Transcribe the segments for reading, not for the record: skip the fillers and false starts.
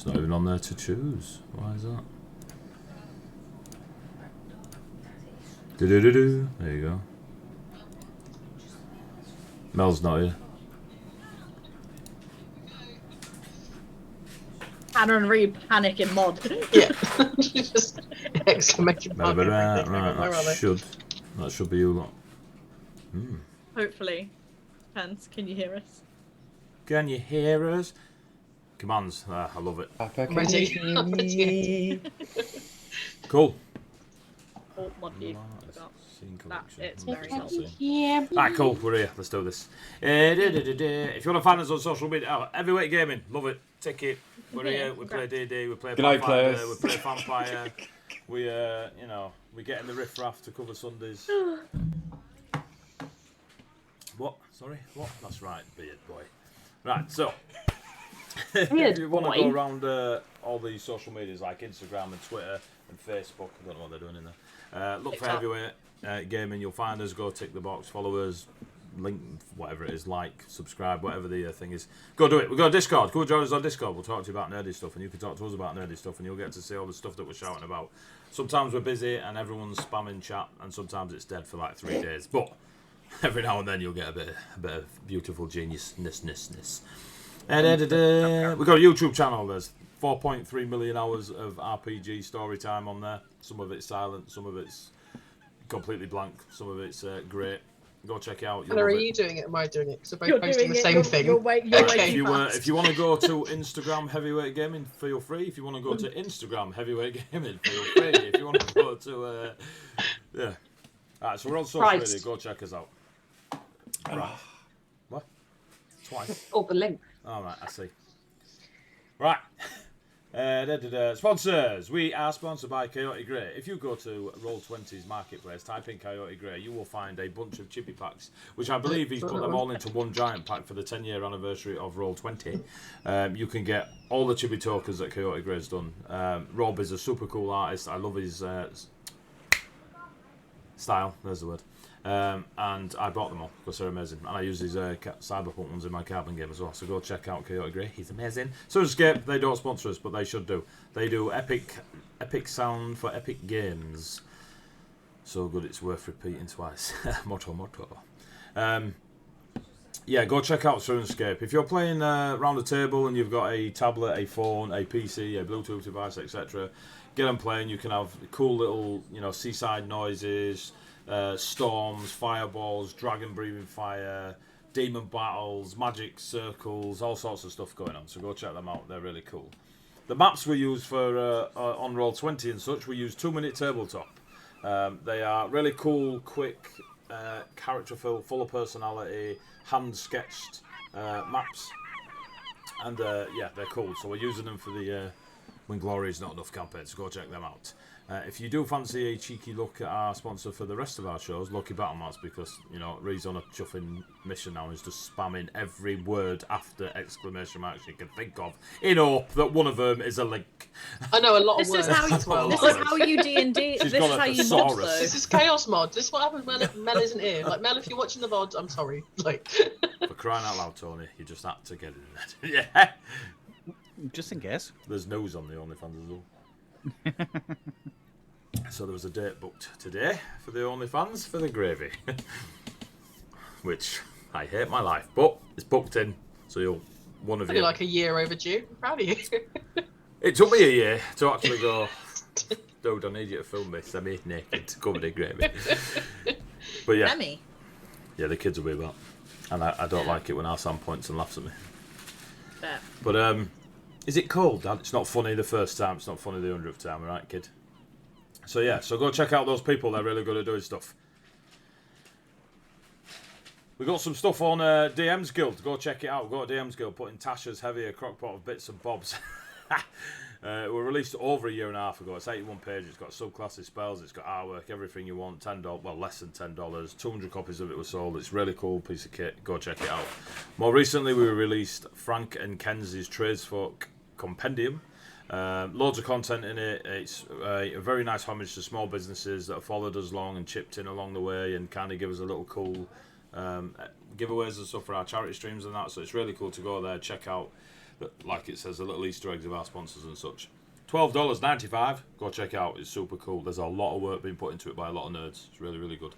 It's not even on there to choose. Why is that? Do-do-do-do. There you go. Mel's not here. Hannah and Reed panic in mod. Yeah. Just exclamation mark. Right, Where are they? that should be you lot. Hopefully. Depends. Can you hear us? Can you hear us? Commands. I love it. I'm ready. Cool. Oh, mod view. Forgot. That, it's very helpful. Right, cool. We're here. Let's do this. If you want to find us on social media, Heavyweight Gaming, love it. Take it. We're here. We play D&D. We play Pathfinder. We play Vampire. We we get in the riffraff to cover Sundays. What? Sorry? What? That's right, beard boy. Right, so if you want to go around all the social medias like Instagram and Twitter and Facebook, I don't know what they're doing in there. Look for Heavyweight Gaming. You'll find us. Go tick the box. Follow us. Link, whatever it is, like, subscribe, whatever the thing is. Go do it. We've got a Discord. Come and join us on Discord. We'll talk to you about nerdy stuff, and you can talk to us about nerdy stuff, and you'll get to see all the stuff that we're shouting about. Sometimes we're busy and everyone's spamming chat, and sometimes it's dead for like 3 days. But every now and then you'll get a bit of beautiful geniusness. And we've got a YouTube channel. There's 4.3 million hours of RPG story time on there. Some of it's silent, some of it's completely blank, some of it's great. Go check it out. Are you doing it? Am I doing it? Because we're You're both posting the doing same it. thing. If you want to go to Instagram Heavyweight Gaming, feel free. If you want to go to Instagram Heavyweight Gaming, feel free. If you want to go to yeah. Alright, so we're on social media. Go check us out. Right. What? Twice. Oh, the link. Alright, I see. Right. Sponsors. We are sponsored by Coyote Grey. If you go to Roll20's marketplace, type in Coyote Grey, you will find a bunch of chibi packs, which I believe he's put them all into one giant pack for the 10-year anniversary of Roll20. You can get all the chibi tokens that Coyote Grey's done. Rob is a super cool artist. I love his style. There's the word. And I bought them all because they're amazing. And I use these Cyberpunk ones in my carbon game as well. So go check out Coyote Grey. He's amazing. Surgescape, they don't sponsor us, but they should do. They do epic sound for epic games. So good it's worth repeating twice. Motto. Yeah, go check out Surgescape. If you're playing around the table and you've got a tablet, a phone, a PC, a Bluetooth device, etc., get them playing. You can have cool little, seaside noises, storms, fireballs, dragon breathing fire, demon battles, magic circles, all sorts of stuff going on. So go check them out. They're really cool. The maps we use for on Roll20 and such, we use 2-minute tabletop. They are really cool, quick, character full of personality, hand sketched maps, and yeah, they're cool. So we're using them for the When Glory Is Not Enough campaign. So go check them out. If you do fancy a cheeky look at our sponsor for the rest of our shows, Lucky Battle Mats, because Ree's on a chuffing mission now, and he's just spamming every word after exclamation marks you can think of, in hope that one of them is a link. I know a lot of This words. is how you D&D. This is how you mod, though. This is chaos mod. This is what happens when Mel isn't here. Like, Mel, if you're watching the VOD, I'm sorry. Like, for crying out loud, Tony, you just had to get in there. Yeah. Just in case. There's news on the OnlyFans as well. So there was a date booked today for the OnlyFans for the gravy, which I hate my life, but it's booked in. So one of you. like a year overdue. I'm proud of you. It took me a year to actually go, dude, I need you to film me semi-naked, covered in gravy. But yeah, yeah, the kids will be that, and I don't like it when Arsene points and laughs at me. Fair. But is it cold, Dad? It's not funny the first time. It's not funny the 100th time, all right, kid? So yeah, so go check out those people. They're really good at doing stuff. We got some stuff on DM's Guild. Go check it out. Go to DM's Guild. Put in Tasha's Heavier Crockpot of Bits and Bobs. We released over a year and a half ago. It's 81 pages. It's got subclasses, spells. It's got artwork, everything you want. $10, well, less than $10. 200 copies of it were sold. It's really cool piece of kit. Go check it out. More recently, we released Frank and Kenzie's Tradesfolk Compendium. Loads of content in it. It's a very nice homage to small businesses that have followed us along and chipped in along the way and kind of give us a little cool giveaways and stuff for our charity streams and that. So it's really cool to go there, check out like it says, the little Easter eggs of our sponsors and such. $12.95. Go check it out. It's super cool. There's a lot of work being put into it by a lot of nerds. It's really, really good.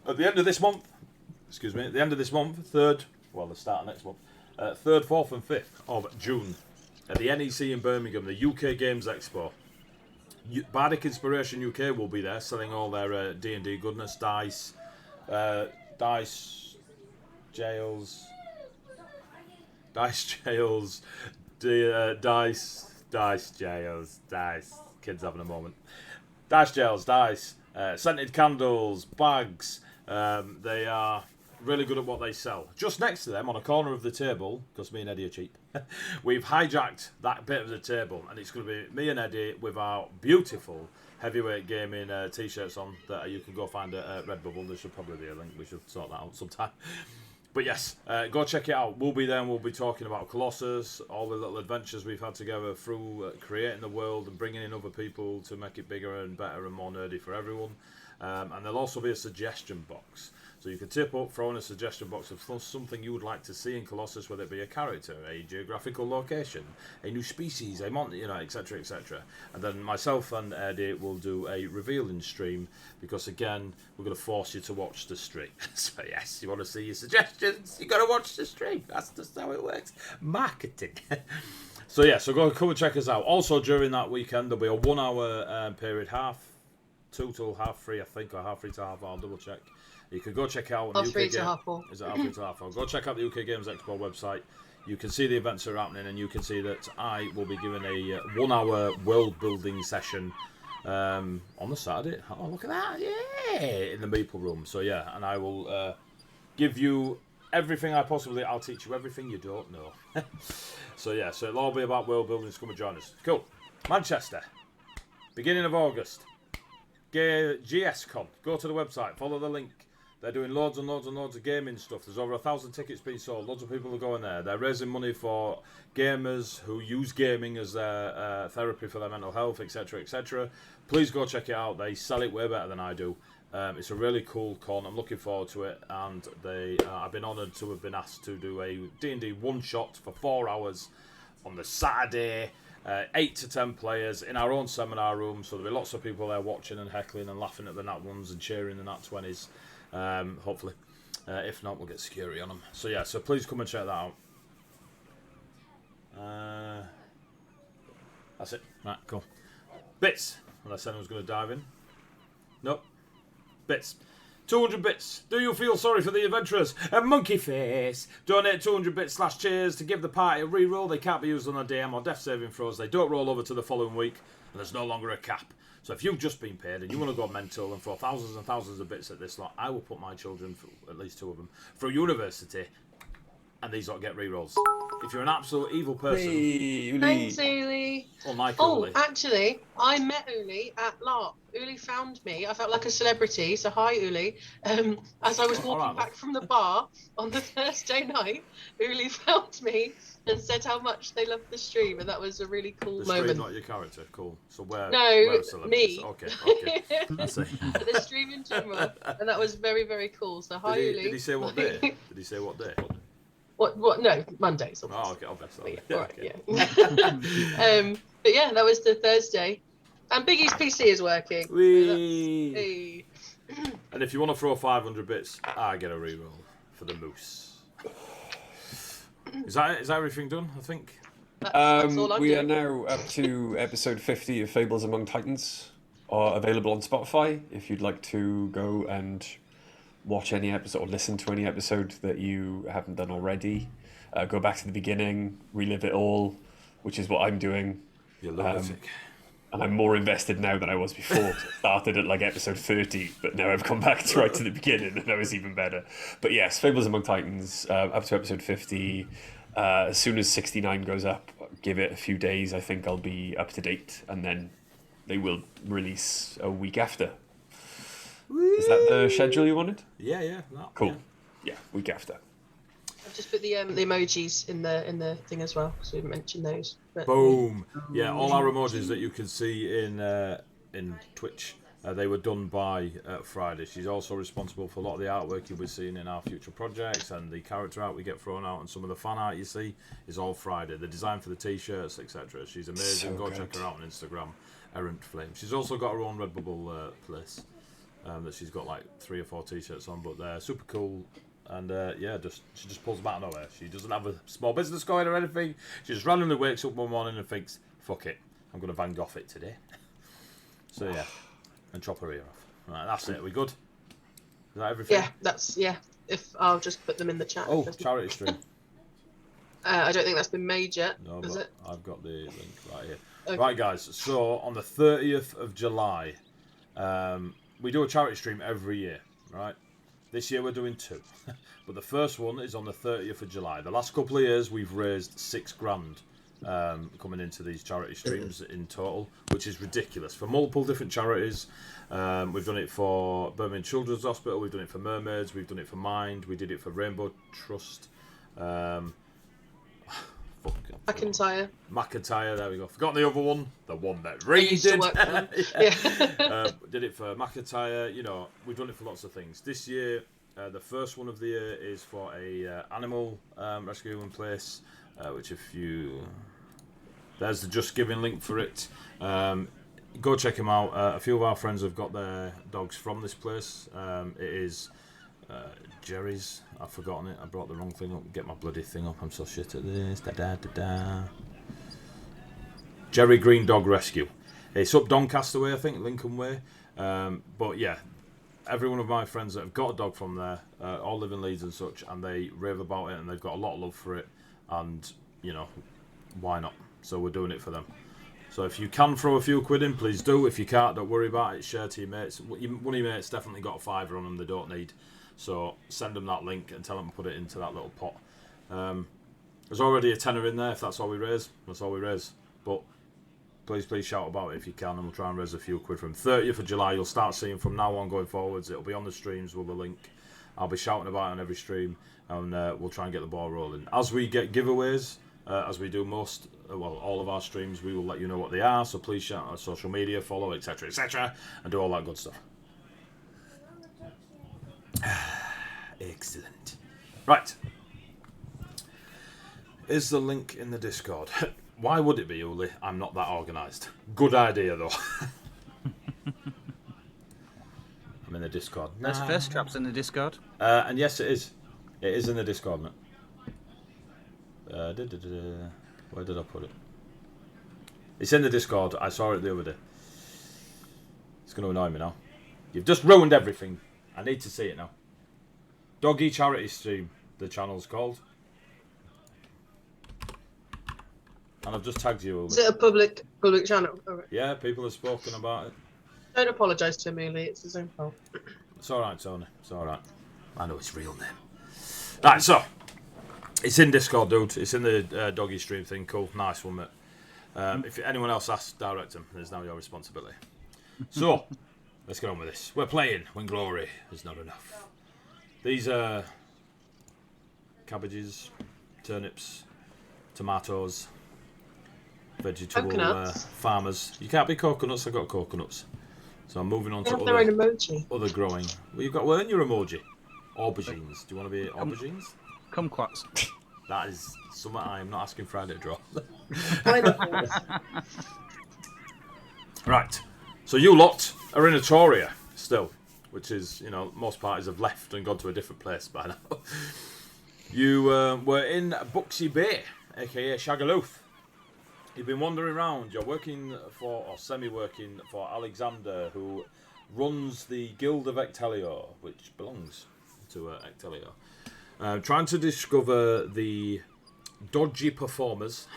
At the end of this month, at the end of this month, the start of next month, 3rd, 4th and 5th of June, at the NEC in Birmingham, the UK Games Expo. Bardic Inspiration UK will be there, selling all their D&D goodness, dice jails, kids having a moment, dice jails, dice, scented candles, bags. They are really good at what they sell. Just next to them, on a corner of the table, because me and Eddie are cheap, we've hijacked that bit of the table, and it's going to be me and Eddie with our beautiful heavyweight gaming t-shirts on that you can go find at Redbubble. There should probably be a link. We should sort that out sometime. But yes, go check it out. We'll be there and we'll be talking about Colossus, all the little adventures we've had together through creating the world and bringing in other people to make it bigger and better and more nerdy for everyone. And there'll also be a suggestion box. So you can tip up, throw in a suggestion box of something you would like to see in Colossus, whether it be a character, a geographical location, a new species, a monster, etc., etc. And then myself and Eddie will do a revealing stream, because again, we're going to force you to watch the stream. So yes, you want to see your suggestions, you got to watch the stream. That's just how it works. Marketing. So yeah, so come and check us out. Also during that weekend, there'll be a 1 hour period, 2 till 3:30, I think, or 3:30 to 4:30. I'll double check. You can go check out on the UK Games. Is it 3:30 to 4:30? Go check out the UK Games Expo website. You can see the events that are happening, and you can see that I will be giving a 1 hour world building session on the Saturday. Oh, look at that! Yeah, in the Meeple room. So yeah, and I will give you everything I'll teach you everything you don't know. So yeah, so it'll all be about world building. So come and join us. Cool. Manchester, beginning of August. GSCon. Go to the website. Follow the link. They're doing loads and loads and loads of gaming stuff. There's over 1,000 tickets being sold. Loads of people are going there. They're raising money for gamers who use gaming as their therapy for their mental health, etc., etc. Please go check it out. They sell it way better than I do. It's a really cool con. I'm looking forward to it. And I've been honoured to have been asked to do a D&D one-shot for 4 hours on the Saturday. 8 to 10 players in our own seminar room. So there'll be lots of people there watching and heckling and laughing at the nat ones and cheering the nat 20s. Hopefully. If not, we'll get security on them. So yeah, so please come and check that out. That's it. Right, cool. Bits. Unless anyone's going to dive in. Nope. Bits. 200 bits. Do you feel sorry for the adventurers? A monkey face. Donate 200 bits / cheers to give the party a reroll. They can't be used on a DM or death saving throws. They don't roll over to the following week, and there's no longer a cap. So if you've just been paid and you want to go mental and throw thousands and thousands of bits at this lot, I will put my children, at least 2 of them, through university, and these lot get rerolls. If you're an absolute evil person... Thanks, Uli. Uli. Actually, I met Uli at LARP. Uli found me. I felt like a celebrity, so hi, Uli. As I was walking back from the bar on the Thursday night, Uli found me and said how much they loved the stream, and that was a really cool moment. The stream, not your character. Cool. So where me. Okay. I see. The stream in general, and that was very, very cool. So hi, Uli. Did he say what day? Did he say what day? What? No, Mondays. Obviously. Oh, okay, obviously. Yeah, right, yeah. But yeah, that was the Thursday, and Biggie's PC is working. Whee! And if you want to throw 500 bits, I get a reroll for the moose. Is that everything done? I think. That's all we are now up to episode 50 of Fables Among Titans, are available on Spotify. If you'd like to go and watch any episode or listen to any episode that you haven't done already, go back to the beginning, relive it all, which is what I'm doing. You're lunatic. And I'm more invested now than I was before. I started at like episode 30, but now I've come back to right to the beginning, and that was even better. But yes, Fables Among Titans, up to episode 50. As soon as 69 goes up, give it a few days, I think I'll be up to date, and then they will release a week after. Is that the schedule you wanted? Yeah. Cool. Yeah, week after. I've just put the emojis in the thing as well, so we mentioned those. But, Boom. Yeah, all our emojis that you can see in Twitch They were done by Friday. She's also responsible for a lot of the artwork you'll be seeing in our future projects, and the character art we get thrown out, and some of the fan art you see is all Friday. The design for the t-shirts, etc. She's amazing. Go check her out on Instagram, Errant Flame. She's also got her own Redbubble place that she's got like 3 or 4 t-shirts on, but they're super cool. And she just pulls them out of nowhere. She doesn't have a small business going or anything. She just randomly wakes up one morning and thinks, "Fuck it, I'm going to Van Gogh it today." So yeah, and chop her ear off. Right, that's it. Are we good? Is that everything? Yeah, If I'll just put them in the chat. Oh, charity stream. I don't think that's been made yet. No, is it? I've got the link right here. Okay. Right, guys. So on the 30th of July, we do a charity stream every year, right? This year we're doing 2, but the first one is on the 30th of July. The last couple of years we've raised £6,000 coming into these charity streams in total, which is ridiculous for multiple different charities. We've done it for Birmingham Children's Hospital, we've done it for Mermaids, we've done it for Mind, we did it for Rainbow Trust. McIntyre, there we go. Forgot the other one, the one that Reed did. Did it for McIntyre. You know, we've done it for lots of things. This year, the first one of the year is for a animal rescuing place, which there's the Just Giving link for it. Go check them out. A few of our friends have got their dogs from this place. It is Jerry's. I've forgotten it. I brought the wrong thing up. Get my bloody thing up. I'm so shit at this. Jerry Green Dog Rescue. It's up Doncaster Way, I think, Lincoln Way. But yeah, every one of my friends that have got a dog from there, all live in Leeds and such, and they rave about it, and they've got a lot of love for it. And you know, why not? So we're doing it for them. So if you can throw a few quid in, please do. If you can't, don't worry about it. Share to your mates. One of your mates definitely got a £5 on them they don't need. So send them that link and tell them to put it into that little pot. There's already a tenner in there. If that's all we raise, that's all we raise. But please shout about it if you can, and we'll try and raise a few quid from 30th of July. You'll start seeing from now on going forwards. It'll be on the streams with a link. I'll be shouting about it on every stream, and we'll try and get the ball rolling. As we get giveaways, as we do all of our streams, we will let you know what they are. So please shout on social media, follow, etc., and do all that good stuff. Excellent. Right. Is the link in the Discord? Why would it be, Uli? I'm not that organised. Good idea, though. I'm in the Discord. There's first traps in the Discord. And yes, it is. It is in the Discord, mate. Where did I put it? It's in the Discord. I saw it the other day. It's going to annoy me now. You've just ruined everything. I need to see it now. Doggy Charity Stream, the channel's called. And I've just tagged you, Uli. Is it a public channel? Okay. Yeah, people have spoken about it. Don't apologise to Amelia, it's his own fault. It's alright, Tony. It's alright. I know its real name. Right, so. It's in Discord, dude. It's in the doggy stream thing. Cool. Nice one, mate. If anyone else asks, direct them. It's now your responsibility. So, let's get on with this. We're playing When Glory Is Not Enough. These are cabbages, turnips, tomatoes, vegetable farmers. You can't be coconuts. I've got coconuts. So I'm moving on to other growing. Well, you've got to earn your emoji. Aubergines. Do you want to be aubergines? Kumquats. That is something I'm not asking Friday to draw. Right. So you lot are in Atoria still, which is, you know, most parties have left and gone to a different place by now. You were in Buxy Bay, aka Shagalooth. You've been wandering around. You're working for, or semi-working for, Alexander, who runs the Guild of Ectelio, which belongs to Ectelio. Trying to discover the dodgy performers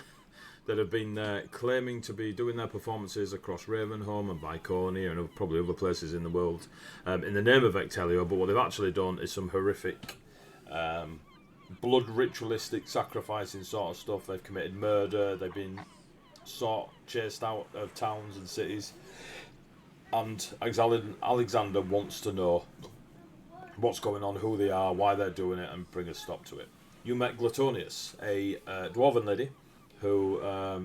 that have been claiming to be doing their performances across Ravenholm and Viconia and probably other places in the world in the name of Ectelio, but what they've actually done is some horrific blood ritualistic sacrificing sort of stuff. They've committed murder, they've been chased out of towns and cities, and Alexander wants to know what's going on, who they are, why they're doing it, and bring a stop to it. You met Gluttonius, a dwarven lady who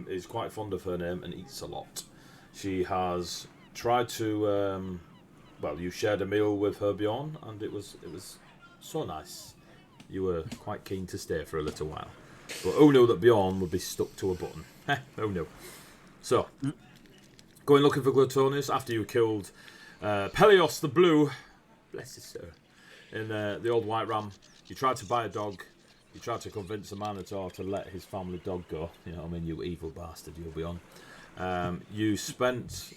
is quite fond of her name and eats a lot. She has tried to you shared a meal with her Bjorn, and it was so nice. You were quite keen to stay for a little while. But who knew that Bjorn would be stuck to a button? Who knew? So, going looking for Glutonius after you killed Pelios the Blue, bless his soul, in the old White Ram. You tried to buy a dog. You tried to convince the Minotaur to let his family dog go. You know what I mean? You evil bastard, you'll be on. You spent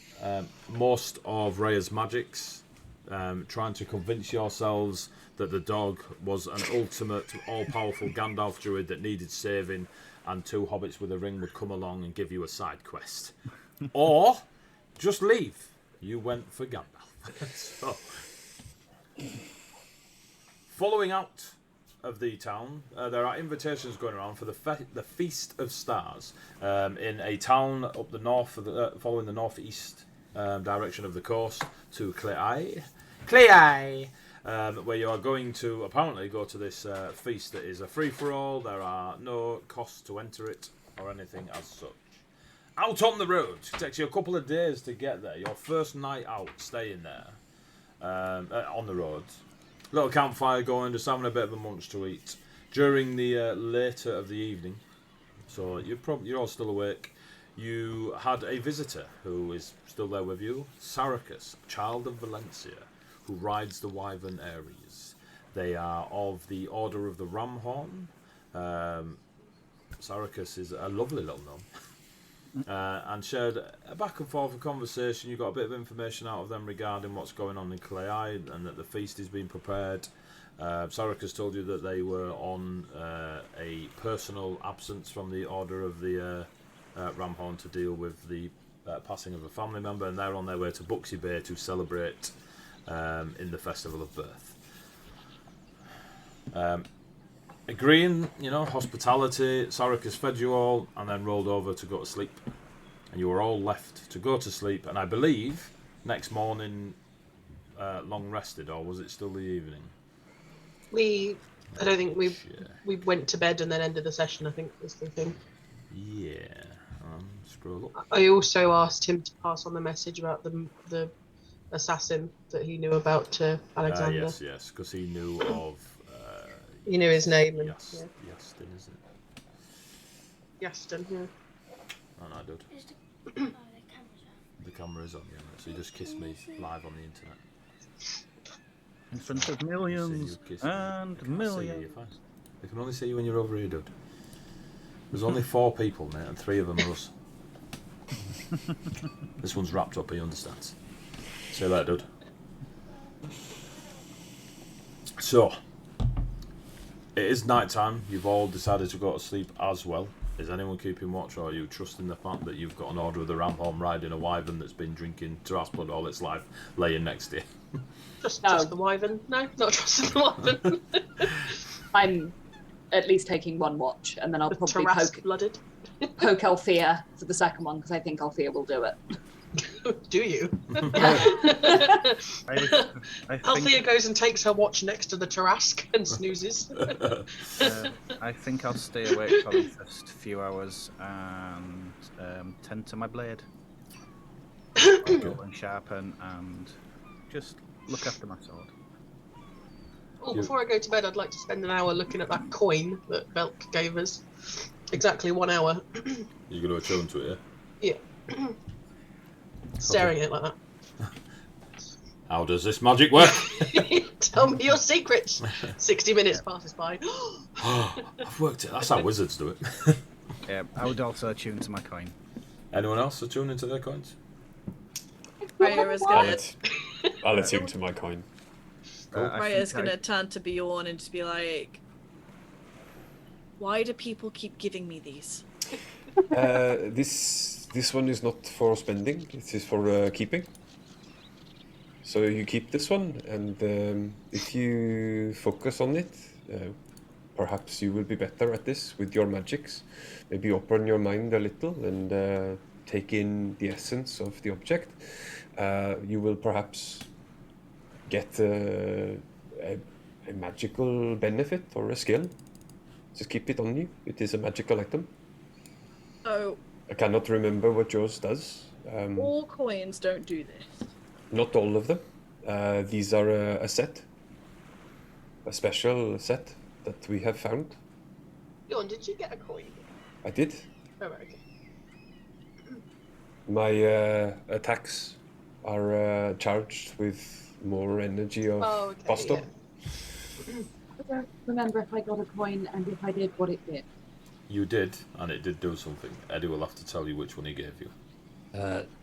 most of Rhea's magics trying to convince yourselves that the dog was an ultimate, all-powerful Gandalf druid that needed saving, and 2 hobbits with a ring would come along and give you a side quest. Or just leave. You went for Gandalf. So, following out of the town, there are invitations going around for the Feast of Stars in a town up the north, following the northeast direction of the coast to Clei, where you are going to apparently go to this feast that is a free-for-all. There are no costs to enter it or anything as such. Out on the road. It takes you a couple of days to get there. Your first night out, staying there on the road. Little campfire going, just having a bit of a munch to eat during the later of the evening. So you're all still awake. You had a visitor who is still there with you, Saracus, child of Valencia, who rides the Wyvern Ares. They are of the Order of the Ramhorn. Saracus is a lovely little gnome. And shared a back and forth conversation. You got a bit of information out of them regarding what's going on in Clei and that the feast is being prepared. Saracus told you that they were on a personal absence from the Order of the Ramhorn to deal with the passing of a family member, and they're on their way to Buxy Bay to celebrate in the Festival of Birth. Agreeing, hospitality, Saracus fed you all and then rolled over to go to sleep. And you were all left to go to sleep, and I believe next morning long rested, or was it still the evening? I don't think we went to bed and then ended the session, I think was the thing. Yeah. Scroll up. I also asked him to pass on the message about the assassin that he knew about to Alexander. Yes, because he knew of... you knew his name. And, Yastin, isn't it? Yastin, yeah. Oh, no, I did. The camera's on. The camera is on, yeah. So you just kissed me live on the internet. In front of millions and millions. They can only see you when you're over here, dude. There's only 4 people, mate, and 3 of them are us. This one's wrapped up, he understands. See you later, dude. So, it is night time. You've all decided to go to sleep as well. Is anyone keeping watch, or are you trusting the fact that you've got an Order of the Ramhorn riding a wyvern that's been drinking Taras blood all its life, laying next to you? Just the wyvern. No, not trusting the wyvern. I'm at least taking one watch, and then I'll probably poke Althea for the second one, because I think Althea will do it. Do you? I Althea goes and takes her watch next to the Tarask and snoozes. I think I'll stay awake for the first few hours and tend to my blade. Go and sharpen and just look after my sword. Oh, before I go to bed, I'd like to spend an hour looking at that coin that Belk gave us. Exactly 1 hour. You're going to attune to it, yeah? Yeah. Staring at it like that. How does this magic work? Tell me your secrets. 60 minutes passes by. I've worked it. That's how wizards do it. Yeah, I would also attune to my coin. Anyone else attune into their coins? I'll attune to my coin. Raya's gonna turn to Bjorn and just be like, why do people keep giving me these? This one is not for spending, it is for keeping. So you keep this one, and if you focus on it, perhaps you will be better at this with your magics. Maybe open your mind a little and take in the essence of the object. You will perhaps get a magical benefit or a skill. Just keep it on you. It is a magical item. Oh. I cannot remember what yours does. All coins don't do this. Not all of them. These are a set, a special set that we have found. Leon, did you get a coin? I did. Oh, right, okay. My attacks are charged with more energy of Boston. Yeah. I don't remember if I got a coin, and if I did, what it did. You did, and it did do something. Eddie will have to tell you which one he gave you.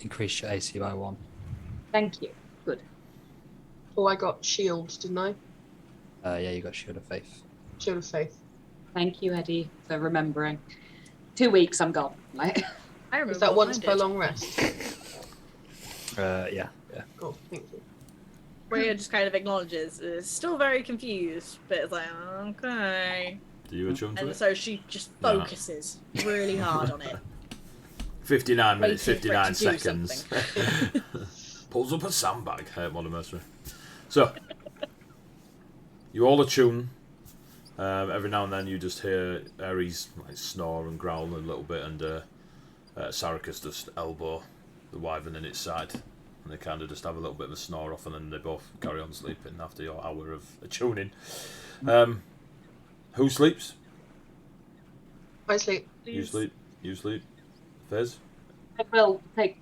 Increase your AC by 1. Thank you. Good. Oh, I got shield, didn't I? Yeah, you got Shield of Faith. Shield of faith. Thank you, Eddie, for remembering. 2 weeks, I'm gone. Like, I remember Is that what once mine per did. long rest? Yeah. Cool, thank you. Rhea just kind of acknowledges, is still very confused, but it's like, okay. Do you attune to And it? so she just No. focuses really hard on it. 59 minutes, Waiting for it 59 to do seconds. something. Pulls up a sandbag. Modern Mercenary. So, you all attune. Every now and then you just hear Ares like snore and growl a little bit, and Saracus just elbow the wyvern in its side, and they kind of just have a little bit of a snore off, and then they both carry on sleeping after your hour of attuning. Who sleeps? I sleep. You sleep. You sleep. Fez? it will take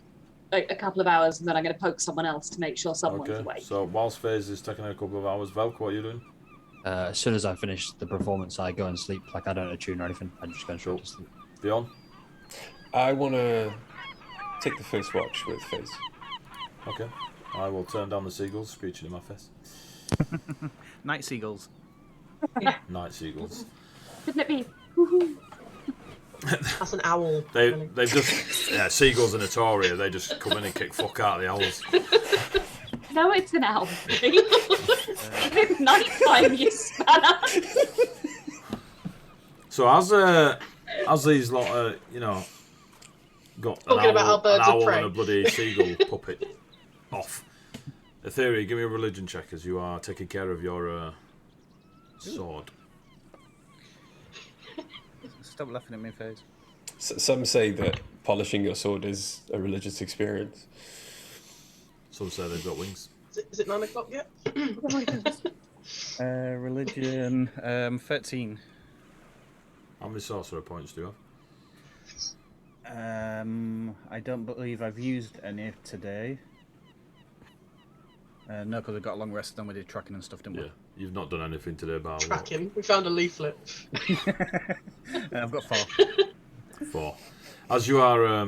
a couple of hours, and then I'm going to poke someone else to make sure someone's Okay. awake. So whilst Fez is taking a couple of hours, Velk, what are you doing? As soon as I finish the performance, I go and sleep. Like, I don't attune or anything. I just go straight to sleep. Beyond? I want to take the first watch with Fizz. Okay. I will turn down the seagulls screeching in my face. Night seagulls. Night seagulls. Couldn't it be? That's an owl. They've just seagulls in Atoria. They just come in and kick fuck out of the owls. No, it's an owl. It's night time, you spanner. So as these lot, got an Talking about owl, our birds an of owl prey. and a bloody seagull puppet off. Etheria, give me a religion check as you are taking care of your sword. Stop laughing at me, Faze. Some say that polishing your sword is a religious experience. Some say they've got wings. Is it 9 o'clock yet? Religion, 13. How many sorcerer points do you have? I don't believe I've used any today. No, because I got a long rest, then we did tracking and stuff, didn't we? Yeah, you've not done anything today, Bar. Tracking. We found a leaflet. I've got 4. 4. As you are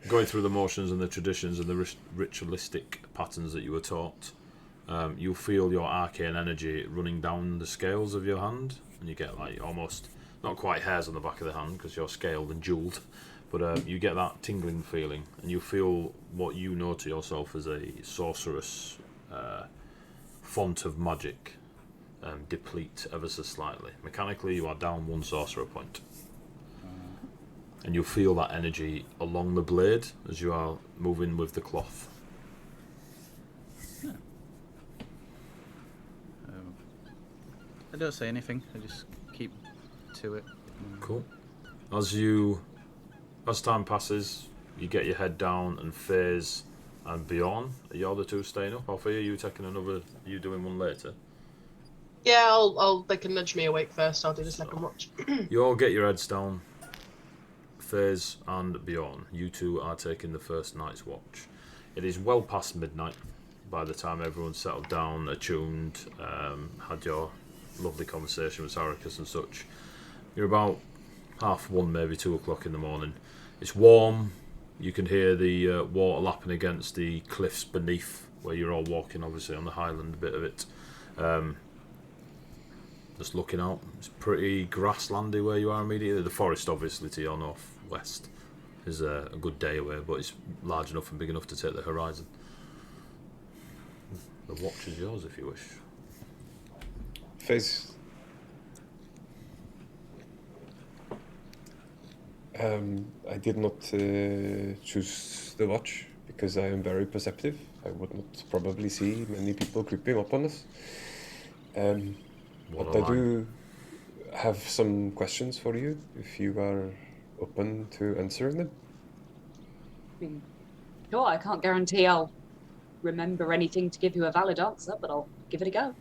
going through the motions and the traditions and the ritualistic patterns that you were taught, you feel your arcane energy running down the scales of your hand, and you get like almost not quite hairs on the back of the hand because you're scaled and jeweled, but you get that tingling feeling, and you feel what you know to yourself as a sorceress font of magic deplete ever so slightly. Mechanically, you are down 1 sorcerer point. And you feel that energy along the blade as you are moving with the cloth. I don't say anything. I just keep to it. Cool. As time passes, you get your head down and Faze and Bjorn. Are you all the two staying up? Alfia, are you taking another? Are you doing one later? Yeah, they can nudge me awake first. I'll do the second watch. You all get your heads down. Faze and Bjorn, you two are taking the first night's watch. It is well past midnight by the time everyone's settled down, attuned, had your lovely conversation with Saracus and such. You're about 1:30, maybe 2 o'clock in the morning. It's warm. You can hear the water lapping against the cliffs beneath where you're all walking, obviously, on the highland bit of it. Just looking out, it's pretty grasslandy where you are immediately. The forest, obviously, to your northwest is a good day away, but it's large enough and big enough to take the horizon. The watch is yours if you wish. Fizz. I did not choose the watch because I am very perceptive. I would not probably see many people creeping up on us. But I do have some questions for you, if you are open to answering them. Sure, I can't guarantee I'll remember anything to give you a valid answer, but I'll give it a go.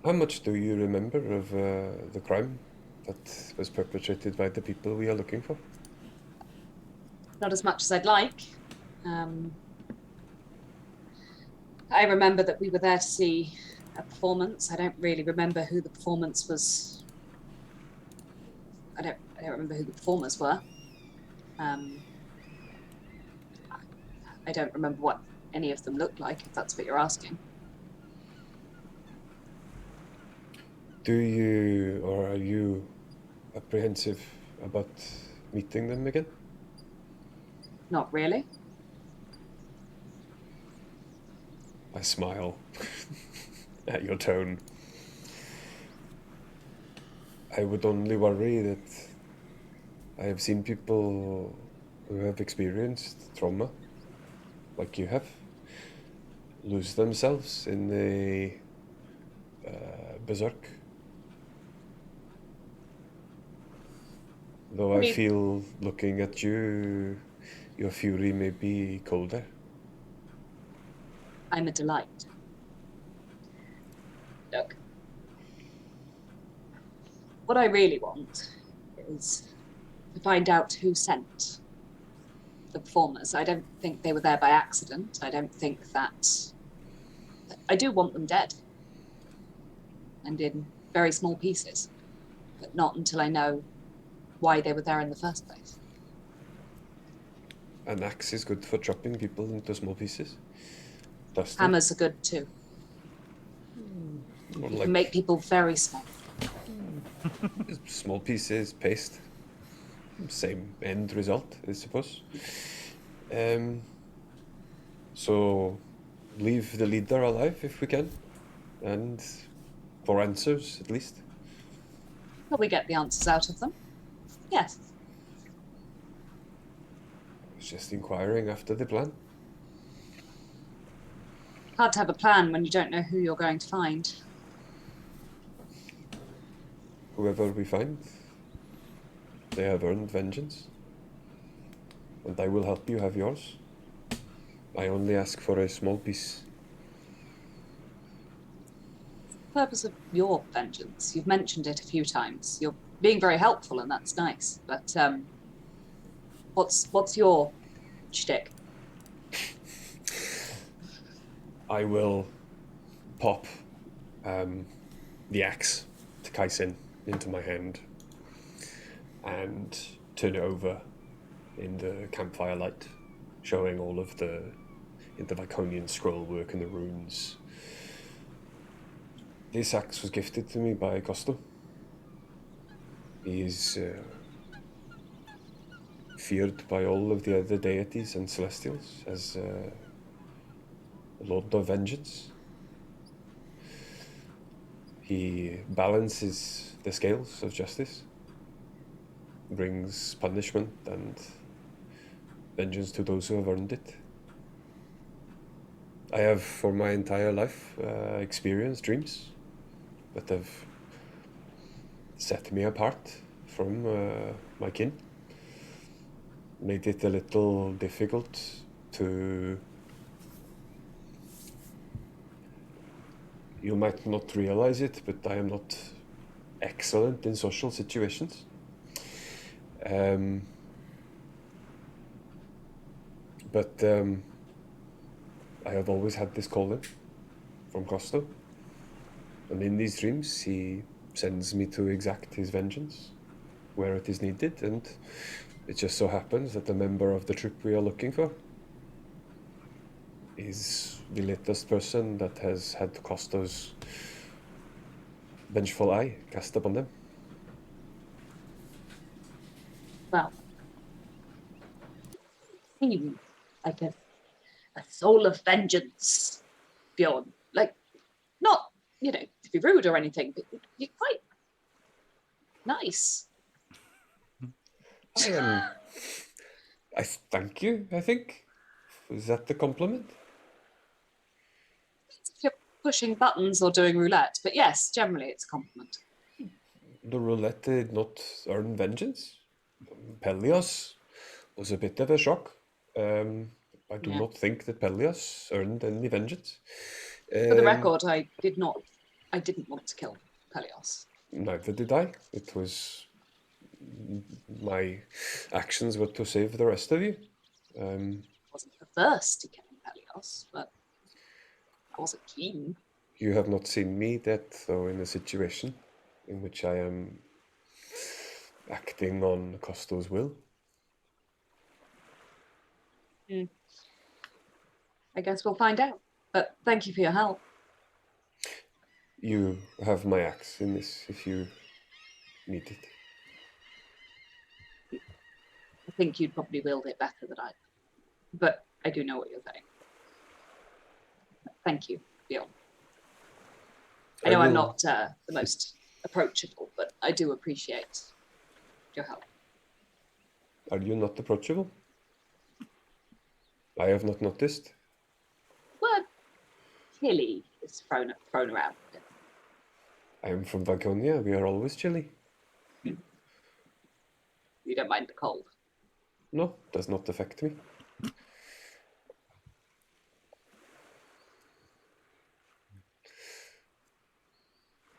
How much do you remember of the crime that was perpetrated by the people we are looking for? Not as much as I'd like. I remember that we were there to see a performance. I don't really remember who the performance was. I don't remember who the performers were. I don't remember what any of them looked like, if that's what you're asking. Do you, or are you apprehensive about meeting them again? Not really. I smile at your tone. I would only worry that I have seen people who have experienced trauma, like you have, lose themselves in a berserk. Though I feel, looking at you, your fury may be colder. I'm a delight. Look, what I really want is to find out who sent the performers. I don't think they were there by accident. I don't think that... I do want them dead. And in very small pieces. But not until I know why they were there in the first place. An axe is good for chopping people into small pieces. Dusty. Hammers are good too. Or You like can make people very small. small pieces, paste. Same end result, I suppose. So leave the leader alive if we can. And for answers, at least. Probably get the answers out of them. Yes. I was just inquiring after the plan. Hard to have a plan when you don't know who you're going to find. Whoever we find, they have earned vengeance. And I will help you have yours. I only ask for a small piece. The purpose of your vengeance, you've mentioned it a few times. You're being very helpful and that's nice, but what's your shtick? I will pop the axe to Kaisen into my hand and turn it over in the campfire light, showing all of the Viconian scroll work and the runes. This axe was gifted to me by Costo. He is feared by all of the other deities and celestials as Lord of Vengeance. He balances the scales of justice, brings punishment and vengeance to those who have earned it. I have, for my entire life, experienced dreams that have set me apart from my kin. Made it a little difficult to... You might not realize it, but I am not excellent in social situations. But I have always had this calling from Costo. And in these dreams, he sends me to exact his vengeance where it is needed, and it just so happens that the member of the troop we are looking for is the latest person that has had Costo's vengeful eye cast upon them. Well, seem like a soul of vengeance, Bjorn. Like, not, to be rude or anything, but you're quite nice. I thank you, I think. Is that the compliment? If you're pushing buttons or doing roulette, but yes, generally it's a compliment. The roulette did not earn vengeance. Pelios was a bit of a shock. I do Yeah. not think that Pelias earned any vengeance. For the record, I didn't want to kill Pelios. Neither did I. It was my actions were to save the rest of you. I wasn't averse to killing Pelios, but I wasn't keen. You have not seen me yet, though, in a situation in which I am acting on Costo's will. I guess we'll find out. But thank you for your help. You have my axe in this if you need it. I think you'd probably wield it better than I. But I do know what you're saying. Thank you, Bjorn. I know I'm not the most approachable, but I do appreciate your help. Are you not approachable? I have not noticed. Word chilly is thrown around. I am from Vagonia. We are always chilly. You don't mind the cold. No, does not affect me.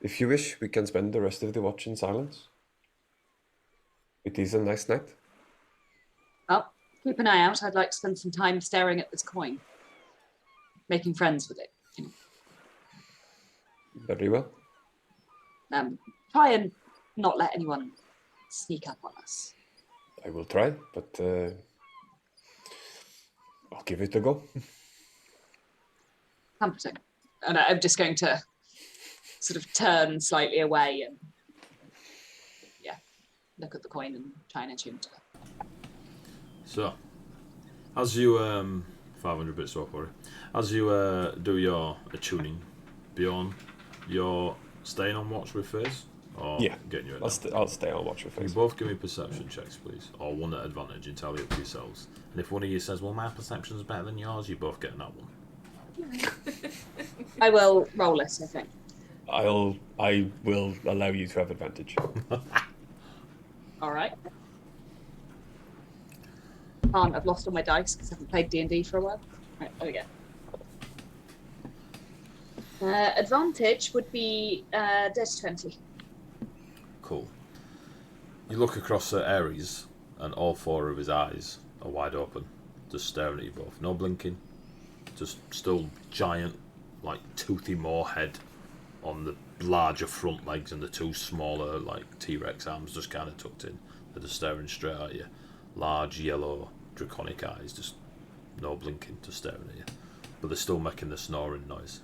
If you wish, we can spend the rest of the watch in silence. It is a nice night. Well, keep an eye out. I'd like to spend some time staring at this coin. Making friends with it. You know. Very well. Try and not let anyone sneak up on us. I will try, but I'll give it a go. Comforting. And I'm just going to sort of turn slightly away and look at the coin and try and attune to it. So, as you 500 bits swap, sorry. As you do your attuning, Bjorn, you're staying on watch with Fizz, or getting you? I'll stay on watch with Fizz. You both give me perception checks, please, or one at advantage, entirely up to yourselves. And if one of you says, "Well, my perception's better than yours," you both get that one. I will roll it, I think. I will allow you to have advantage. All right. I've lost all my dice because I haven't played D&D for a while. Right, there we go. Advantage would be Dirty 20. Cool. You look across at Ares, and all four of his eyes are wide open, just staring at you both. No blinking, just still giant, like toothy moor head on the larger front legs, and the two smaller, like T-Rex arms just kind of tucked in. They're just staring straight at you. Large, yellow, draconic eyes, just no blinking, just staring at you. But they're still making the snoring noise.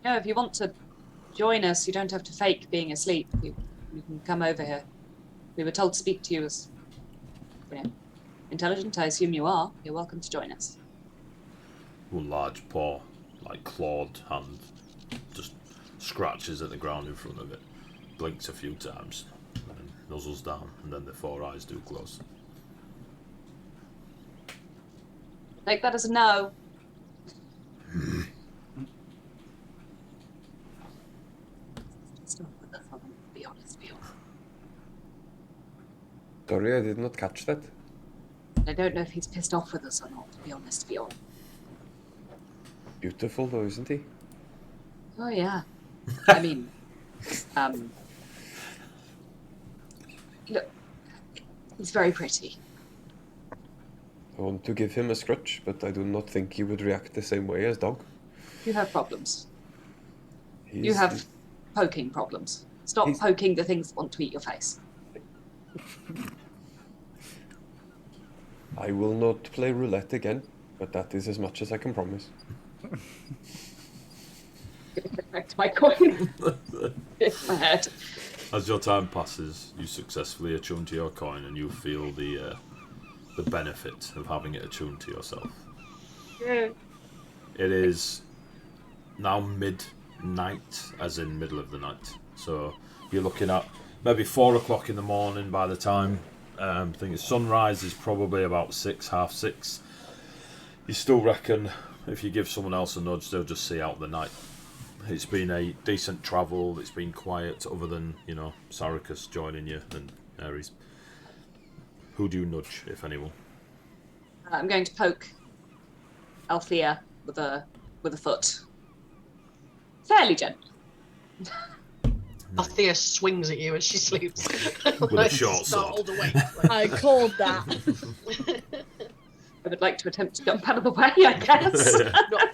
Yeah, if you want to join us, you don't have to fake being asleep. You can come over here. We were told to speak to you as intelligent. I assume you are. You're welcome to join us. One large paw, like clawed hand, just scratches at the ground in front of it, blinks a few times, and then nuzzles down, and then the four eyes do close. Take that as a no. Be honest, Bjorn. Sorry, I did not catch that. I don't know if he's pissed off with us or not, to be honest, Bjorn. Beautiful though, isn't he? Oh, yeah. I mean, look, he's very pretty. I want to give him a scratch, but I do not think he would react the same way as Dog. You have problems. You have poking problems. Stop poking the things that want to eat your face. I will not play roulette again, but that is as much as I can promise. Back to my coin. In my head. As your time passes, you successfully attune to your coin, and you feel the benefit of having it attuned to yourself. Yeah. It is now midnight, as in middle of the night. So you're looking at maybe 4 o'clock in the morning by the time. I think sunrise is probably about 6, half 6. You still reckon if you give someone else a nudge, they'll just see out the night. It's been a decent travel. It's been quiet, other than Saracus joining you and Ares. Who do you nudge, if anyone? I'm going to poke Althea with a foot. Fairly gently. Althea swings at you as she sleeps. With a short startled sword. awake. I called that. I would like to attempt to jump out of the way, I guess.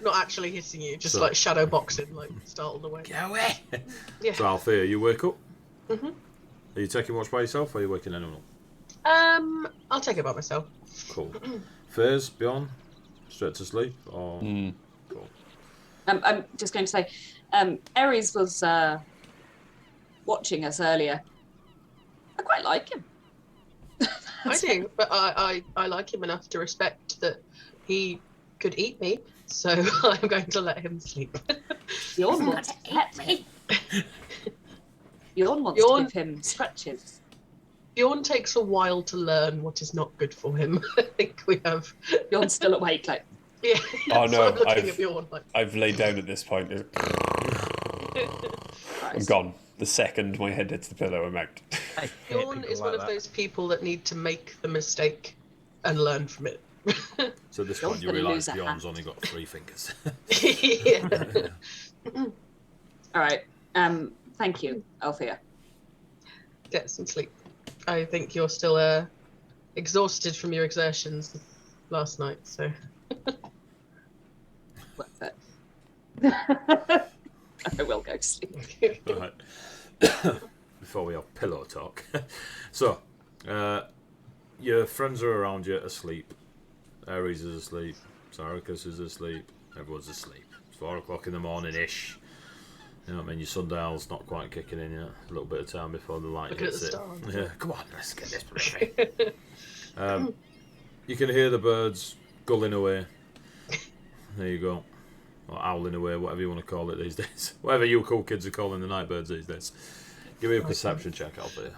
not actually hitting you, just So- like shadow boxing, like startled awake. Get away! Yeah. So Althea, you wake up? Mhm. Are you taking watch by yourself, or are you waking anyone up? I'll take it by myself. Cool. Fairs, beyond? Straight to sleep? Or... Cool. I'm just going to say, Ares was watching us earlier. I quite like him. I do, but I like him enough to respect that he could eat me, so I'm going to let him sleep. Bjorn wants to pet me. Bjorn wants to give him scratches. Bjorn takes a while to learn what is not good for him. I think we have. Bjorn's still awake, like. Yeah. Oh so no, I'm looking at Bjorn like. I've laid down at this point. I'm gone. The second my head hits the pillow, I'm out. I hate Bjorn people is like one of that. those people that need to make the mistake and learn from it. So at this Bjorn's point, you gonna realise lose a Bjorn's hand. only got 3 fingers. Yeah. All right. Thank you, Althea. Get some sleep. I think you're still exhausted from your exertions last night, so. Worth it. I will go to sleep. Right. Before we have pillow talk. So, your friends are around you asleep. Ares is asleep. Saracus is asleep. Everyone's asleep. It's 4 o'clock in the morning-ish. You know what I mean? Your sundial's not quite kicking in yet. A little bit of time before the light Looking at hits the it. stars. Yeah, come on, let's get this moving. You can hear the birds gulling away. There you go. Or owling away, whatever you want to call it these days. Whatever you cool kids are calling the night birds these days. Give me a perception check, Althea.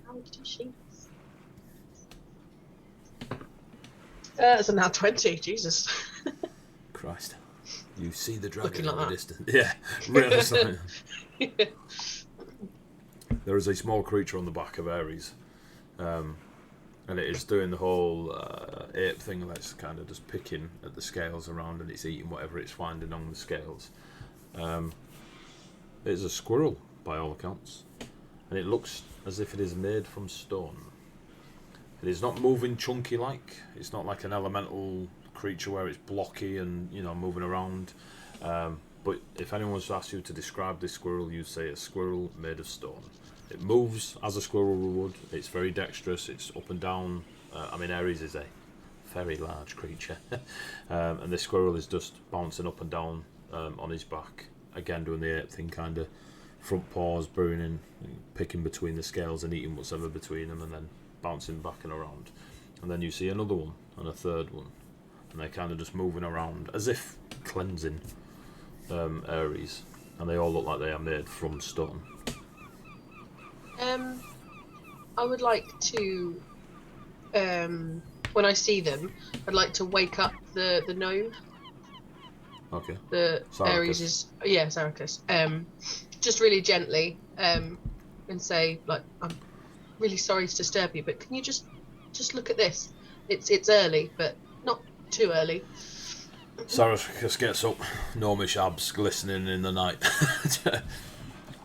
How did she? It's a nat 20, Jesus. Christ. You see the Looking dragon like in the that. distance. Yeah, really something. There is a small creature on the back of Ares. And it is doing the whole ape thing that's kind of just picking at the scales around, and it's eating whatever it's finding on the scales. It's a squirrel, by all accounts. And it looks as if it is made from stone. It is not moving chunky like. It's not like an elemental creature where it's blocky and, you know, moving around. But if anyone was to ask you to describe this squirrel, you'd say a squirrel made of stone. It moves as a squirrel would. It's very dexterous. It's up and down. Ares is a very large creature. And this squirrel is just bouncing up and down on his back. Again, doing the ape thing, kind of front paws, burrowing, picking between the scales and eating what's ever between them, and then bouncing back and around. And then you see another one and a third one. And they're kind of just moving around as if cleansing Ares. And they all look like they are made from stone. I would like to, when I see them, I'd like to wake up the gnome. Okay. The Saracus. Ares is Saracus. Just really gently, and say like, I'm really sorry to disturb you, but can you just look at this? It's early, but not too early. Saracus gets up, gnomish abs glistening in the night.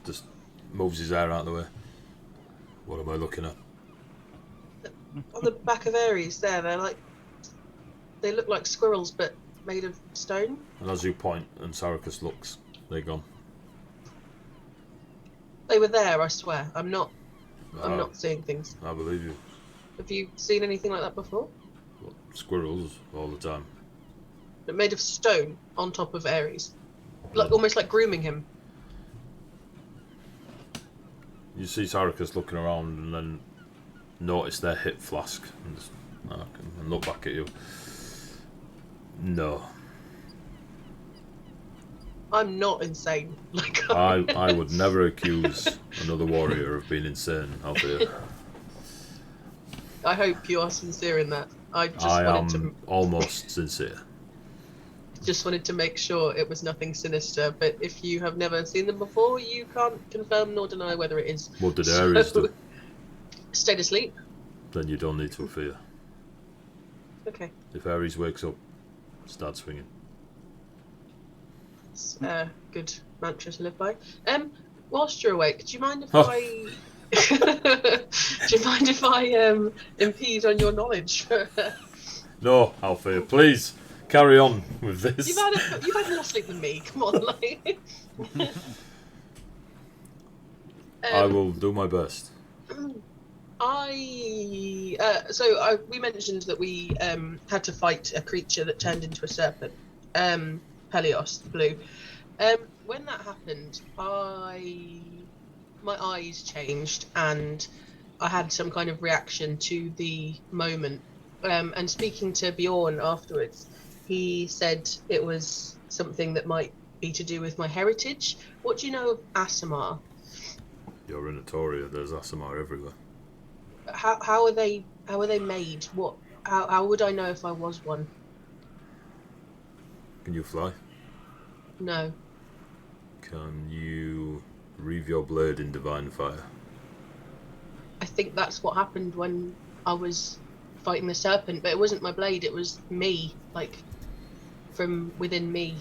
Just moves his hair out of the way. What am I looking at? On the back of Ares, they look like squirrels, but made of stone. And as you point and Saracus looks, they're gone. They were there, I swear. I'm not seeing things. I believe you. Have you seen anything like that before? Well, squirrels all the time. But made of stone on top of Ares, almost like grooming him. You see Saracus looking around and then notice their hip flask and, just, and look back at you. No. I'm not insane. Like I would never accuse another warrior of being insane, Althea. I hope you are sincere in that. I just I wanted am to. almost sincere. Just wanted to make sure it was nothing sinister. But if you have never seen them before, you can't confirm nor deny whether it is. What did Ares do? Stayed asleep. Then you don't need to fear. Okay. If Ares wakes up, start swinging. It's a good mantra to live by. Whilst you're awake, do you mind if Oh. I do you mind if I impede on your knowledge? No, Alfea, please carry on with this. You've had more sleep than me. Come on, like. I will do my best. We mentioned that we had to fight a creature that turned into a serpent, Pelios, the blue. When that happened, my eyes changed and I had some kind of reaction to the moment. And speaking to Bjorn afterwards, he said it was something that might be to do with my heritage. What do you know of Asimar? You're in Atoria, there's Asimar everywhere. How are they made? How would I know if I was one? Can you fly? No. Can you reave your blade in divine fire? I think that's what happened when I was fighting the serpent, but it wasn't my blade, it was me, like, from within me.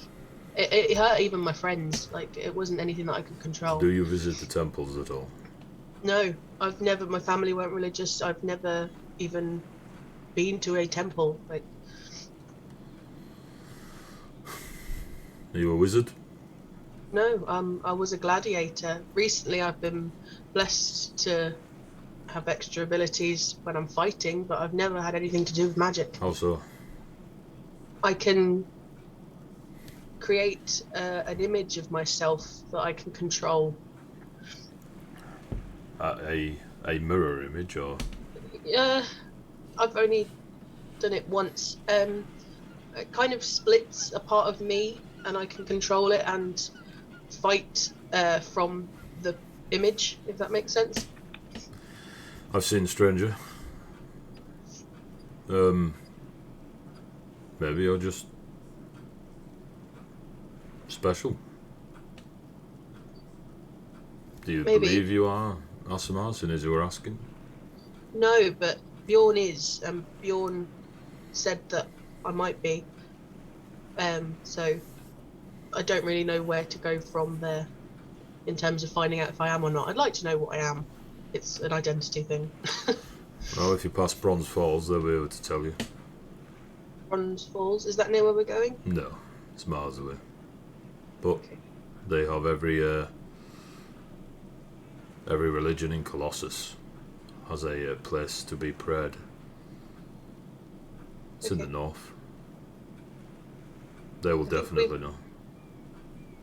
It hurt even my friends, like, it wasn't anything that I could control. Do you visit the temples at all? No, my family weren't religious, I've never even been to a temple, like. Are you a wizard? No, I was a gladiator. Recently I've been blessed to have extra abilities when I'm fighting, but I've never had anything to do with magic. How so? I can create an image of myself that I can control. A mirror image, or? I've only done it once. It kind of splits a part of me, and I can control it and fight from the image, if that makes sense. I've seen Stranger. Maybe you're just special. Do you Maybe. believe you are Asimar, seeing as you were asking? No, but Bjorn is, and Bjorn said that I might be. So I don't really know where to go from there in terms of finding out if I am or not. I'd like to know what I am. It's an identity thing. Well, if you pass Bronze Falls, they'll be able to tell you. Bronze Falls, is that near where we're going? No, it's miles away. But Okay. they have every religion in Colossus has a place to be prayed. It's in the Okay. north. They will I think definitely know.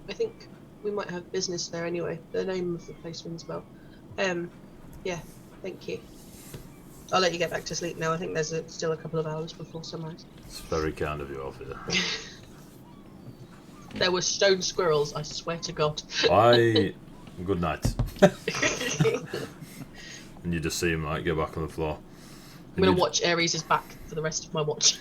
I think we might have business there anyway. The name of the place rings a bell. Yeah, thank you. I'll let you get back to sleep now. I think there's still a couple of hours before sunrise. It's very kind of you, Alfea. There were stone squirrels, I swear to God. Good night. And you just see him like get back on the floor. I'm going to watch Ares' back for the rest of my watch.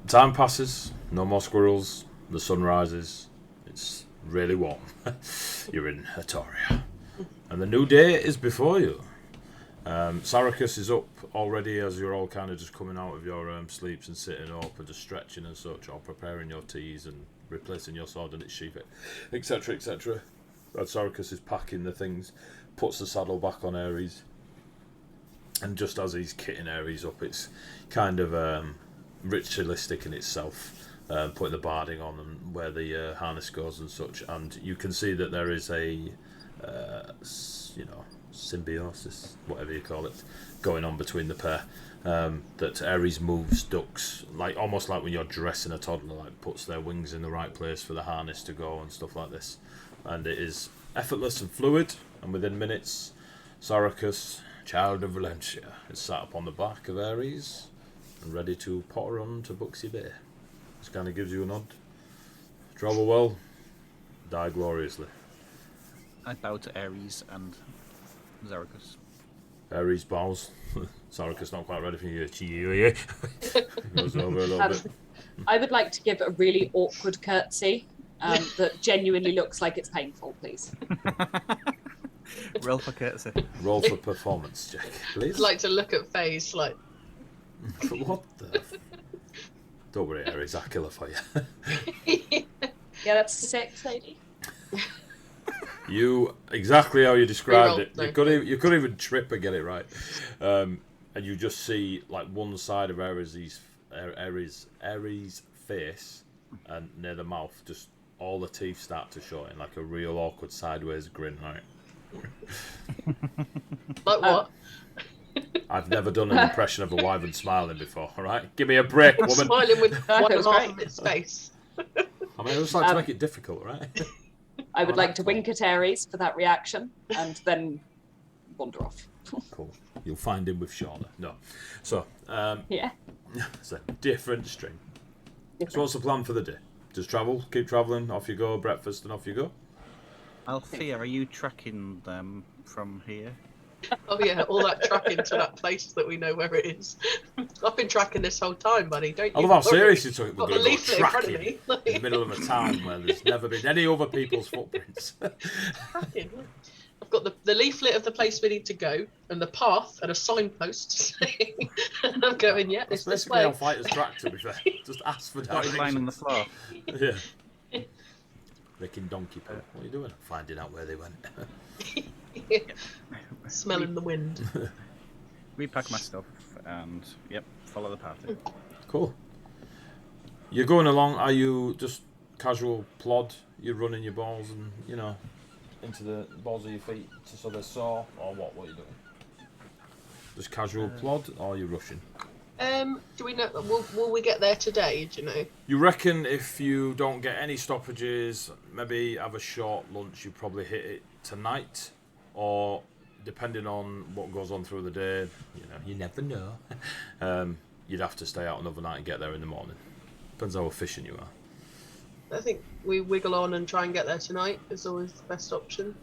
Time passes, no more squirrels, the sun rises, it's really warm. You're in Atoria. And the new day is before you. Saracus is up already as you're all kind of just coming out of your sleeps and sitting up and just stretching and such, or preparing your teas and replacing your sword and its sheath, etc, etc. And Saracus is packing the things, puts the saddle back on Ares, and just as he's kitting Ares up, it's kind of ritualistic in itself, putting the barding on and where the harness goes and such, and you can see that there is a symbiosis, whatever you call it, going on between the pair. That Ares moves, ducks, like almost like when you're dressing a toddler, like puts their wings in the right place for the harness to go and stuff like this. And it is effortless and fluid, and within minutes, Saracus, child of Valencia, is sat upon the back of Ares and ready to potter on to Buxy Bay. This kind of gives you a nod. Travel well, die gloriously. I bow to Ares and Zaracus. Aries bows. Sarika's not quite ready for you. Goes over a little bit. I would like to give a really awkward curtsy that genuinely looks like it's painful, please. Roll for courtesy. Roll for performance check, please. I'd like to look at Faye's like. What the? Don't worry, Aries, I'll kill her for you. Yeah, that's 6, lady. You exactly how you described it. Reroll, You could even trip and get it right, and you just see like one side of Aries' face, and near the mouth, just all the teeth start to show in like a real awkward sideways grin. Right. Like what? I've never done an impression of a wyvern smiling before. All right, give me a break, I'm woman. smiling with one was half great. of its face. I mean, I just like to make it difficult, right? I would like to wink at Aries for that reaction and then wander off. Cool. You'll find him with Shauna. No. So, Yeah. it's a different string. So what's the plan for the day? Just travel, keep travelling, off you go, breakfast, and off you go? Althea, are you tracking them from here? Oh yeah, all that tracking to that place that we know where it is. I've been tracking this whole time, buddy. Don't you? I love how worry. serious you took it. Got We're the going to go leaflet in front of tracking me. in the middle of a town where there's never been any other people's footprints. Tracking. I've got the leaflet of the place we need to go, and the path, and a signpost saying, and I'm going, yeah, That's it's this basically way. how fighters track, to be fair. Just ask for Dotted line on the directions. floor. Yeah. Making donkey poo. What are you doing? Finding out where they went. Smelling the wind. Repack my stuff and, follow the party. Cool. You're going along, are you just casual plod? You're running your balls and, into the balls of your feet so they're sore? Or what are you doing? Just casual plod or are you rushing? Do we know? Will we get there today? Do you know? You reckon if you don't get any stoppages, maybe have a short lunch, you probably hit it tonight? Or depending on what goes on through the day, you never know. You'd have to stay out another night and get there in the morning. Depends how efficient you are. I think we wiggle on and try and get there tonight is always the best option.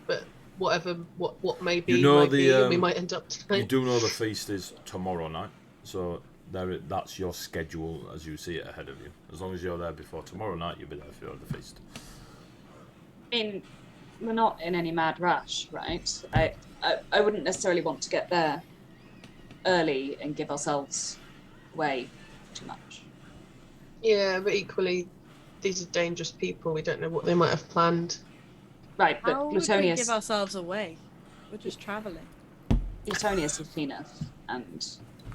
But what may be, we might end up tonight. You do know the feast is tomorrow night, so that's your schedule as you see it ahead of you. As long as you're there before tomorrow night, you'll be there for the feast. I mean, we're not in any mad rush, right? I wouldn't necessarily want to get there early and give ourselves away too much. Yeah, but equally, these are dangerous people. We don't know what they might have planned. Right, but How would we Plutonius... give ourselves away? We're just travelling. Plutonius has seen us, and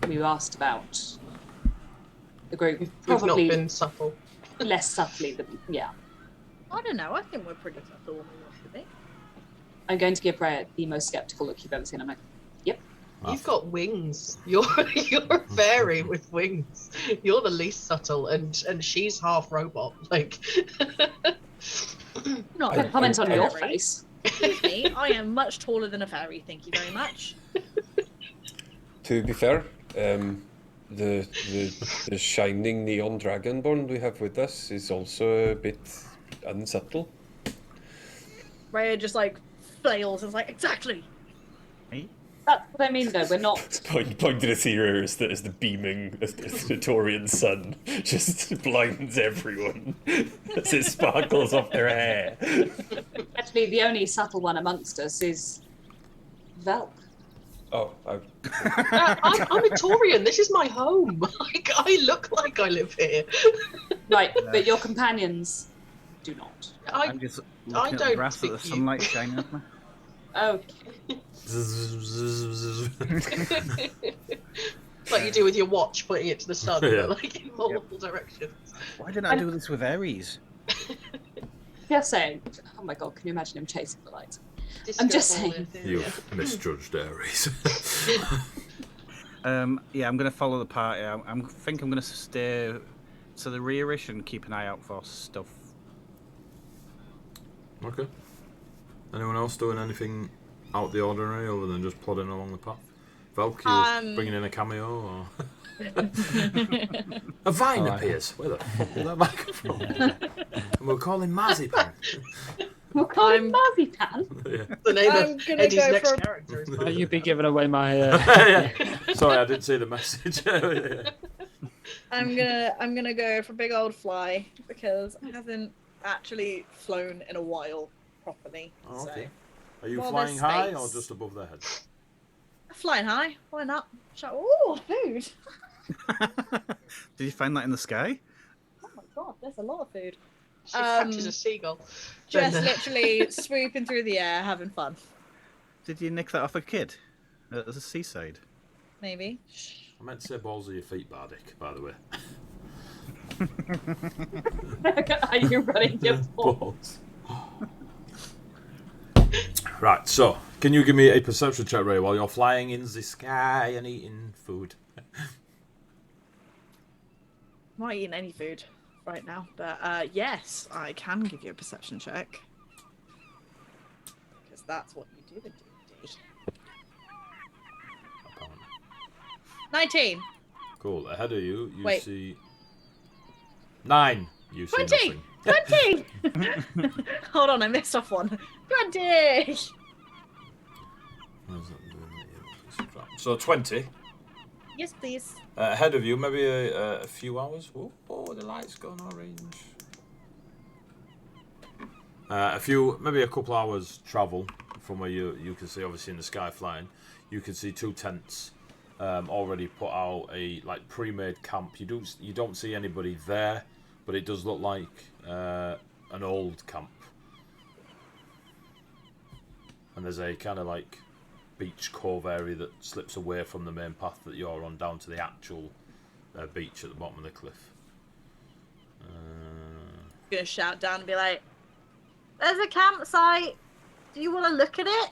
we were asked about the group. We've not Probably been subtle. less subtly than... Yeah. I don't know. I think we're pretty subtle when we want to be. I'm going to give Rhea the most skeptical look you've ever seen. I'm like, yep. You've got wings. You're a fairy with wings. You're the least subtle, and she's half robot. Like, Not Put comments on your fairy. face. Excuse me, I am much taller than a fairy. Thank you very much. To be fair, the shining neon dragonborn we have with us is also a bit unsubtle. Rhea just flails and is like, exactly. Hey? That's what I mean, though. We're not... Pointed at Thera as the beaming Torian sun just blinds everyone as it sparkles off their hair. Actually, the only subtle one amongst us is Velk. Oh, I'm a Taurian. This is my home. I look like I live here. Right, but your companions do not. I'm just looking I at the don't grass at the think you- sunlight shining at me. Okay. Like you do with your watch, pointing it to the sun, Yeah. but in multiple directions. Why didn't I do this with Ares? Just saying. Oh my god, can you imagine him chasing the lights? Disco I'm just ball saying. in You've theory. misjudged Ares. Yeah, I'm going to follow the party. I think I'm going to stay to the rearish and keep an eye out for stuff. Okay. Anyone else doing anything out the ordinary other than just plodding along the path? Velk, you bringing in a cameo or a vine appears? Where the fuck did that mic come from? And we'll call him Marzipan. We'll call him Marzipan. Yeah. The name I'm of gonna Eddie's go next for- character is Oh, you'd be giving away my. Yeah. Sorry, I didn't see the message. I'm gonna go for big old fly because it hasn't actually flown in a while properly. Oh, okay. So Are you Well, flying there's high or space. just above their heads? flying high. Why not? Oh, food! Did you find that in the sky? Oh my god, there's a lot of food. She catches a seagull. Just Then, literally swooping through the air, having fun. Did you nick that off a kid at the seaside? Maybe. I meant to say balls of your feet, Bardic, by the way. Are you running your ball? Balls. Right, so, can you give me a perception check, Ray, while you're flying in the sky and eating food? I'm not eating any food right now, but yes, I can give you a perception check. Because that's what you do in D&D. 19! Cool, ahead of you, you Wait. see... 9! You see 20! nothing. 20! Hold on, I missed off one. 20! Where's that doing? So 20. Yes, please. Ahead of you, maybe a few hours. Oh, the light's gone orange. Maybe a couple hours travel from where you can see, obviously in the sky flying. You can see 2 tents already put out, a pre-made camp. You don't see anybody there, but it does look like an old camp. And there's a kind of beach cove area that slips away from the main path that you're on down to the actual beach at the bottom of the cliff. Gonna shout down and be like, "There's a campsite. Do you want to look at it?"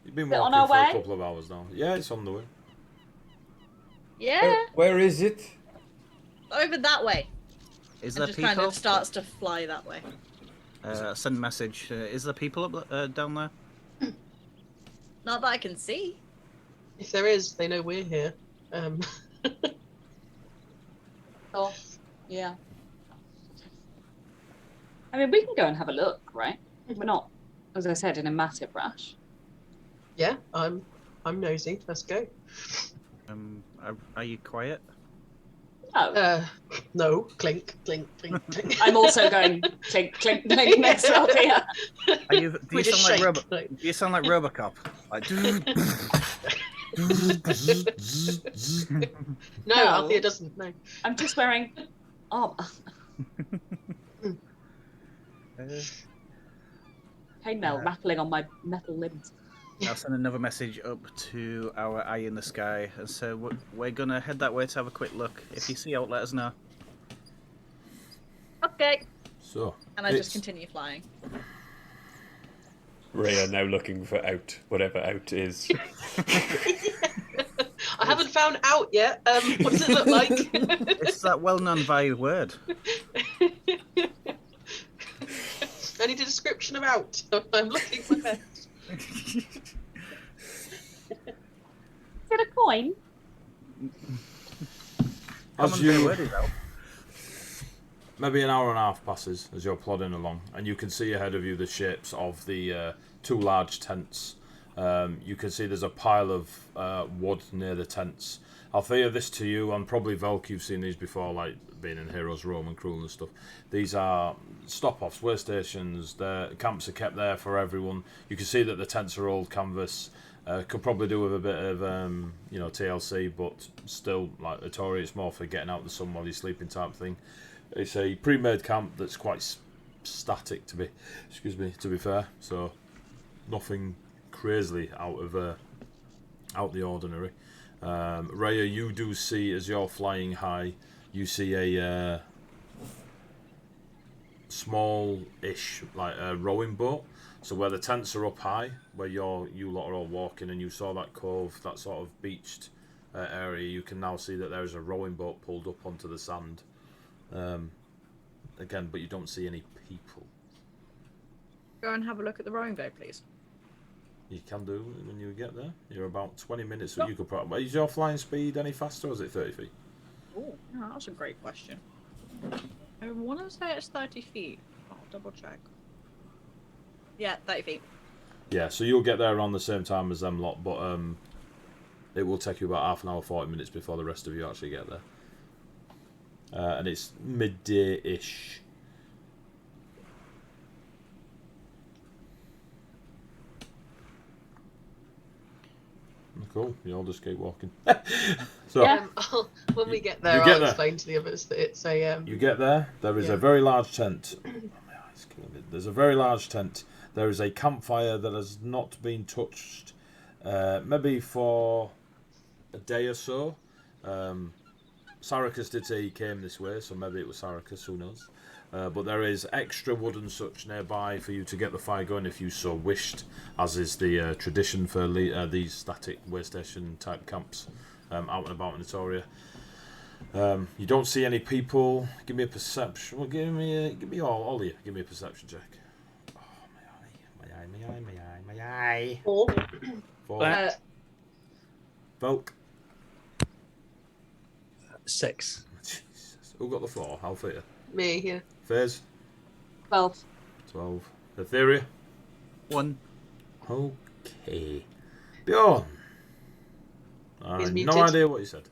You've been Is it on walking our for way? a couple of hours now. Yeah, it's on the way. Yeah, Where is it? over that way. Is And there just people? kind of starts to fly that way. Send a message. Is there people up down there? Not that I can see. if there is, they know we're here. Oh, yeah. I mean, we can go and have a look, right? We're not, as I said, in a massive rush. Yeah, I'm nosy. Let's go. Are you quiet? No. No, clink, clink, clink, clink. I'm also going clink, clink, clink next up here. Do We you just sound like shake, Do you sound like Robocop? Like, No, No. Althea doesn't. No. I'm just wearing armor. Chainmail rattling on my metal limbs. I'll send another message up to our eye in the sky, and so we're gonna head that way to have a quick look. If you see out, let us know. Okay. So, And I just continue flying. Ray are now looking for out, whatever out is. I haven't found out yet. What does it look like? It's that well-known VIE word. I need a description of out. I'm looking for that. Is it a coin? as you, word is out. maybe an hour and a half passes as you're plodding along, and you can see ahead of you the shapes of the 2 large tents. You can see there's a pile of wood near the tents. I'll figure this to you, and probably Velk, you've seen these before, like being in Heroes Rome and Cruel and stuff. These are stop-offs, way stations. The camps are kept there for everyone. You can see that the tents are old canvas. Could probably do with a bit of TLC, but still, like Atori, it's more for getting out the sun while you're sleeping type thing. It's a pre-made camp that's quite static, to be fair. So nothing crazily out the ordinary. Raya, you do see, as you're flying high, you see a small-ish, like a rowing boat. So where the tents are up high, where you lot are all walking, and you saw that cove, that sort of beached area, you can now see that there is a rowing boat pulled up onto the sand. Again, but you don't see any people. Go and have a look at the rowing boat, please. You can do when you get there. You're about 20 minutes, so you could probably... Is your flying speed any faster, or is it 30 feet? Oh, no, that's a great question. I want to say it's 30 feet. I'll double check. Yeah, 30 feet. Yeah, so you'll get there around the same time as them lot, but it will take you about half an hour, 40 minutes before the rest of you actually get there. And it's midday-ish. Cool, you all just keep walking. So, when we get there, You get I'll there. explain to the others that it's a. You get there, there is Yeah. a very large tent. Oh, my eyes killing me. There's a very large tent. There is a campfire that has not been touched, maybe for a day or so. Saracus did say he came this way, so maybe it was Saracus, who knows. But there is extra wood and such nearby for you to get the fire going if you so wished, as is the tradition for these static way station type camps out and about in Itoria. You don't see any people. Give me a perception. Well, give me all of you. Give me a perception check. Oh, my eye. 4. 4. Volk. 6. Jesus. Who got the 4? Althea. Me, yeah. Fairs. 12. 12. Etheria. 1. Okay. Bjorn. I He's have muted. no idea what you said.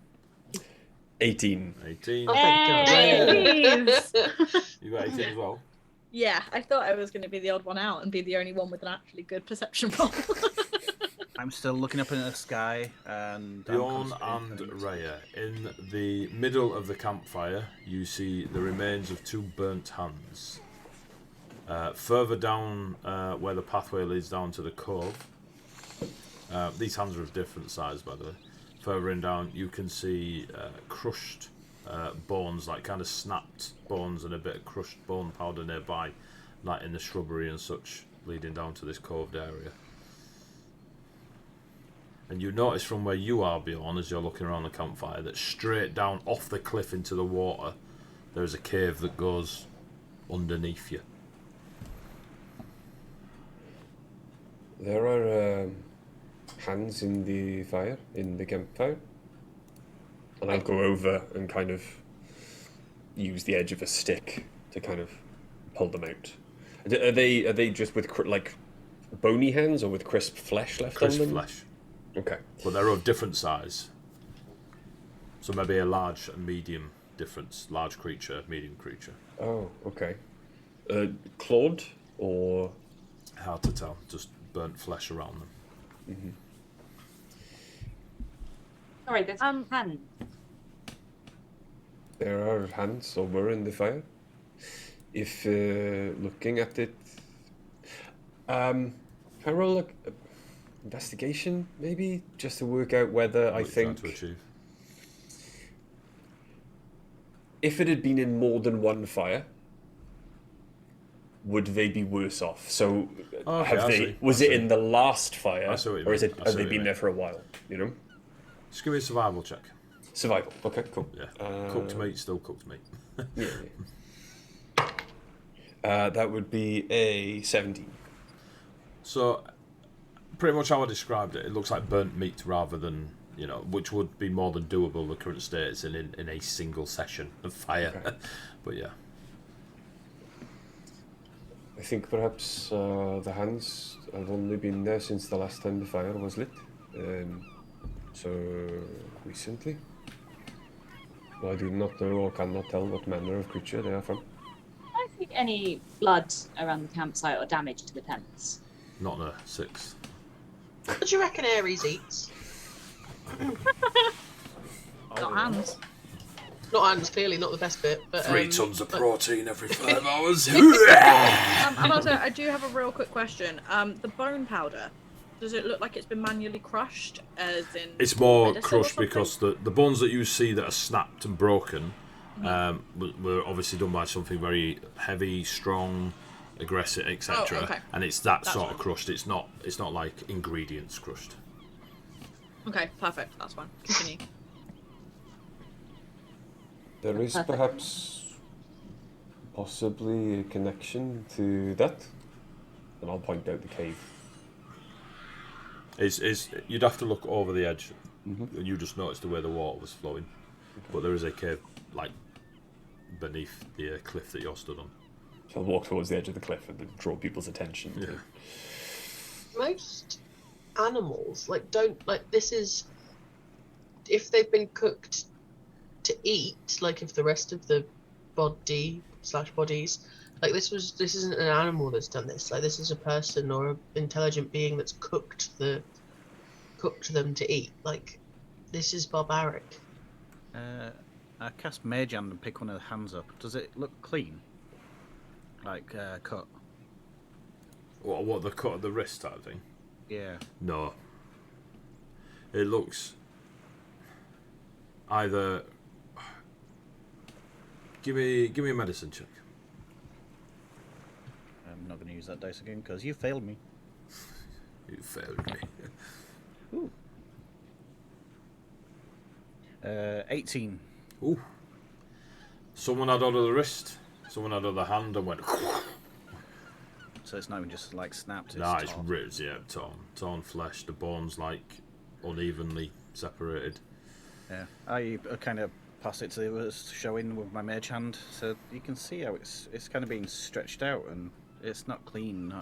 18. 18. Oh, thank Jeez. You got 18 as well. Yeah, I thought I was going to be the odd one out and be the only one with an actually good perception roll. I'm still looking up in the sky, and Bjorn and Raya. In the middle of the campfire, you see the remains of 2 burnt hands. Further down where the pathway leads down to the cove, these hands are of different size, by the way. Further in down, you can see crushed bones, like kind of snapped bones, and a bit of crushed bone powder nearby, like in the shrubbery and such, leading down to this coved area. And you notice from where you are, Bjorn, as you're looking around the campfire, that straight down off the cliff into the water, there is a cave that goes underneath you. There are hands in the fire, in the campfire. And I'll go over and kind of use the edge of a stick to kind of pull them out. Are they just with like bony hands or with crisp flesh left Crisp on them? flesh. Okay. But they're of different size. So maybe a large and medium difference. Large creature, medium creature. Oh, okay. Clawed or Hard to tell. Just burnt flesh around them. mm-hmm. Sorry, there's hand. There are hands or were in the fire. If looking at it, can I roll like investigation maybe just to work out whether What I are you trying think to achieve? if it had been in more than one fire, would they be worse off? So Okay, have I they? see. Was I it see. in the last fire, I see what you or is mean. it? I Have see they what you been mean. there for a while? You know, Just give me a survival check. survival. Okay, cool. Yeah. Cooked meat, still cooked meat. Yeah. That would be a 17. So, pretty much how I described it, it looks like burnt meat rather than, which would be more than doable the current state it's in a single session of fire. Okay. But yeah. I think perhaps the hands have only been there since the last time the fire was lit. So recently. I do not know or cannot tell what manner of creature they are from. I think any blood around the campsite or damage to the tents. Not a 6. What do you reckon Ares eats? Not hands. Not hands, clearly not the best bit. But 3 tons of protein every 5 hours. And also, I do have a real quick question. The bone powder, does it look like it's been manually crushed? As in, It's more medicine or crushed something? because the bones that you see that are snapped and broken were obviously done by something very heavy, strong, aggressive, etc. Oh, okay. And it's that That's sort of fine. crushed. It's not like ingredients crushed. Okay, perfect. That's fine. Continue. There is Perfect. perhaps possibly a connection to that. And I'll point out the cave. You'd have to look over the edge, Mhm. and you just noticed the way the water was flowing. But there is a cave like beneath the cliff that you're stood on. So I'll walk towards the edge of the cliff and then draw people's attention. Yeah. Most animals this is if they've been cooked to eat, like if the rest of the bodies, like this isn't an animal that's done this. Like this is a person or an intelligent being that's cooked them to eat. Like this is barbaric. I cast Mage Hand and pick one of the hands up. Does it look clean? Like cut? What, the cut of the wrist type thing? Yeah. No. It looks either. Give me a medicine check. I'm not going to use that dice again because you failed me. You failed me. Ooh. 18. Ooh. Someone had under the wrist. Someone had under the hand and went. So it's not even just like snapped. Nah, it's ripped. Yeah, torn flesh. The bones like unevenly separated. Yeah, I kind of pass it to the others, showing with my Mage Hand, so you can see how it's kind of being stretched out and it's not clean.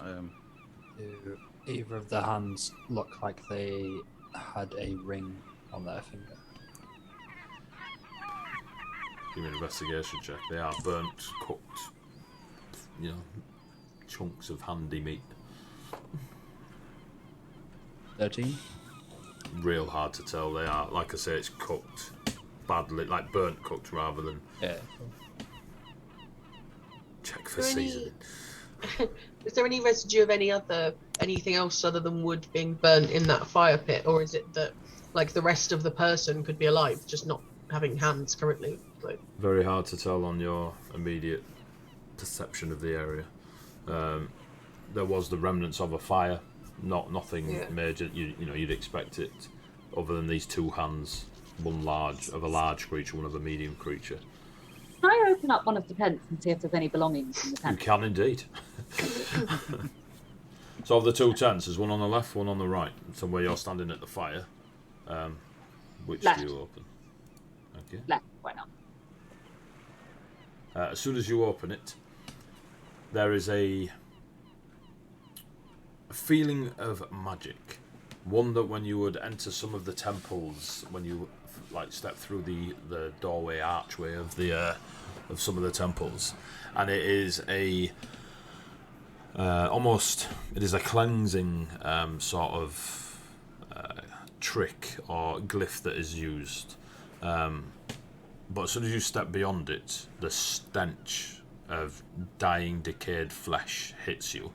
Do either of the hands look like they had a ring on their finger? Give me an investigation check. They are burnt, cooked, chunks of handy meat. 13? Real hard to tell. They are, like I say, it's cooked badly, like burnt cooked rather than. Yeah. Check for seasoning. Is there any residue of anything else other than wood being burnt in that fire pit, or is it that like the rest of the person could be alive, just not having hands currently? Like... Very hard to tell on your immediate perception of the area. There was the remnants of a fire, nothing major. You'd expect it, other than these two hands, one large creature, one of a medium creature. Can I open up one of the tents and see if there's any belongings in the tent? You can indeed. So of the two tents, there's one on the left, one on the right. So where you're standing at the fire, which Left. do you open? Okay. Left, why not? As soon as you open it, there is a feeling of magic. One that when you would enter some of the temples, when you step through the doorway archway of of some of the temples, and it is a cleansing sort of trick or glyph that is used. But as soon as you step beyond it, the stench of dying, decayed flesh hits you.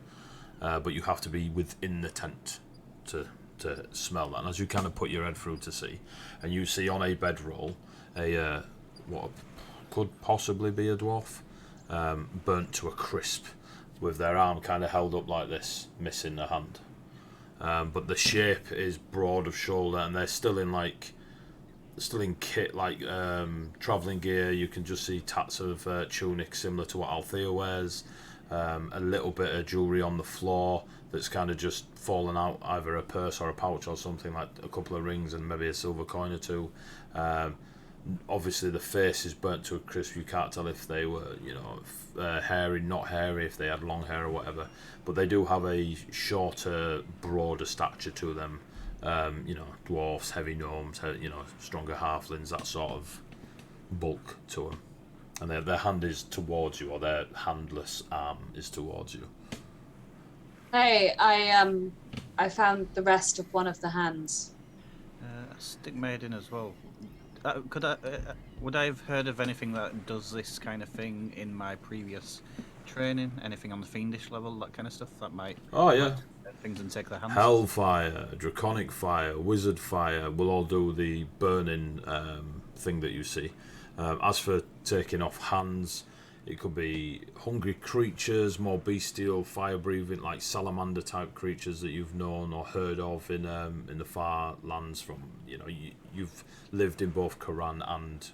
But you have to be within the tent to smell that. And as you kind of put your head through to see, and you see on a bedroll what could possibly be a dwarf, burnt to a crisp, with their arm kind of held up like this, missing a hand. But the shape is broad of shoulder, and they're still in kit, like travelling gear. You can just see tats of tunic similar to what Althea wears. A little bit of jewellery on the floor that's kind of just fallen out, either a purse or a pouch or something, like a couple of rings and maybe a silver coin or two. Obviously the face is burnt to a crisp. You can't tell if they were, hairy, not hairy, if they had long hair or whatever. But they do have a shorter, broader stature to them. Dwarfs, heavy gnomes, stronger halflings, that sort of bulk to them. And their hand is towards you, or their handless arm is towards you. Hey, I found the rest of one of the hands. A stick made in as well. Would I have heard of anything that does this kind of thing in my previous training? Anything on the fiendish level, that kind of stuff that might... Oh, yeah. Things and take their hands. Hellfire, draconic fire, wizard fire will all do the burning thing that you see. As for taking off hands, it could be hungry creatures, more bestial, fire-breathing, like salamander type creatures that you've known or heard of in the far lands from. You've lived in both Quran and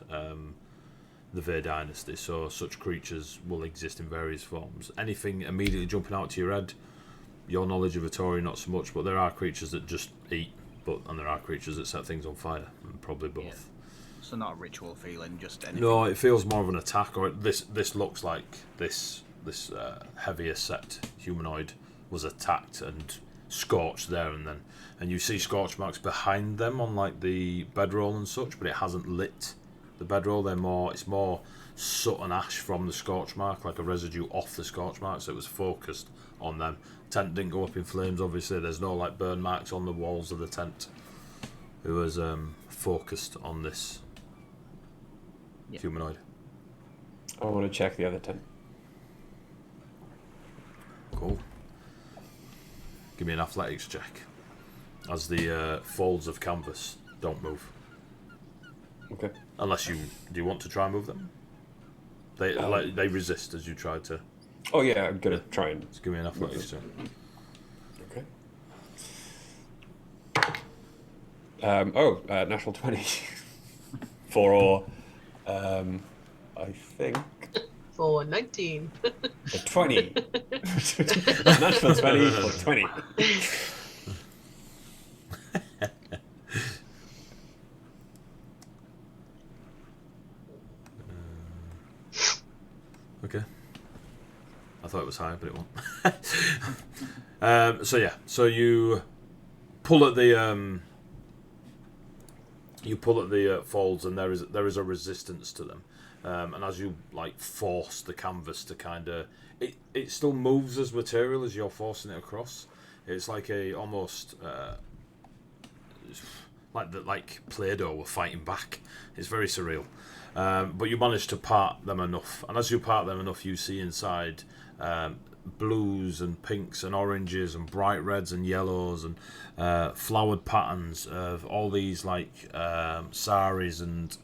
the Vey dynasty, so such creatures will exist in various forms. Anything immediately jumping out to your head, your knowledge of Vittori not so much, but there are creatures that just eat, and there are creatures that set things on fire, and probably both. Yeah. So not a ritual feeling, just anything. No, it feels more of an attack, or this looks like this this heavier set humanoid was attacked and scorched there and then. And you see scorch marks behind them on like the bedroll and such, but it hasn't lit the bedroll. It's more soot and ash from the scorch mark, like a residue off the scorch mark, so it was focused on them. Tent didn't go up in flames, obviously. There's no like burn marks on the walls of the tent. It was focused on this humanoid. I want to check the other tent. Cool. Give me an athletics check. As the folds of canvas don't move. Okay. Unless do you want to try and move them? They resist as you try to. Oh yeah, I'm gonna try and. Just give me an athletics check. Okay. Natural 20 for I think For 19. for 20. Natural 20 for 20. Okay. I thought it was high, but it won't. So you pull at the folds, and there is a resistance to them. And as you like force the canvas to kind of, it still moves as material as you're forcing it across. It's like a almost like Play-Doh were fighting back. It's very surreal. But you manage to part them enough, and as you part them enough, you see inside blues and pinks and oranges and bright reds and yellows and flowered patterns of all these like saris and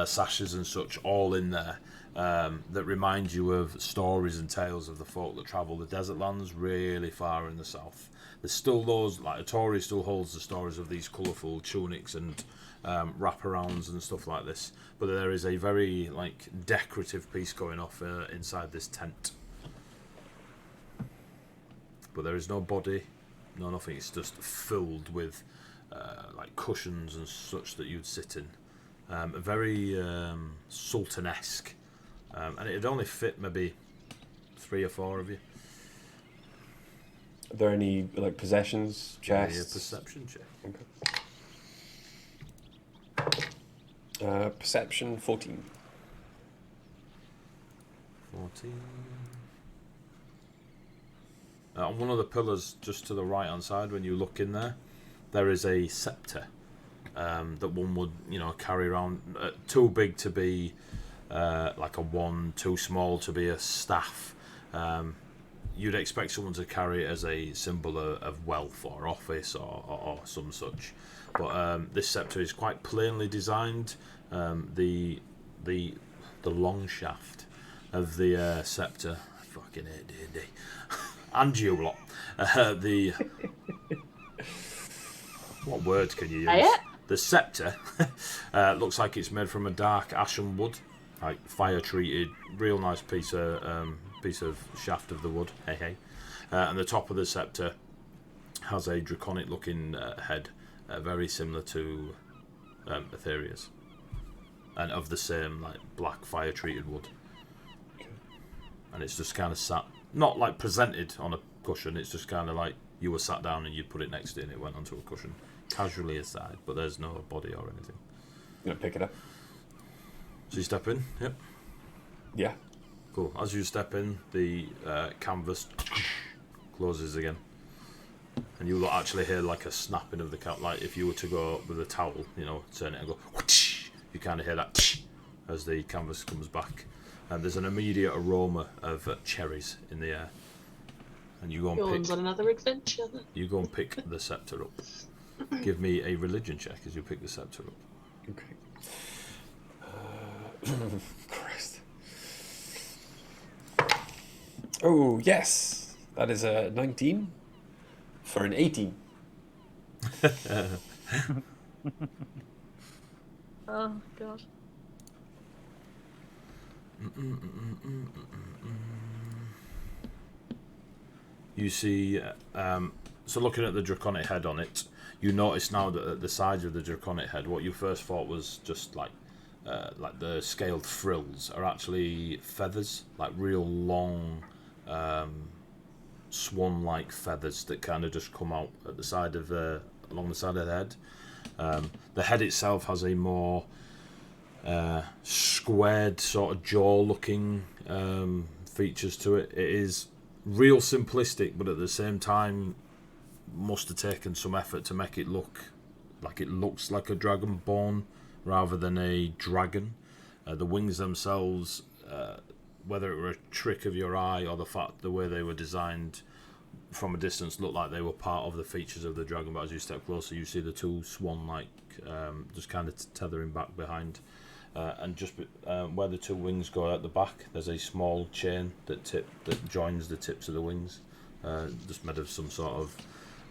sashes and such, all in there, that remind you of stories and tales of the folk that travel the desert lands really far in the south. There's still those, like Atori still holds the stories of these colourful tunics and wraparounds and stuff like this, but there is a very like decorative piece going off inside this tent. But there is no body, no nothing. It's just filled with like cushions and such that you'd sit in. Very sultanesque, and it'd only fit maybe 3 or 4 of you. Are there any like possessions, chests? Yeah, perception check. Okay. Perception 14. 14. On one of the pillars just to the right hand side, when you look in there is a scepter that one would, carry around. Too big to be like a wand, too small to be a staff. You'd expect someone to carry it as a symbol of wealth or office or some such. But this scepter is quite plainly designed. The long shaft of the scepter, I fucking hate D&D. And you lot. What words can you use? The scepter looks like it's made from a dark ashen wood, like fire treated, real nice piece of shaft of the wood. Hey. And the top of the scepter has a draconic looking head, very similar to Etheria's, and of the same like black fire treated wood. And it's just kind of sat, not like presented on a cushion, it's just kind of like you were sat down and you'd put it next to it and it went onto a cushion, casually aside, but there's no body or anything. You gonna pick it up? So you step in, yep. Yeah. Cool. As you step in, the canvas closes again. And you will actually hear like a snapping of the cat, like if you were to go with a towel, turn it and go, whoosh, you kind of hear that as the canvas comes back. And there's an immediate aroma of cherries in the air. And you go and pick. On another adventure. You go and pick the scepter up. Give me a religion check as you pick the scepter up. Okay. Christ. Oh yes, that is a 19 for an 18. Oh god. You see, so looking at the draconic head on it, you notice now that at the sides of the draconic head, what you first thought was just like the scaled frills are actually feathers, like real long swan-like feathers that kind of just come out at the side of along the side of the head. The head itself has a more squared sort of jaw-looking features to it. It is real simplistic, but at the same time must have taken some effort to make it look like it looks like a dragonborn rather than a dragon. The wings themselves, whether it were a trick of your eye or the fact the way they were designed from a distance, looked like they were part of the features of the dragon, but as you step closer you see the two swan-like just kind of tethering back behind, and just where the two wings go out the back there's a small chain that joins the tips of the wings, just made of some sort of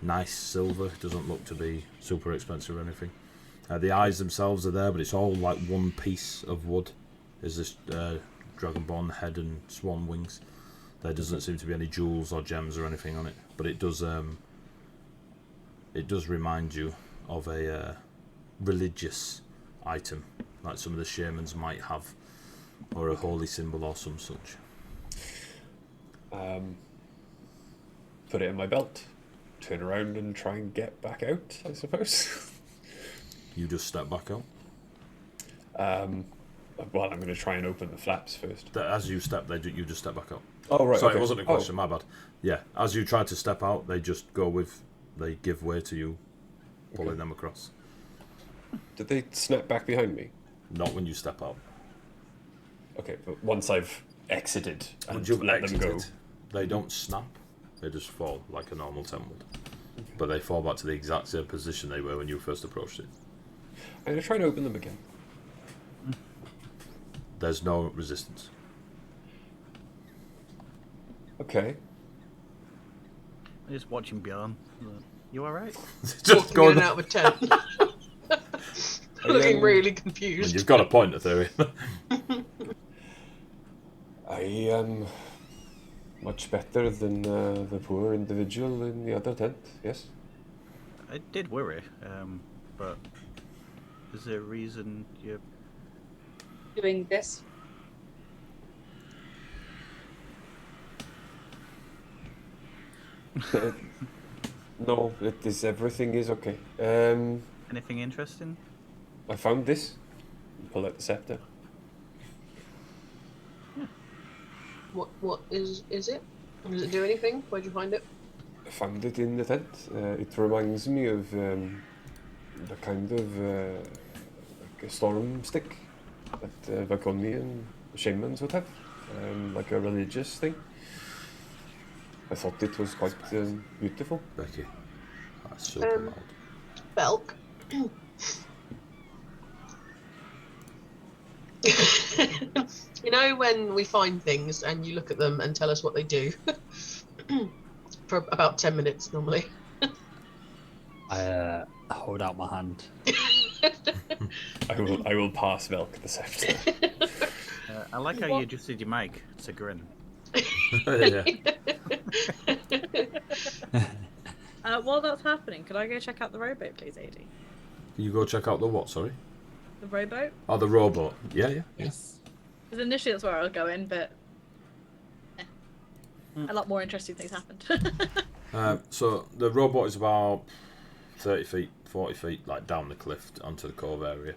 nice silver. It doesn't look to be super expensive or anything. The eyes themselves are there, but it's all like one piece of wood. Is this dragonborn head and swan wings. There doesn't seem to be any jewels or gems or anything on it, but it does remind you of a religious item, like some of the shamans might have, or a holy symbol or some such. Put it in my belt, turn around and try and get back out, I suppose. You just step back out? Well, I'm going to try and open the flaps first. As you step, you just step back out. Oh, right. Sorry, okay. it wasn't a question, my bad. Yeah, as you try to step out, they give way to you, pulling them across. Did they snap back behind me? Not when you step out. Okay, but once I've exited and Once you've let them go. exited, they don't snap. They just fall like a normal tent would. But they fall back to the exact same position they were when you first approached it. I'm going to try and open them again. There's no resistance. Okay. I'm just watching Bjorn. You alright? Just Walking in and out of a tent. Looking really And confused. you've got a point of theory. I am much better than the poor individual in the other tent, yes? I did worry, but is there a reason you're... Doing this. No, everything is okay. Anything interesting? I found this. Pull out the scepter. What is it? Does it do anything? Where'd you find it? I found it in the tent. It reminds me of the kind of like a storm stick that Vaconian shamans would have, like a religious thing. I thought it was quite beautiful. Becky, that's super loud. Belk. You know when we find things and you look at them and tell us what they do? For about 10 minutes normally. I hold out my hand. I will pass Velk the scepter. I like how you adjusted your mic to grin. Yeah. While that's happening, could I go check out the rowboat, please, AD? Can you go check out the what, sorry? The rowboat? Oh, the rowboat. Yeah. Yes. Because initially that's where I was going, but a lot more interesting things happened. So the rowboat is about 30 feet, 40 feet, like down the cliff onto the cove area.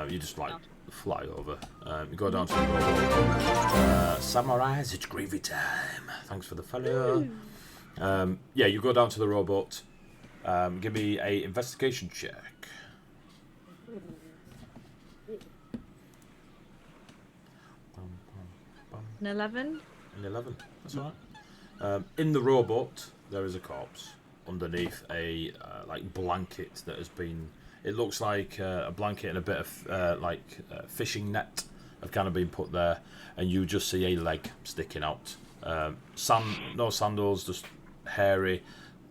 You just like fly over. You go down to the rowboat. Samurais, it's gravy time. Thanks for the follow. Yeah, you go down to the rowboat. Give me a investigation check. An 11? An 11, that's alright. In the rowboat, there is a corpse underneath a like blanket that has been. It looks like a blanket and a bit of fishing net have kind of been put there, and you just see a leg sticking out. No sandals, just hairy.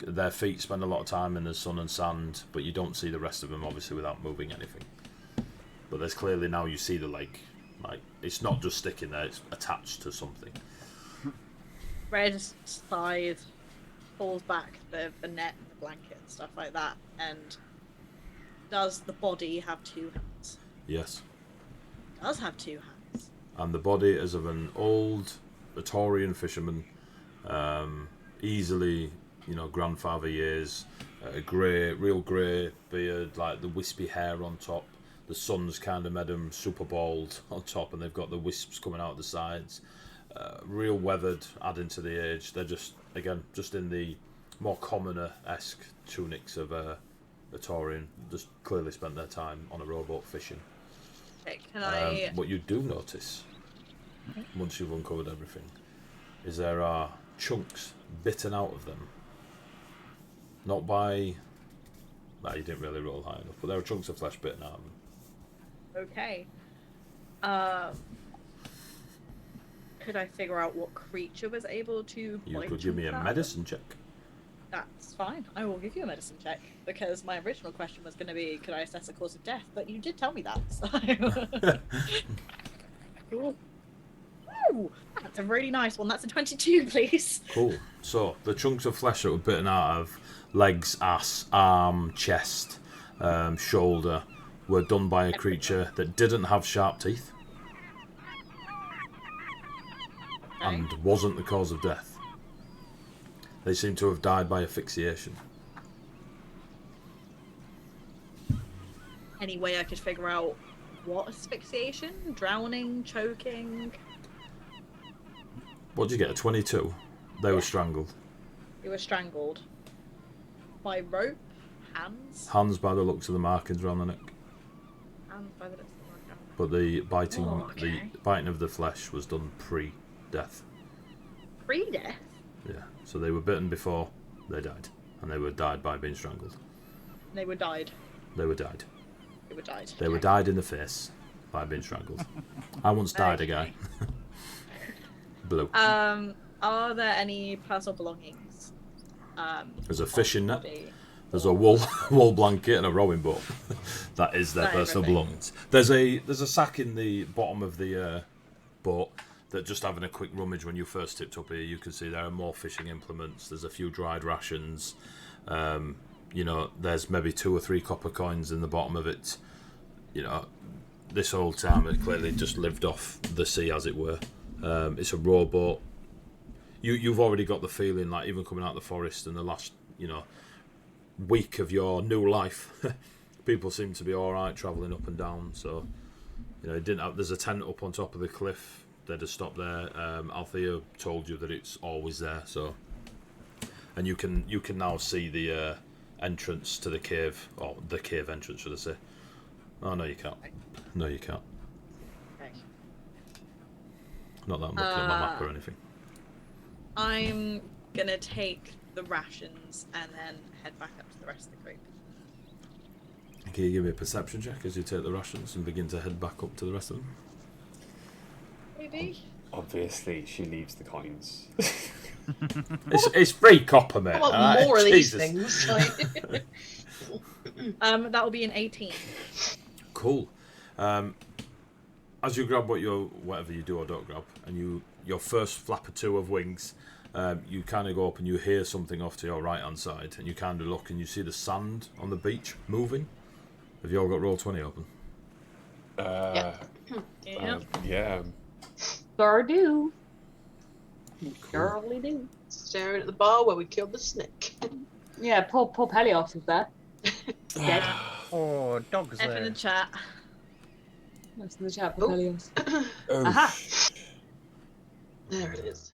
Their feet spend a lot of time in the sun and sand, but you don't see the rest of them obviously without moving anything. But there's clearly now you see the leg. Like, it's not just sticking there, it's attached to something. Red sighs, pulls back the net and the blanket and stuff like that, and does the body have two hands? Yes. It does have two hands. And the body is of an old Praetorian fisherman Easily, grandfather years, real grey beard, like the wispy hair on top. The sun's kind of made them super bald on top, and they've got the wisps coming out the sides. Real weathered, adding to the age. They're just in the more commoner-esque tunics of a Taurian. Just clearly spent their time on a rowboat fishing. Okay, can I... What you do notice, once you've uncovered everything, is there are chunks bitten out of them. Not by... No, you didn't really roll high enough, but there are chunks of flesh bitten out of them. Okay. Could I figure out what creature was able to... You could give me a medicine check. That's fine. I will give you a medicine check, because my original question was going to be, could I assess the cause of death? But you did tell me that, so... Cool. Ooh, that's a really nice one. That's a 22, please. Cool. So, the chunks of flesh that were bitten out of legs, ass, arm, chest, shoulder, were done by a creature that didn't have sharp teeth. Okay. And wasn't the cause of death. They seem to have died by asphyxiation. Any way I could figure out what asphyxiation? Drowning? Choking? What did you get, a 22? They were strangled. You were strangled. By rope? Hands? Hands by the looks of the markings around the neck. Hands by the looks of the mark. But the biting, Oh, okay. the biting of the flesh was done pre-death. Pre-death? Yeah. So they were bitten before they died, and they were died by being strangled. They were died. They were died. They were died. They were died in the face by being strangled. I once died a guy. Blue. Are there any personal belongings? There's a fishing net. Body? There's a wool blanket and a rowing boat. That is their That personal everything? belongings. There's a sack in the bottom of the boat that, just having a quick rummage when you first tipped up here, you can see there are more fishing implements. There's a few dried rations. There's maybe 2 or 3 copper coins in the bottom of it. This whole time it clearly just lived off the sea, as it were. It's a rowboat. You've already got the feeling, like, even coming out of the forest in the last, week of your new life, people seem to be all right travelling up and down. So, it didn't have. There's a tent up on top of the cliff. They just stopped there. Althea told you that it's always there. So, and you can now see the entrance to the cave, or the cave entrance, should I say? Oh no, you can't. No, you can't. Okay. Not that I'm looking at my map or anything. I'm gonna take the rations and then head back up to the rest of the group. Can you give me a perception check as you take the rations and begin to head back up to the rest of them? Maybe. Obviously, she leaves the coins. It's free copper, mate. I want alright? more of these Jesus. things. Like... That will be an 18. Cool. As you grab whatever you do or don't grab, and your first flap or two of wings, you kind of go up and you hear something off to your right hand side, and you kind of look and you see the sand on the beach moving. Have you all got Roll20 open? Yeah. Yeah. Sure do. Surely do. Staring at the bar where we killed the snake. Yeah, poor Pelios is there. Dead. Oh, dog's F in there. the chat. That's in the chat, Oh. Pelios. Oh, Aha. There it is.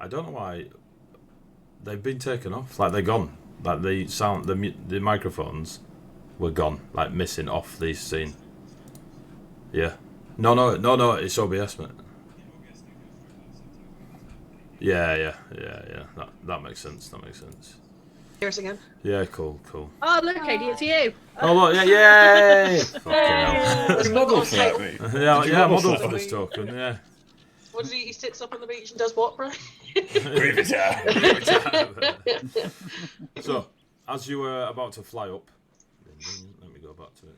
I don't know why they've been taken off. Like they're gone. Like the sound, the microphones were gone. Like missing off the scene. Yeah. No. It's OBS, mate. Yeah. That makes sense. Here's again. Yeah, cool. Oh, look, Katie, it's you. Oh look, yay! Fucking hell. There's model for that, mate. Yeah, model for this token. Yeah. What does he sits up on the beach and does what, Brian? So, as you were about to fly up, let me go back to it.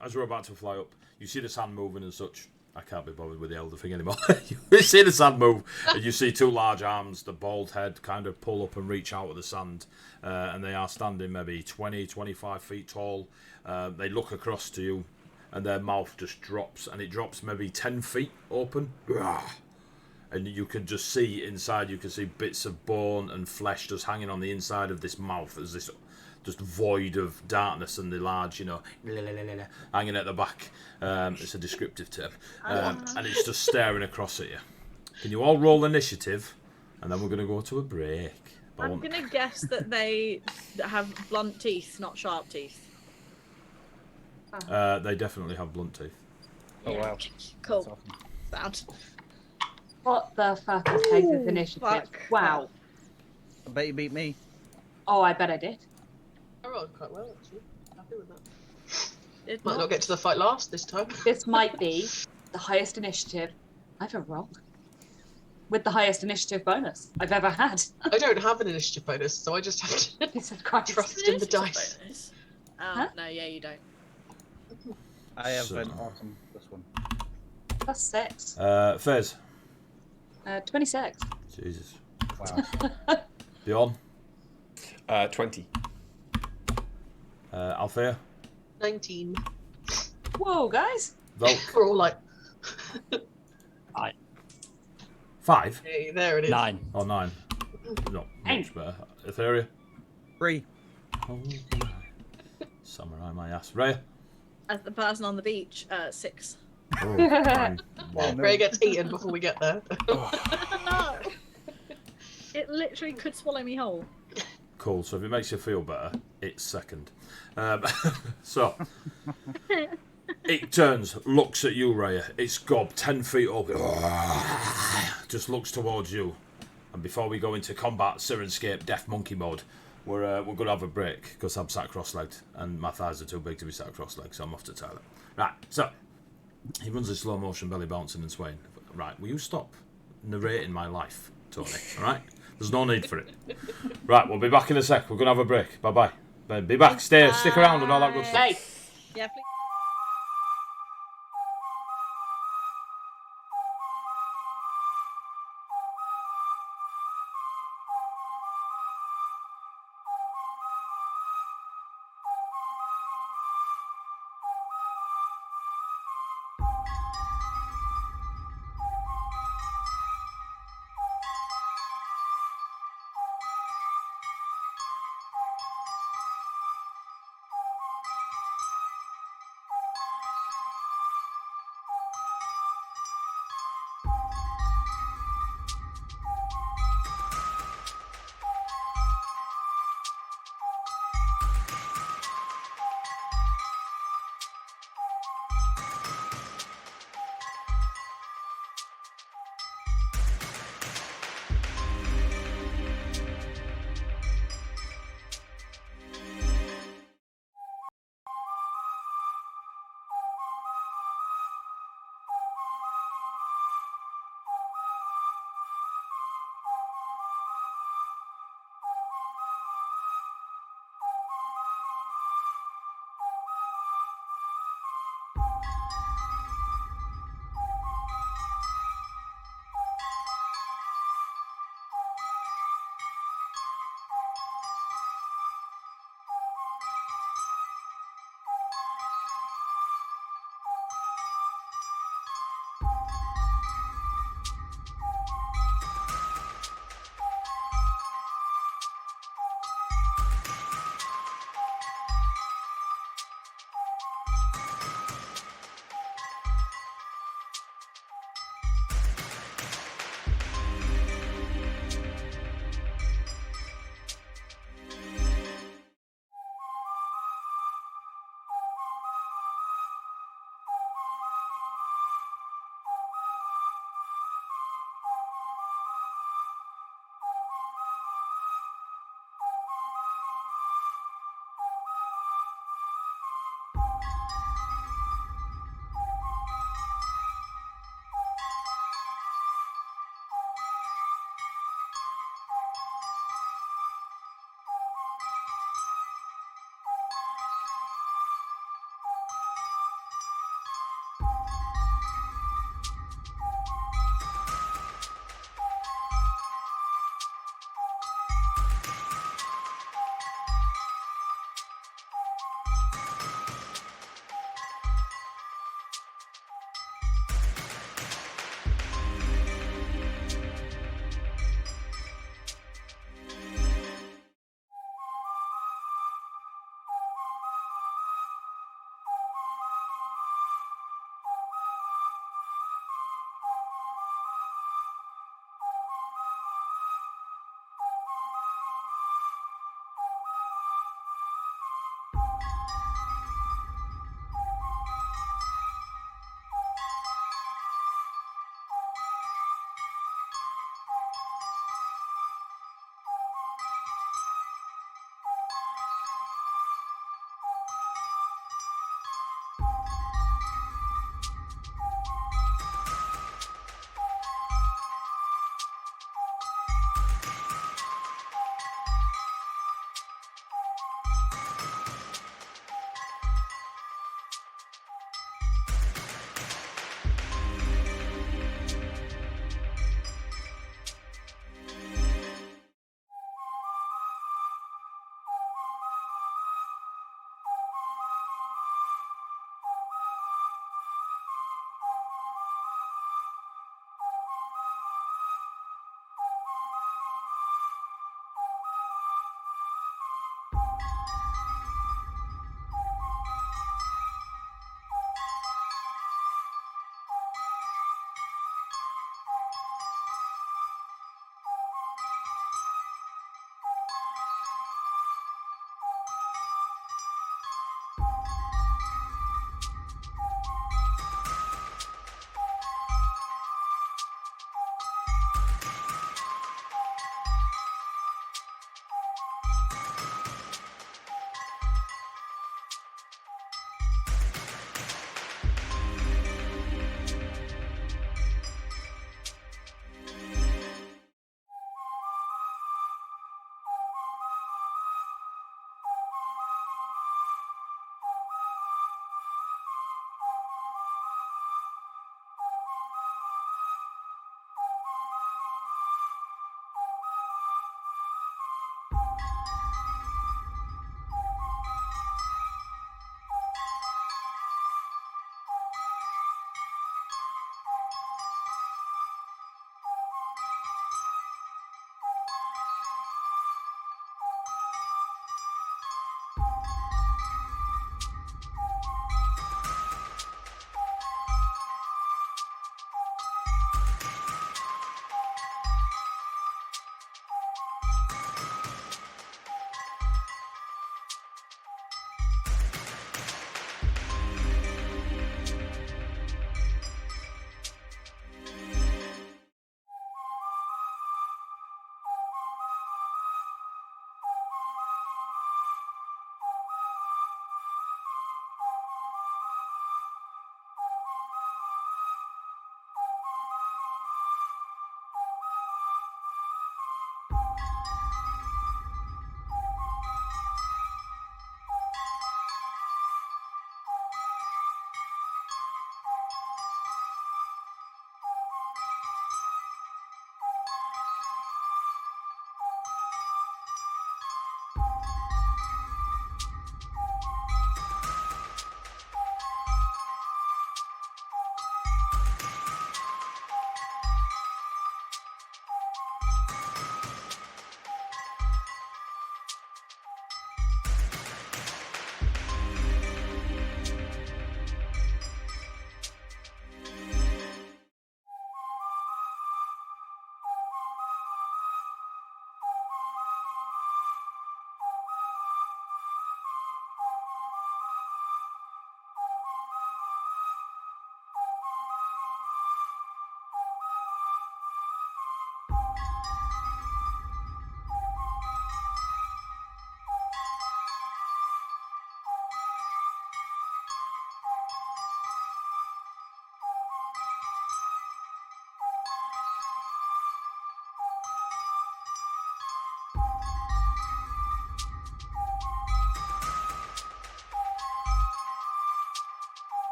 As you were about to fly up, you see the sand moving and such. I can't be bothered with the elder thing anymore. You see the sand move, and you see two large arms, the bald head kind of pull up and reach out of the sand, and they are standing maybe 20, 25 feet tall. They look across to you, and their mouth just drops, and it drops maybe 10 feet open. And you can just see inside, you can see bits of bone and flesh just hanging on the inside of this mouth as this just void of darkness, and the large, hanging at the back. It's a descriptive term. And it's just staring across at you. Can you all roll initiative? And then we're going to go to a break. I'm going to guess that they have blunt teeth, not sharp teeth. They definitely have blunt teeth. Oh wow. Cool. That's awesome. Sound. What the fuck is Taser's initiative? fuck. Wow. I bet you beat me. Oh, I bet I did. I rolled quite well, actually. Happy with that. Did Might not get to the fight last this time. This might be the highest initiative I've ever rolled. With the highest initiative bonus I've ever had. I don't have an initiative bonus, so I just have to Jesus Christ. trust in the dice. Bonus. Oh, Huh? no, yeah, you don't. I have So- an awesome this one. Plus 6. Fez. 26. Jesus. Wow. Bjorn. 20. Althea. 19. Whoa, guys. Volk. We're all like, 5. hey, there it is. 9. Or 9. Not much better. Etheria. 3. Oh, samurai my ass. Rhea. As the person on the beach, 6. Oh, fine. Wow. Ray gets eaten before we get there. No! It literally could swallow me whole. Cool. So if it makes you feel better, it's second. So it turns, looks at you, Rhea. It's gob 10 feet up. Just looks towards you. And before we go into combat, Sirenscape, Death Monkey mode, we're going to have a break because I'm sat cross-legged and my thighs are too big to be sat cross-legged, so I'm off to the toilet. Right. So he runs in slow motion, belly bouncing and swaying. Right. Will you stop narrating my life, Tony? All right. There's no need for it. Right, we'll be back in a sec. We're going to have a break. Bye-bye. Be back. Stick around and all that good stuff. Hey. Yeah, please.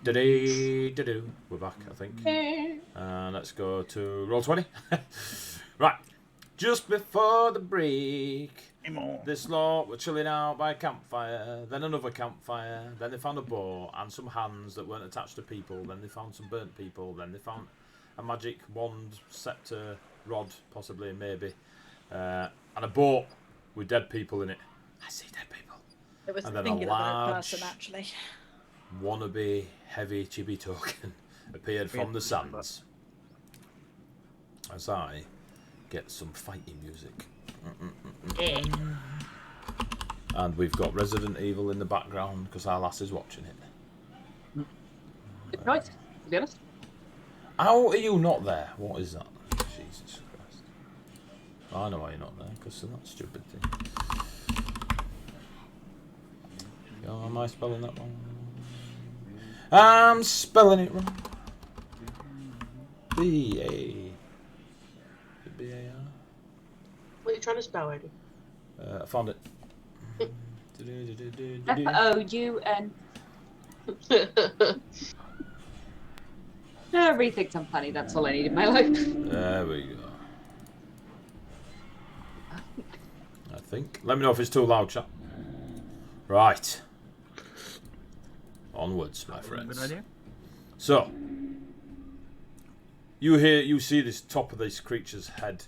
We're back, I think. Let's go to roll 20. Right. Just before the break, this lot were chilling out by a campfire, then another campfire, then they found a bow and some hands that weren't attached to people, then they found some burnt people, then they found a magic wand, scepter, rod, possibly, maybe, and a boat with dead people in it. I see dead people. It was And the then a finger of a large person, actually. wannabe heavy chibi token appeared from the sands. As I get some fighting music. And we've got Resident Evil in the background because our lass is watching it. Good choice, to be honest. How are you not there? What is that? Jesus Christ. I know why you're not there, because of that stupid thing. Oh, am I spelling that wrong? I'm spelling it wrong. B-A... B-A-R? What are you trying to spell, Eddie? I found it. F-O-U-N. Everybody thinks I'm funny, that's all I need in my life. There we go. I think. Let me know if it's too loud, chat. Right. Onwards, my friends. Good idea. So, you see this top of this creature's head.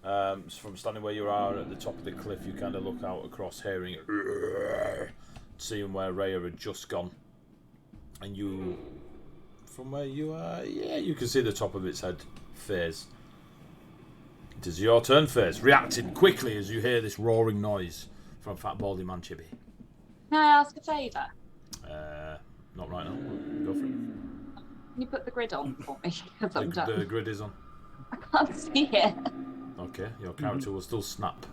From standing where you are at the top of the cliff, you kind of look out across, hearing it, seeing where Rhea had just gone. And you, from where you are, yeah, you can see the top of its head phase. It is your turn, Phase, reacting quickly as you hear this roaring noise from Fat Baldy Man Chibi. Can I ask a favour? Not right now. Go for it. Can you put the grid on for me? 'Cause I'm done. The grid is on. I can't see it. Okay, your character will still snap,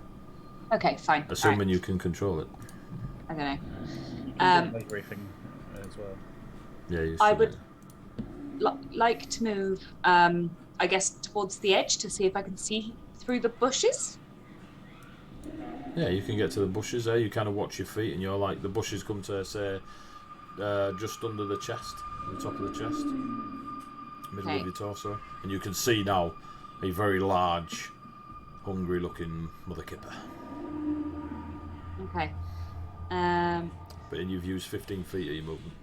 Okay, fine. assuming Right. you can control it. I don't know. Everything as well. Yeah, you I should. would like to move, I guess, towards the edge to see if I can see through the bushes. Yeah, you can get to the bushes there. You kind of watch your feet, and you're like, the bushes come to, say, just under the chest, the top of the chest, middle of your torso. And you can see now a very large, hungry-looking Mother Kipper. Okay. But you've used 15 feet of your movement.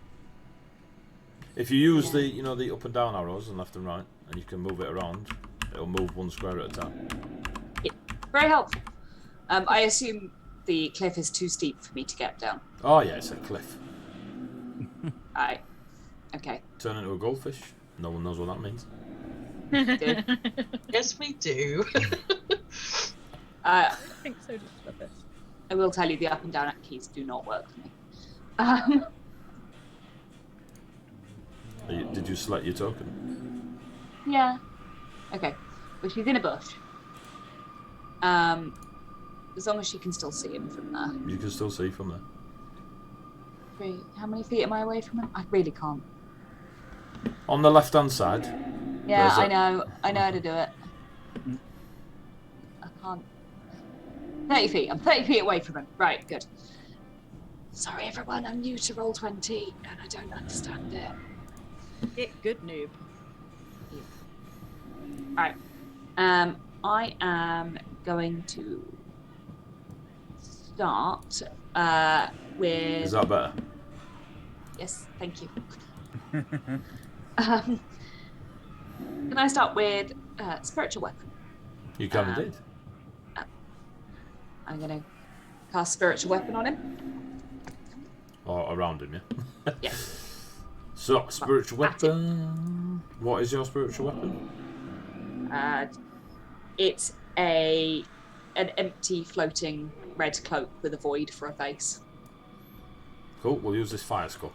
If you use the up and down arrows and left and right, and you can move it around, it'll move one square at a time. Yeah, very helpful. I assume the cliff is too steep for me to get down. Oh yeah, it's a cliff. Right. Okay. Turn into a goldfish. No one knows what that means. Yes, we do. I think so, just about this. I will tell you the up and down keys do not work for me. Did you select your token? Yeah. Okay. Well, she's in a bush. As long as she can still see him from there. You can still see from there. Wait, how many feet am I away from him? I really can't. On the left-hand side. Yeah, there's I know. I know how to do it. I can't. 30 feet. I'm 30 feet away from him. Right, good. Sorry, everyone. I'm new to Roll20 and I don't understand it. Get good, noob. Right. I am going to start with. Is that better? Yes, thank you. Can I start with spiritual weapon? You can indeed. I'm going to cast spiritual weapon on him. Or around him, yeah? Yeah. So, spiritual weapon. What is your spiritual weapon? It's an empty floating red cloak with a void for a face. Cool, we'll use this fire skull.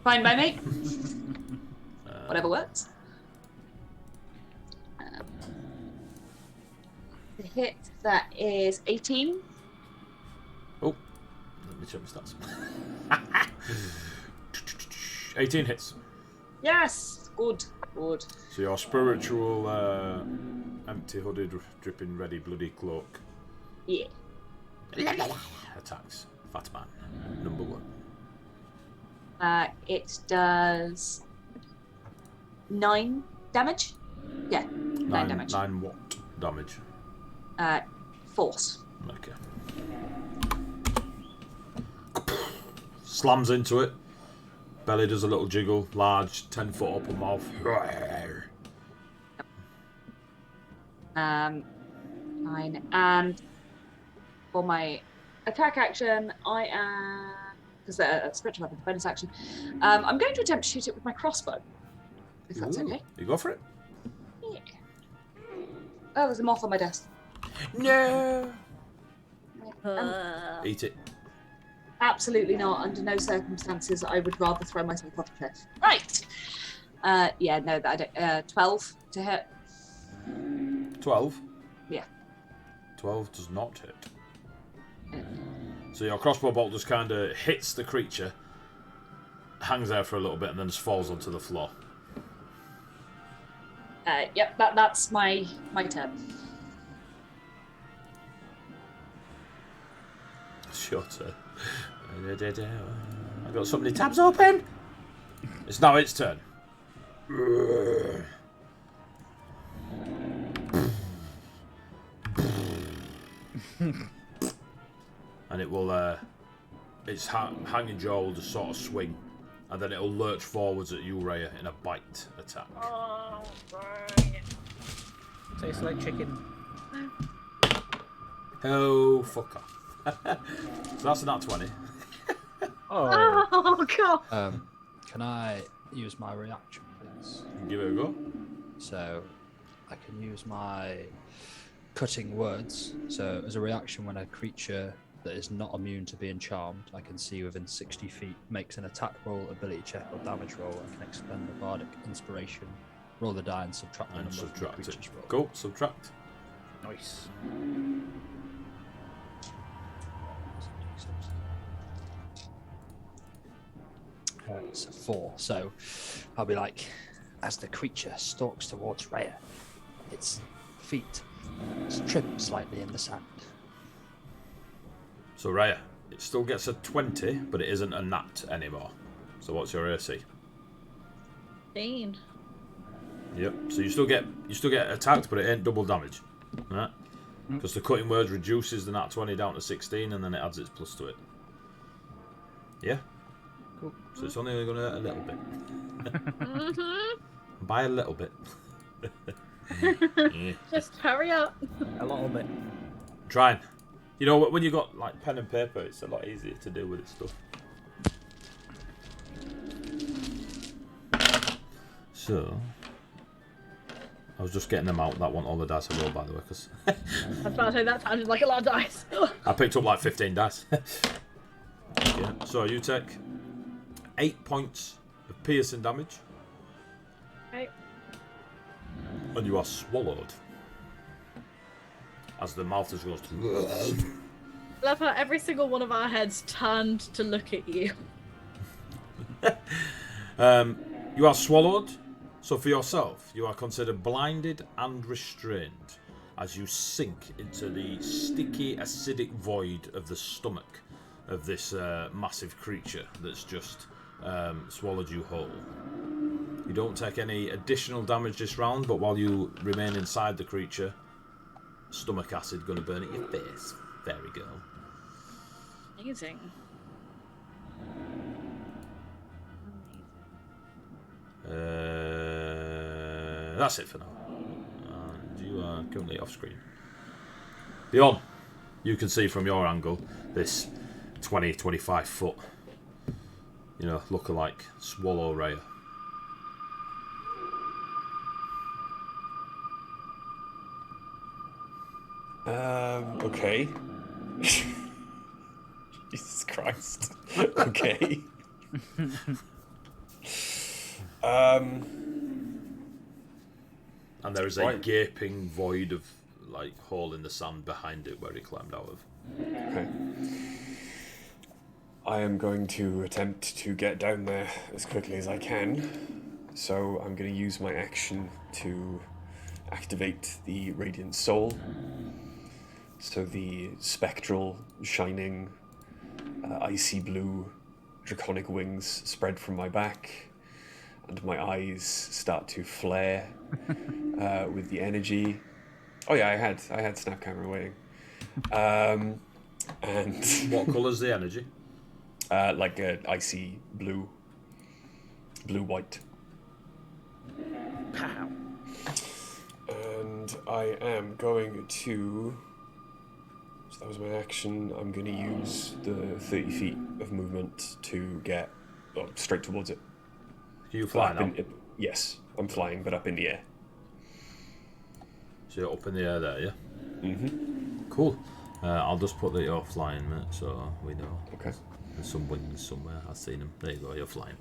Fine by me. Whatever works. The hit, that is 18. Oh, let me check my stats. 18 hits. Yes! Good, good. So your spiritual, empty, hooded, dripping, ready, bloody cloak Yeah. attacks Fat Man, number 1. It does 9 damage. Yeah, 9 damage. 9 what damage? Force. Okay. Slams into it. Belly does a little jiggle. Large, 10-foot open mouth. Fine. And for my attack action, I am, because a spiritual weapon, bonus action, I'm going to attempt to shoot it with my crossbow, if that's okay. You go for it. Yeah. Oh, there's a moth on my desk. No. Uh, Eat it. Absolutely not. Under no circumstances, I would rather throw myself off a cliff. Right. Yeah, no, that I don't. 12 to hit. 12? Yeah. 12 does not hit. So your crossbow bolt just kind of hits the creature, hangs there for a little bit, and then just falls onto the floor. Yep, that's my turn. It's your turn. I've got so many tabs open. It's now its turn. And it will, its hanging jaw will just sort of swing, and then it'll lurch forwards at you, Rhea, in a bite attack. oh, Tastes like chicken. Oh, fuck off. So that's not 20. Oh. oh god. Can I use my reaction, please? Give it a go. So I can use my cutting words. So as a reaction, when a creature that is not immune to being charmed, I can see within 60 feet, makes an attack roll, ability check, or damage roll, I can expend the bardic inspiration, roll the die, and subtract the And number of the subtract it. creature's roll. Go, subtract. Nice. So 4. So I'll be like, as the creature stalks towards Rhea, its feet trip slightly in the sand. So Rhea, it still gets a 20, but it isn't a nat anymore. So what's your AC? 15. Yep. So you still get attacked, but it ain't double damage. Right? Because the cutting words reduces the nat 20 down to 16, and then it adds its plus to it. Yeah. Cool. So it's only going to hurt a little bit. Mm-hmm. By a little bit. Yeah. Just hurry up. A little bit. Trying. You know, when you got like pen and paper, it's a lot easier to deal with this stuff. So, I was just getting them out. That want all the dice I rolled, by the way, because I was about to say that sounded like a lot of dice. I picked up like 15 dice. Yeah. So you take 8 points of piercing damage, Okay. and you are swallowed as the mouth just goes. Love how every single one of our heads turned to look at you. You are swallowed. So for yourself, you are considered blinded and restrained as you sink into the sticky, acidic void of the stomach of this massive creature that's just swallowed you whole. You don't take any additional damage this round, but while you remain inside the creature, stomach acid going to burn at your face. Fairy girl. Amazing. That's it for now. And you are currently off screen. Beyond, you can see from your angle this 20-25 foot, look-alike swallow Rhea. Okay. Jesus Christ. Okay. And there is a gaping void of hole in the sand behind it where he climbed out of. Okay. I am going to attempt to get down there as quickly as I can. So I'm going to use my action to activate the Radiant Soul. So the spectral, shining, icy blue draconic wings spread from my back, and my eyes start to flare with the energy. Oh yeah, I had snap camera waiting. And What colour's the energy? like a icy blue, white. Pow. And I am going to. So that was my action. I'm going to use the 30 feet of movement to get straight towards it. You fly now? Yes, I'm flying, but up in the air. So you're up in the air there, yeah? Mm-hmm. Cool. I'll just put that you're flying, mate, so we know. Okay. There's some wings somewhere. I've seen them. There you go, you're flying.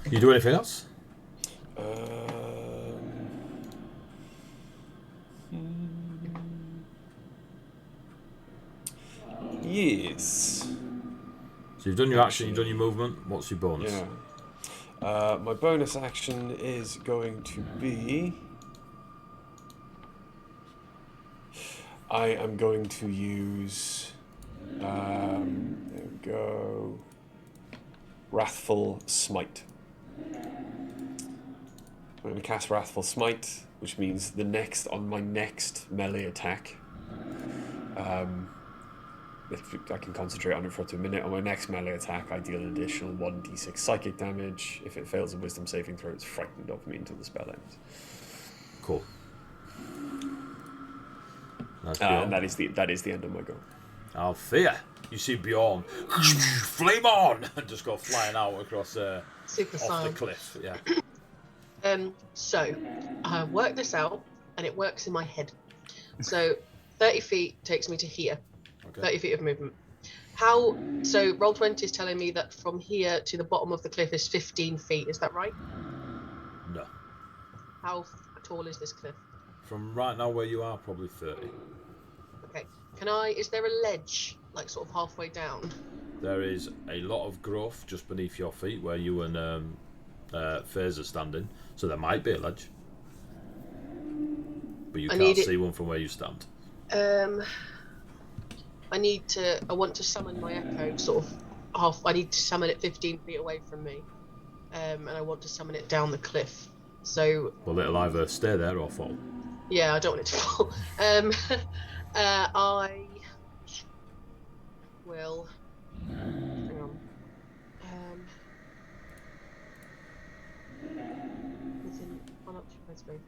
You do anything else? Yes. So you've done your action, you've done your movement. What's your bonus? Yeah. My bonus action is going to be. I am going to use. There we go. Wrathful Smite. I'm going to cast Wrathful Smite, which means on my next melee attack. If I can concentrate on it for up to a minute. On my next melee attack, I deal an additional 1d6 psychic damage. If it fails a wisdom saving throw, it's frightened of me until the spell ends. Cool. And that is the end of my go. Althea, you see Bjorn, flame on, and just go flying out across Super off silent. the cliff. Yeah. So I worked this out, and it works in my head. So 30 feet takes me to here. Okay. 30 feet of movement. So Roll20 is telling me that from here to the bottom of the cliff is 15 feet. Is that right? No. How tall is this cliff? From right now where you are, probably 30. Okay. Is there a ledge, like sort of halfway down? There is a lot of growth just beneath your feet where you and Faze are standing, so there might be a ledge. But you can't see one from where you stand. I want to summon my echo I need to summon it 15 feet away from me. And I want to summon it down the cliff. So Well, it'll either stay there or fall. yeah, I don't want it to fall. I will hang on.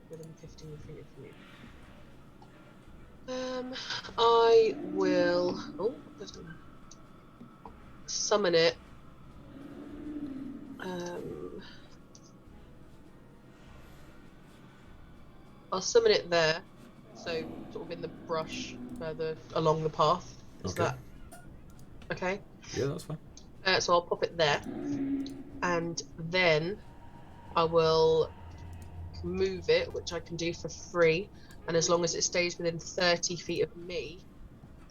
Within 15 feet of you. I will summon it. I'll summon it there, so sort of in the brush further along the path. Is Okay. that okay? Yeah, that's fine. So I'll pop it there, and then I will move it, which I can do for free, and as long as it stays within 30 feet of me,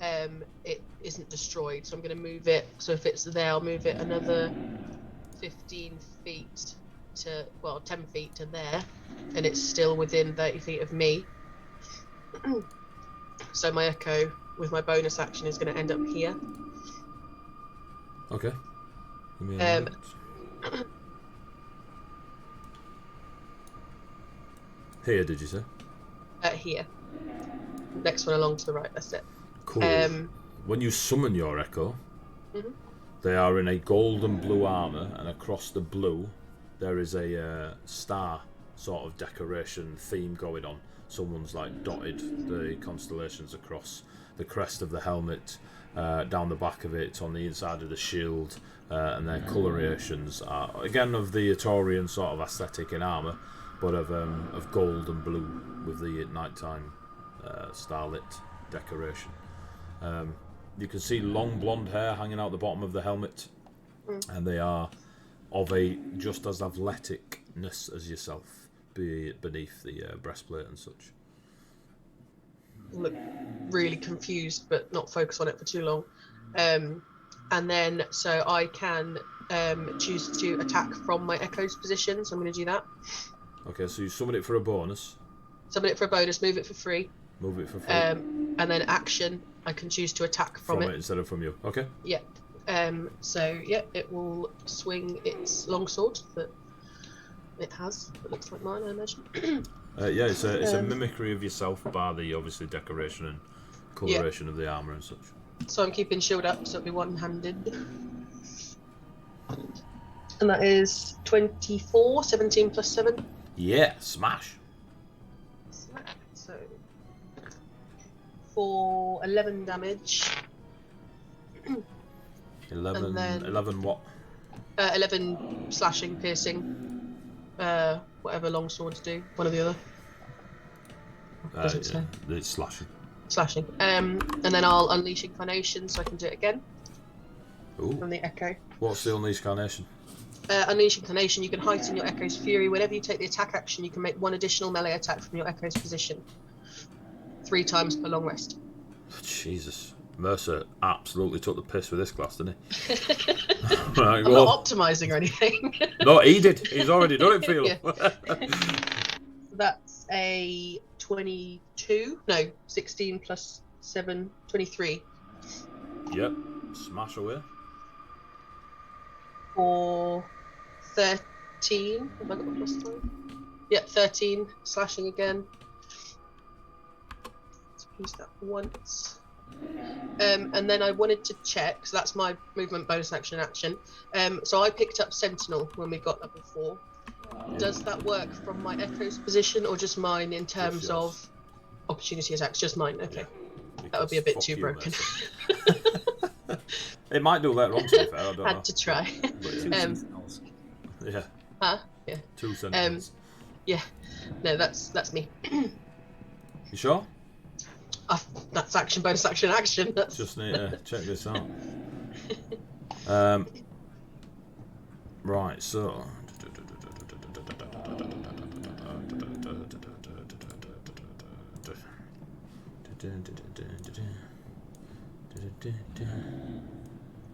it isn't destroyed. So I'm going to move it, so if it's there, I'll move it another 15 feet to, 10 feet to there, and it's still within 30 feet of me. So my echo with my bonus action is going to end up here. Okay. Give me a moment. Here, did you say? Here. Next one along to the right, that's it. Cool. When you summon your echo, Mhm. they are in a gold and blue armor, and across the blue there is a star sort of decoration theme going on. Someone's like dotted the constellations across the crest of the helmet, down the back of it, on the inside of the shield, and their colorations are again of the Etorian sort of aesthetic in armor, but of gold and blue with the nighttime starlit decoration. You can see long blonde hair hanging out the bottom of the helmet, and they are of a just as athleticness as yourself, be it beneath the breastplate and such. Look really confused, but not focus on it for too long. And then, so I can choose to attack from my echo's position, so I'm going to do that. Okay, so you summon it for a bonus. Summon it for a bonus, move it for free. Move it for free. And then action, I can choose to attack from it. Instead of from you. Okay. Yeah. So yeah, it will swing its longsword that it has. That looks like mine, I imagine. Yeah, it's a mimicry of yourself, bar the obviously decoration and coloration of the armour and such. So I'm keeping shield up, so it'll be one-handed. And that is 24, 17 plus 7. Yeah, smash. So for 11 damage. 11, And then- 11 what? 11 slashing, piercing, whatever long swords do, one or the other. Doesn't say. It's slashing. Slashing. And then I'll unleash Incarnation so I can do it again Ooh. from the Echo. What's the Unleash Carnation? Unleash Incarnation, you can heighten your Echo's Fury. Whenever you take the attack action, you can make one additional melee attack from your Echo's position. 3 times per long rest. Jesus. Mercer absolutely took the piss with this class, didn't he? I'm not optimising or anything. No, he did. He's already done it for you. That's a 22. No, 16 plus 7, 23. Yep. Smash away. For 13. Have I got a plus 5? Yeah, 13. Slashing again. Let's use that once. And then I wanted to check, so that's my movement, bonus action, action. So I picked up Sentinel when we got level 4. Does that work from my Echo's position or just mine in terms of opportunity attacks? Just mine, okay. Yeah, that would be a bit too broken. It might do later on, to be fair, I don't know. Had to try. Yeah. Huh? Yeah. 2 Sentinels. Yeah. No, that's me. You sure? That's action, bonus action, action. That's... Just need to check this out. Right, so.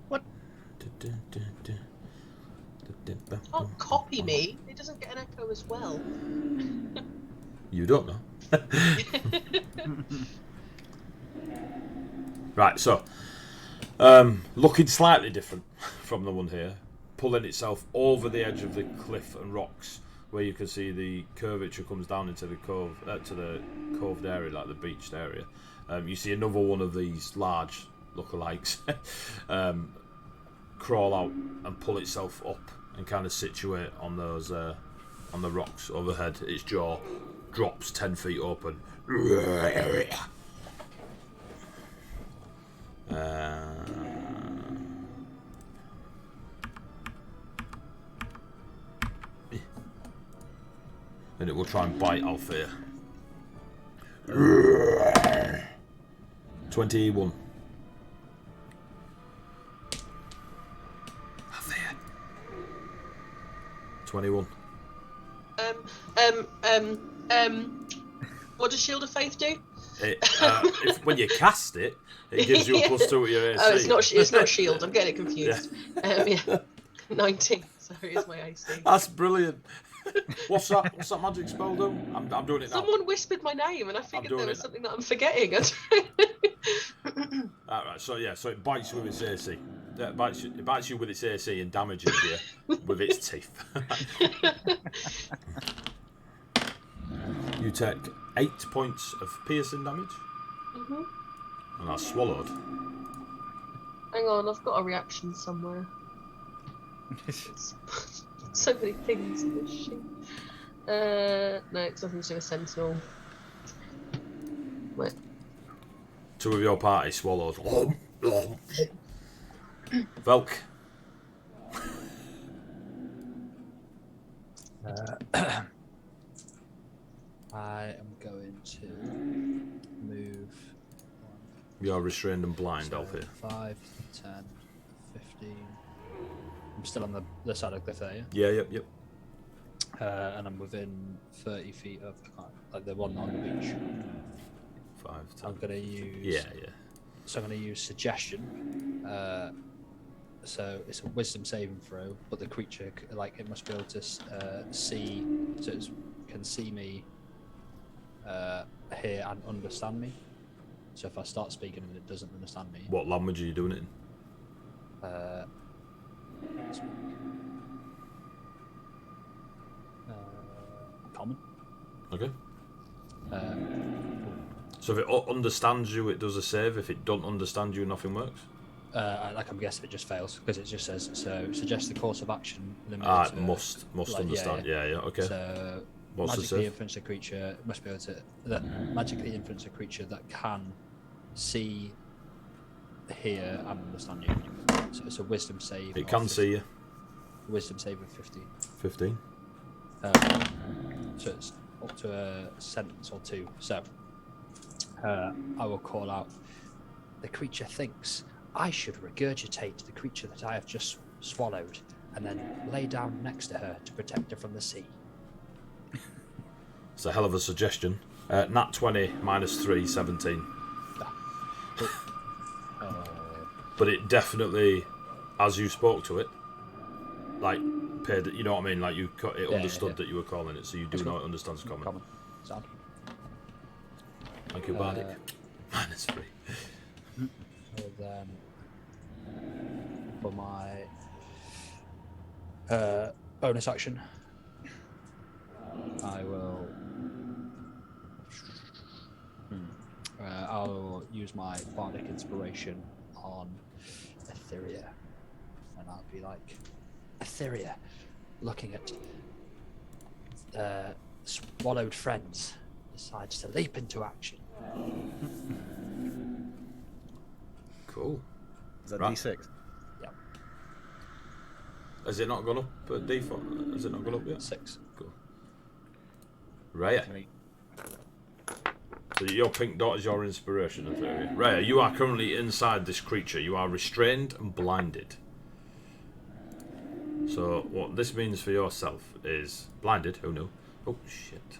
What? Oh, copy me. It doesn't get an echo as well. You don't know. Right, so looking slightly different from the one here, pulling itself over the edge of the cliff and rocks, where you can see the curvature comes down into the cove, to the coved area, like the beached area. You see another one of these large lookalikes crawl out and pull itself up and kind of situate on those on the rocks overhead. Its jaw drops 10 feet open. And it will try and bite Althea. 21. Althea. 21. What does Shield of Faith do? When you cast it, it gives you a +2 to your AC. Oh, it's not shield. I'm getting it confused. Yeah. 19. Sorry, is my AC. That's brilliant. What's that magic spell do? I'm doing it now. Someone whispered my name, and I figured there was something that I'm forgetting. Alright, so it bites you with its AC. It bites you with its AC and damages you with its teeth. You take 8 points of piercing damage. And that's swallowed. Hang on, I've got a reaction somewhere. So many things in this shit. No, it's nothing to do with Sentinel. Wait. 2 of your party swallowed. Velk. I am going to move. You're restrained and blind, Alfie. 5, 10, 15. I'm still on the side of the cliff there, yeah? Yeah, yep. And I'm within 30 feet of the one on the beach. 5, 10. I'm going to use... Yeah. So I'm going to use Suggestion. So it's a wisdom saving throw, but the creature, it must be able to see... So it can see me, hear and understand me. So if I start speaking and it doesn't understand me... What language are you doing it in? This week. Common. Okay. Cool. So if it understands you, it does a save. If it don't understand you, nothing works. Like I'm guessing it just fails because it just says so. Suggest the course of action. It must understand. Yeah. Okay. So What's the magically save? influence a creature must be able to magically influence a creature that can see, hear, and understand you. So it's a wisdom save. It can see you. Wisdom save of 15. 15. So it's up to a sentence or two. So I will call out. The creature thinks I should regurgitate the creature that I have just swallowed, and then lay down next to her to protect her from the sea. It's a hell of a suggestion. Nat 20 minus 3, 17. But it definitely, as you spoke to it, like paid. You know what I mean? Like it understood that you were calling it, so you do know it understands common. Sound. Thank you, Bardic. Minus 3. So then, for my bonus action, I will. I'll use my bardic inspiration on Etheria, and I'll be like, Etheria, looking at swallowed friends, decides to leap into action. Cool. Is that Right. D6? Yeah, Has it not gone up at D4? Has it not gone up yet? 6. Cool. Raya. So your pink dot is your inspiration, Etheria. Raya, you are currently inside this creature. You are restrained and blinded. So what this means for yourself is blinded. Oh no. Oh shit.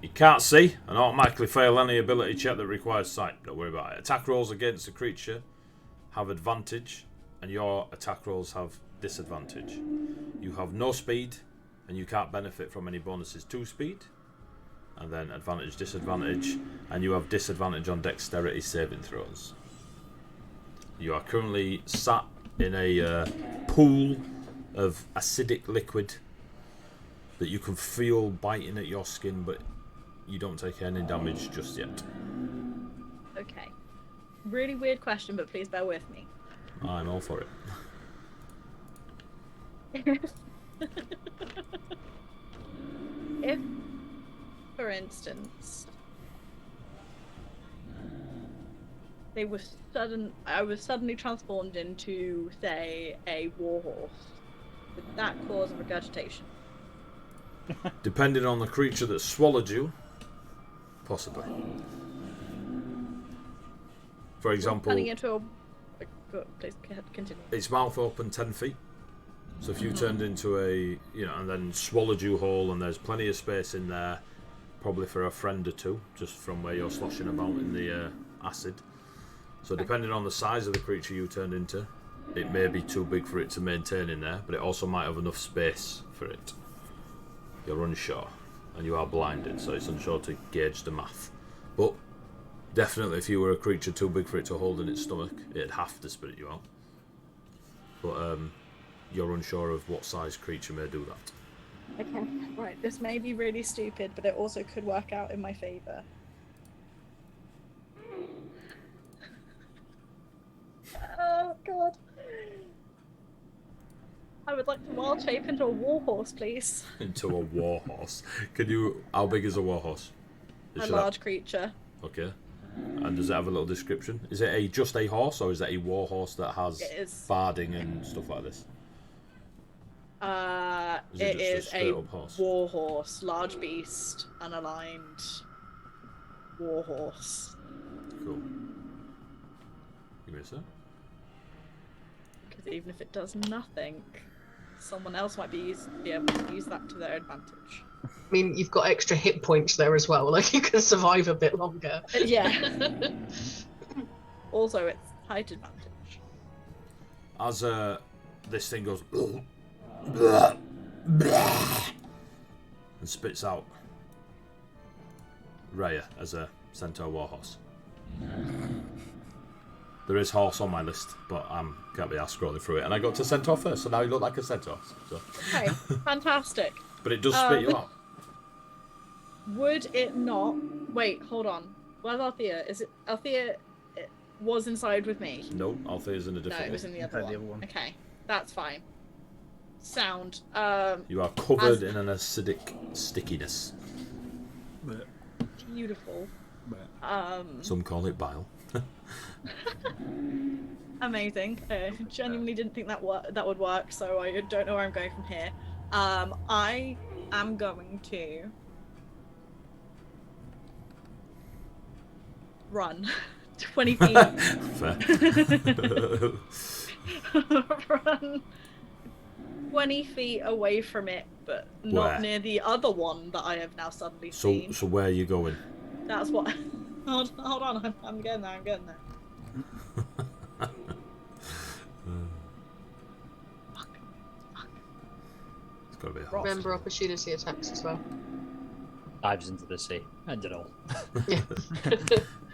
You can't see and automatically fail any ability check that requires sight. Don't worry about it. Attack rolls against the creature have advantage, and your attack rolls have disadvantage. You have no speed, and you can't benefit from any bonuses to speed. And then advantage, disadvantage, and you have disadvantage on dexterity saving throws. You are currently sat in a pool of acidic liquid that you can feel biting at your skin, but you don't take any damage just yet. Okay. Really weird question, but please bear with me. I'm all for it. If, for instance, I was suddenly transformed into, say, a warhorse, would that cause regurgitation? Depending on the creature that swallowed you, possibly. For example, Turning into a... Please continue. its mouth open 10 feet. So if you turned into and then swallowed you whole, and there's plenty of space in there, probably for a friend or two, just from where you're sloshing about in the acid. So depending on the size of the creature you turned into, it may be too big for it to maintain in there, but it also might have enough space for it. You're unsure, and you are blinded, so it's unsure to gauge the math. But definitely, if you were a creature too big for it to hold in its stomach, it'd have to spit you out. But you're unsure of what size creature may do that. Okay, right, this may be really stupid, but it also could work out in my favour. Oh, God. I would like to wild shape into a warhorse, please. Into a warhorse. Can you? How big is a warhorse? A large creature. Okay. And does it have a little description? Is it just a horse, or is it a warhorse that has barding and stuff like this? It is a horse? warhorse, large beast, unaligned warhorse. Cool. Give me a sec. Because even if it does nothing, someone else might be able to use that to their advantage. I mean, you've got extra hit points there as well. Like, you can survive a bit longer. Yeah. Also, it's height advantage. As this thing goes and spits out Raya as a centaur warhorse. There is horse on my list, but I can't be asked scrolling through it. And I got to centaur first, so now you look like a centaur. So. Okay, fantastic. But it does spit you out. Would it not? Wait, hold on. Where's Althea? Is it Althea? It was inside with me. No, Althea's in a No, different it was in the other Inside one. the other one. Okay, that's fine. Sound. You are covered in an acidic stickiness. Beautiful. Some call it bile. Amazing. Genuinely didn't think that would work, so I don't know where I'm going from here. I am going to run 20 feet. Fair. Run 20 feet away from it, but not Where? near the other one that I have now suddenly seen. So where are you going? That's what. Hold on, I'm getting there. I'm getting there. It's got to be a horse. Remember opportunity attacks as well. Dives into the sea. End it all.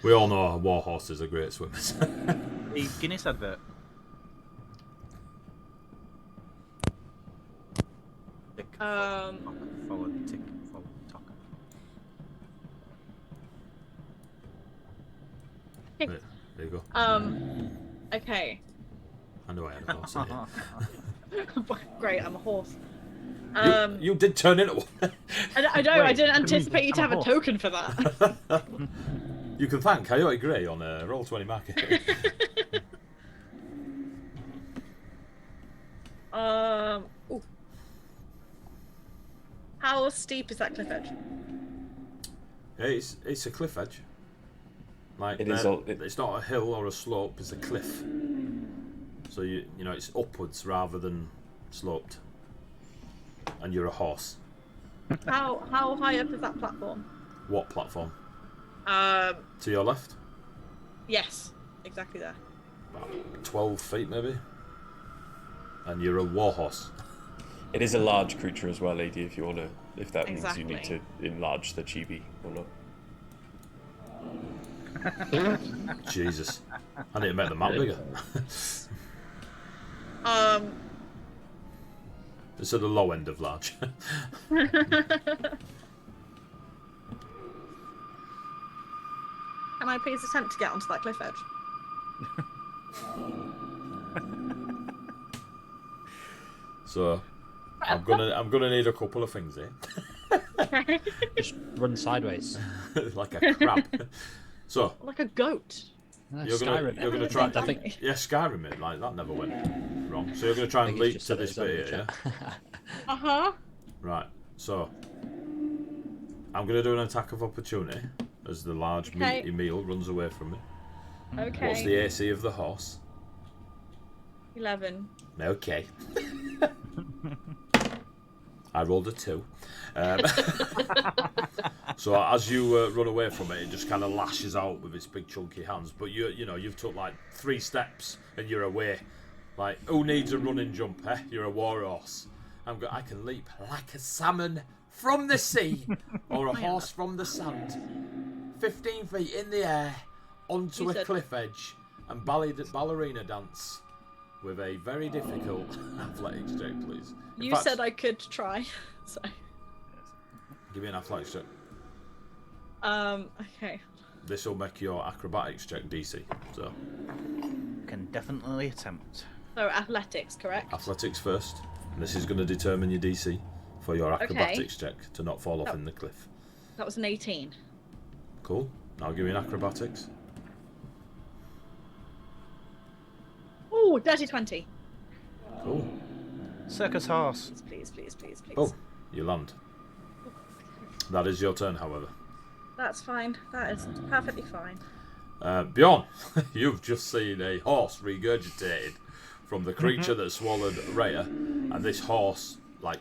We all know war horses are great swimmers. The Guinness advert. Tick, follow, tick, follow, talk. There you go. Okay. I knew I had a horse in here. Great, I'm a horse. You did turn into one. I know, Wait, I didn't what do you mean? anticipate you to I'm have a a horse. token for that. You can thank Coyote Grey on Roll20 Market. Ooh. How steep is that cliff edge? It's a cliff edge. Like It is it's not a hill or a slope, it's a cliff. So you know it's upwards rather than sloped. And you're a horse. How high up is that platform? What platform? Um, To your left? yes, exactly there. About 12 feet maybe. And you're a war horse. It is a large creature as well, lady. If you wanna, if that means you need Exactly. to enlarge the chibi or not. Jesus. I need to make the map bigger. It's at the low end of large. Can I please attempt to get onto that cliff edge? So I'm gonna need a couple of things here. Just run sideways. Like a crab. So Like a goat. you're gonna try. I think Yeah, Skyrim it like that never went wrong. So you're gonna try and he's leap just to said this it bit as here, a yeah? Uh-huh. Right. So I'm gonna do an attack of opportunity as the large Okay. meaty meal runs away from me. Okay. What's the AC of the horse? 11. Okay. I rolled a 2. So as you run away from it, it just kind of lashes out with its big chunky hands. But you've took like 3 steps and you're away. Like, who needs a running jump? Eh? You're a war horse. I can leap like a salmon from the sea, or a horse from the sand, 15 feet in the air onto a cliff edge, and ballerina dance with a very difficult athletics check, please. In You fact, said I could try, so... give me an athletics check. Okay. This will make your acrobatics check DC. So Can definitely attempt. So athletics, correct? athletics first, and this is going to determine your DC for your acrobatics check to not fall off in the cliff. That was an 18. Cool. Now I'll give you an acrobatics. Ooh, dirty 20. Cool. Circus horse. Please, please, please, please. Oh, you land. That is your turn, however. That's fine. That is perfectly fine. Bjorn, you've just seen a horse regurgitated from the creature that swallowed Rhea, and this horse, like,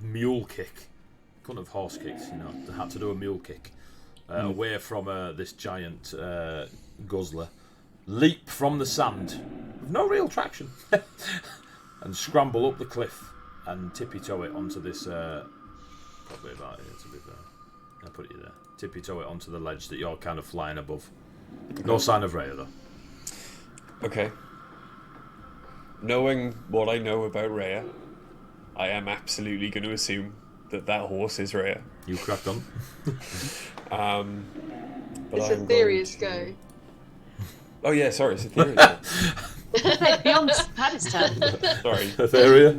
mule kick. Couldn't have horse kicked, they had to do a mule kick. Away from this giant guzzler. Leap from the sand with no real traction. And scramble up the cliff and tippy-toe it onto this... probably about here, to be fair. I'll put it there. Tippy-toe it onto the ledge that you're kind of flying above. No sign of Rhea, though. Okay. Knowing what I know about Rhea, I am absolutely going to assume that horse is Rhea. You cracked on. But It's I'm Aetheria's going to... go. Oh yeah, sorry, it's Aetheria's Hey, beyond Paddy's turn. Sorry. Etheria?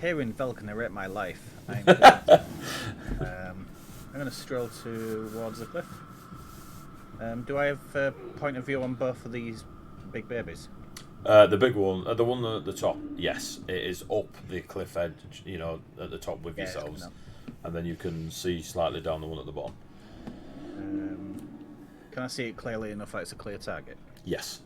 Hearing Velka narrate my life, I'm going to stroll towards the cliff. Do I have a point of view on both of these big babies? The big one, the one at the top, yes. It is up the cliff edge, you know, at the top with yourselves. And then you can see slightly down the one at the bottom. Can I see it clearly enough that it's a clear target? Yes.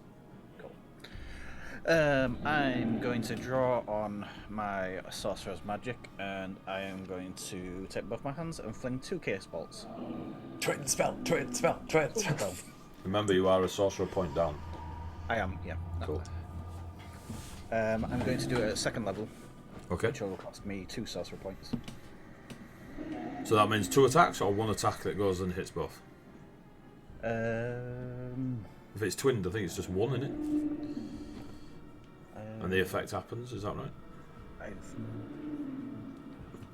I'm going to draw on my sorcerer's magic, and I am going to take both my hands and fling 2 chaos bolts. Twin spell. Remember, you are a sorcerer point down. I am, yeah. Cool. I'm going to do it at 2nd level, Okay. which will cost me 2 sorcerer points. So that means 2 attacks or 1 attack that goes and hits both? If it's twinned, I think it's just 1, isn't it? And the effect happens, is that right? I've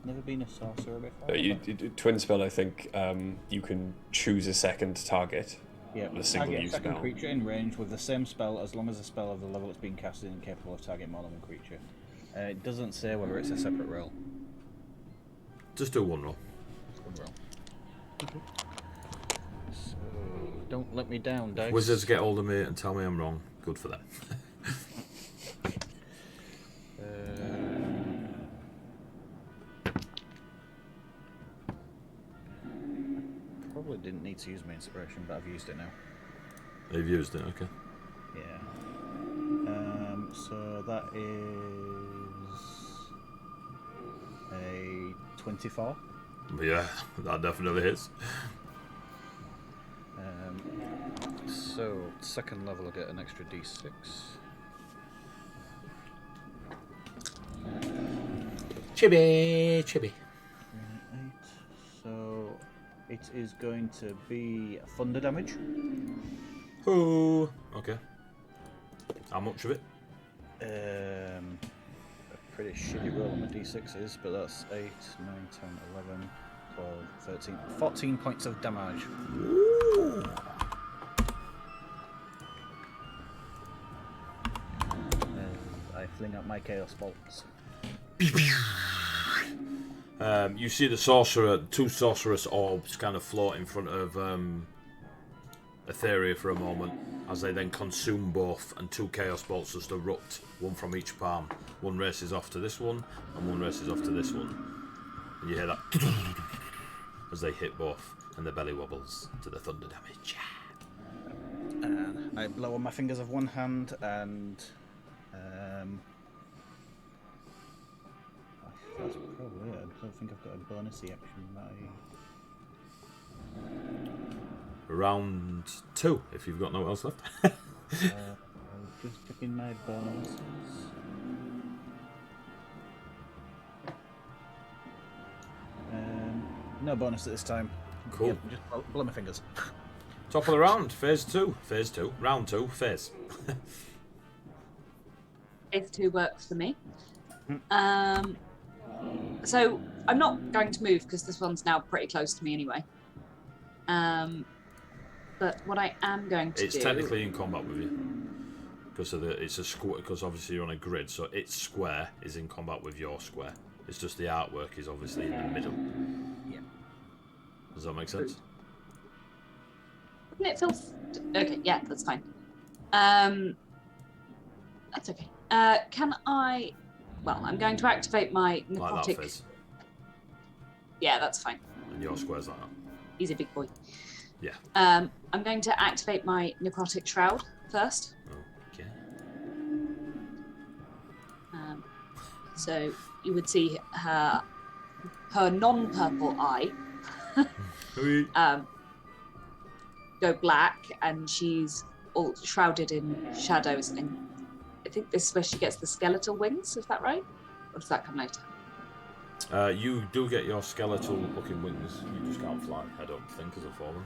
never been a sorcerer before. Twin spell, I think you can choose a second target. Yeah, With a single target use second spell. creature in range with the same spell as long as the spell of the level it's being casted is capable of targeting more than one creature. It doesn't say whether it's a separate roll. Just do 1 roll. One roll. So, don't let me down, dice. Wizards get hold of me and tell me I'm wrong. Good for them. Probably didn't need to use my inspiration, but I've used it now. They've used it, okay. Yeah. So that is a 24. Yeah, that definitely hits. So 2nd level, I'll get an extra d6. Chibi. 8. So it is going to be thunder damage. Oh, okay. How much of it? A pretty shitty roll on the d6s, but that's 8, 9, 10, 11, 12, 13, 14 points of damage. Ooh. I fling out my chaos bolts. You see the sorcerer, 2 sorceress orbs kind of float in front of Etheria for a moment, as they then consume both, and 2 chaos bolts just erupt, 1 from each palm. 1 races off to this one, and 1 races off to this one. And you hear that as they hit both, and the belly wobbles to the thunder damage. And I blow on my fingers of one hand, and that's probably it. I don't think I've got a bonusy action. Round 2, if you've got no else left. Just checking my bonuses. No bonus at this time. Cool. Yep, just blow my fingers. Top of the round, phase 2. Phase 2. Round 2, phase. Phase 2 works for me. So I'm not going to move because this one's now pretty close to me anyway. But what I am going to do... It's technically in combat with you. Because it's a square, because obviously you're on a grid, so its square is in combat with your square. It's just the artwork is obviously in the middle. Yeah. Does that make sense? It feels... Okay, yeah, that's fine. That's okay. Can I... Well, I'm going to activate my necrotic... Like that, Fizz. Yeah, that's fine. And your square's like that. He's a big boy. Yeah. I'm going to activate my necrotic shroud first. Okay. So you would see her non-purple eye go black, and she's all shrouded in shadows, and I think this is where she gets the skeletal wings. Is that right? Or does that come later? You do get your skeletal looking wings. You just can't fly, I don't think, as a fallen.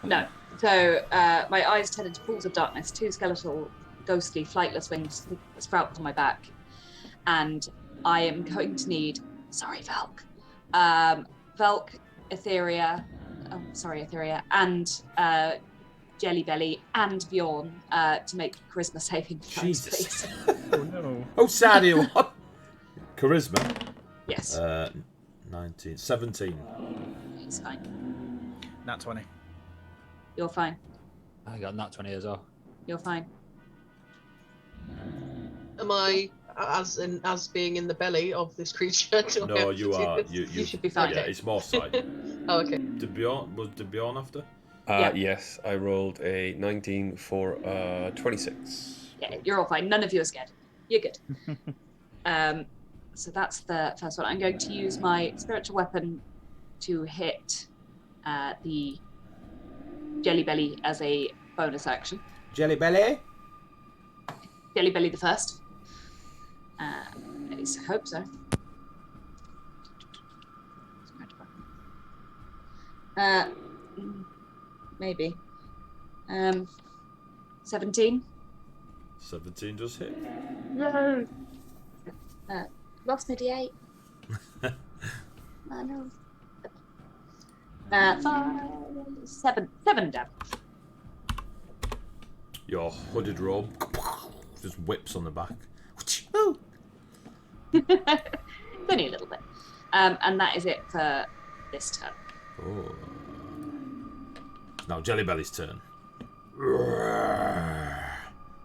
No. So my eyes turn into pools of darkness, 2 skeletal, ghostly, flightless wings sprout from my back. And I am going to need... Sorry, Velk. Velk, Etheria, and Jelly Belly and Bjorn to make charisma saving throws, Jesus. please. Oh no. Oh, sad you are. Charisma. Yes. 17. It's fine. Nat 20. You're fine. I got nat 20 as well. You're fine. Am I as being in the belly of this creature? No, you are. You should be fine. Yeah, it's more sight. Oh, okay. Did Bjorn after? Yeah. Yes, I rolled a 19 for 26. Yeah, you're all fine. None of you are scared. You're good. So that's the first one. I'm going to use my spiritual weapon to hit the Jelly Belly as a bonus action. Jelly Belly? Jelly Belly the first. At least I hope so. Maybe. 17. 17 does hit. No. Lost my D8. I know. 7 damage. Your hooded robe just whips on the back. Only a little bit. And that is it for this turn. Oh. Now Jelly Belly's turn.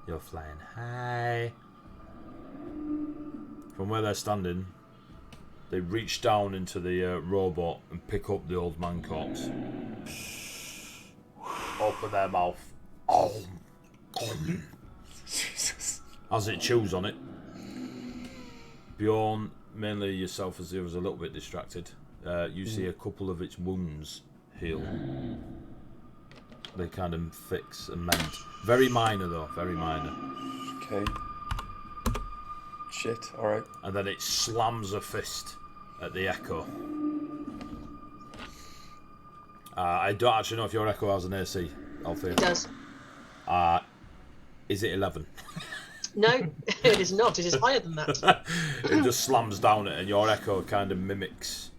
You're flying high. From where they're standing, they reach down into the robot and pick up the old man corpse. Open their mouth. Jesus. As it chews on it. Bjorn, mainly yourself as he was a little bit distracted, you see a couple of its wounds heal. They kind of fix and mend. Very minor though, very minor. Okay. Shit, alright. And then it slams a fist at the Echo. I don't actually know if your Echo has an AC, Althea. It does. Is it 11? No, it is not. It is higher than that. It just slams down it, and your Echo kind of mimics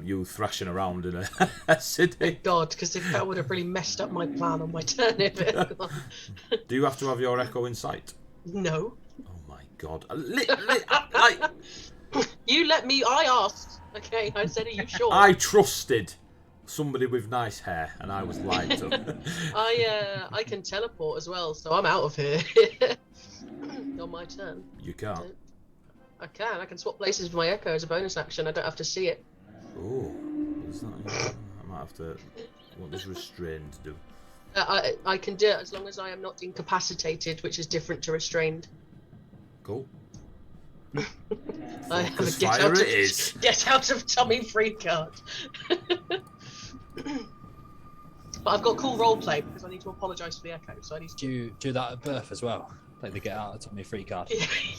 you thrashing around in a city. God, because that would have really messed up my plan on my turn if it had gone. Do you have to have your Echo in sight? No. Oh my God. You let me. I asked. Okay, I said, are you sure? I trusted somebody with nice hair, and I was lied to. I can teleport as well, so I'm out of here. On my turn. You can't. I can. I can swap places with my Echo as a bonus action. I don't have to see it. Oh, is that? I might have to. What does restrained do? I can do it as long as I am not incapacitated, which is different to restrained. Cool. I have a Focus fire it is. get out of Tommy free card. But I've got cool roleplay because I need to apologise for the Echo, so I need to Do you do that at birth as well? Like they get out of Tommy free card.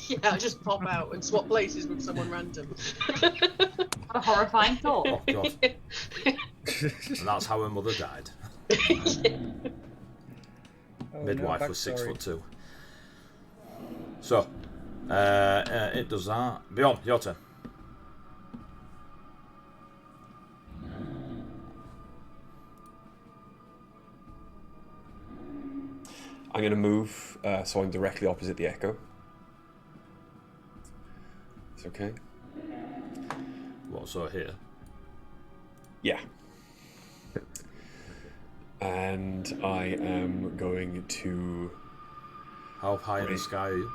Yeah, I just pop out and swap places with someone random. What a horrifying thought. Oh God. And that's how her mother died. Midwife was 6'2". So, it does that. Beyond, your turn. I'm going to move so I'm directly opposite the Echo. It's okay? What, so here? Yeah. And I am going to... How high in the sky are you?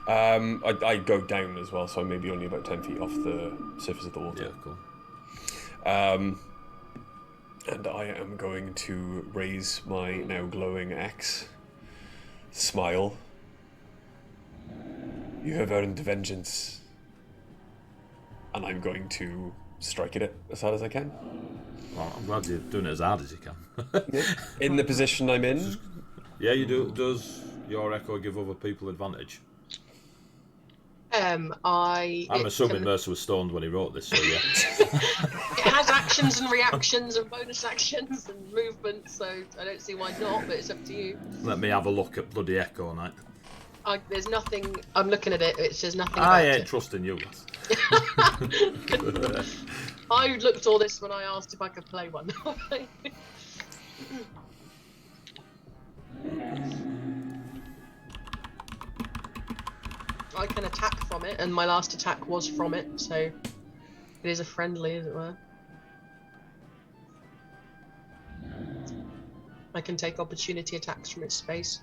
I go down as well, so I'm maybe only about 10 feet off the surface of the water. Yeah, cool. And I am going to raise my now glowing axe. Smile. You have earned vengeance. And I'm going to strike at it as hard as I can. Well, I'm glad you're doing it as hard as you can. In the position I'm in. Yeah, you do. Does your Echo give other people advantage? I'm assuming Mercer was stoned when he wrote this, so yeah. It has actions and reactions and bonus actions and movement, so I don't see why not, but it's up to you. Let me have a look at bloody Echo Knight. There's nothing. I'm looking at it. It says nothing I about ain't it. trusting you. I looked all this when I asked if I could play one. I can attack from it, and my last attack was from it, so it is a friendly, as it were. I can take opportunity attacks from its space.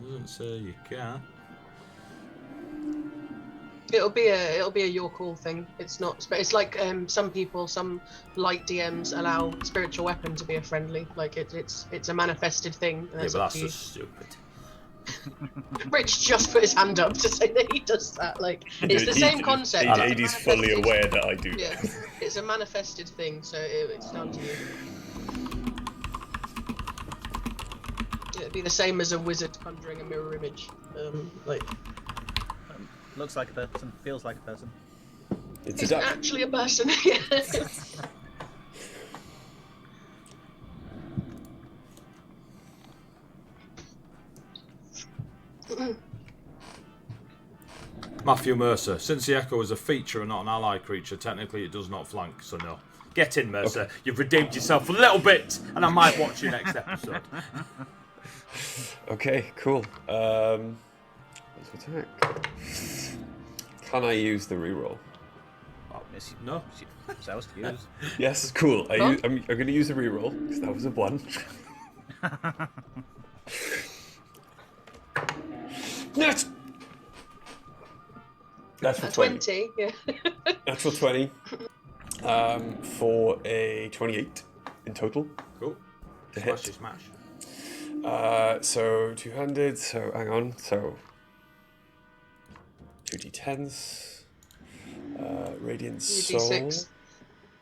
Doesn't say you can. It'll be a your call thing. It's not. It's like some people, some light DMs allow spiritual weapon to be a friendly. Like it's a manifested thing. And Yeah, but up that's to you. just stupid. Rich just put his hand up to say that he does that. Like it's the same concept. It's a AD's fully manifested- aware that I do. Yeah, it's a manifested thing, so it's down to you. It'd be the same as a wizard conjuring a mirror image. Looks like a person, feels like a person. It's It's a duck. actually a person. Yeah. Matthew Mercer. Since the Echo is a feature and not an ally creature, technically it does not flank, so no. Get in, Mercer. Okay. You've redeemed yourself a little bit, and I might watch your next episode. Okay, cool. Let's attack. Can I use the reroll? Yes, No. it's ours to use. Yes, cool. Huh? I'm going to use a reroll because that was a 1. Net. Natural 20. 20. Yeah. Natural 20. For a 28 in total. Cool. To Smash, hit. smash. So two-handed. So hang on. So 2d10s. Radiant Soul. 2d6.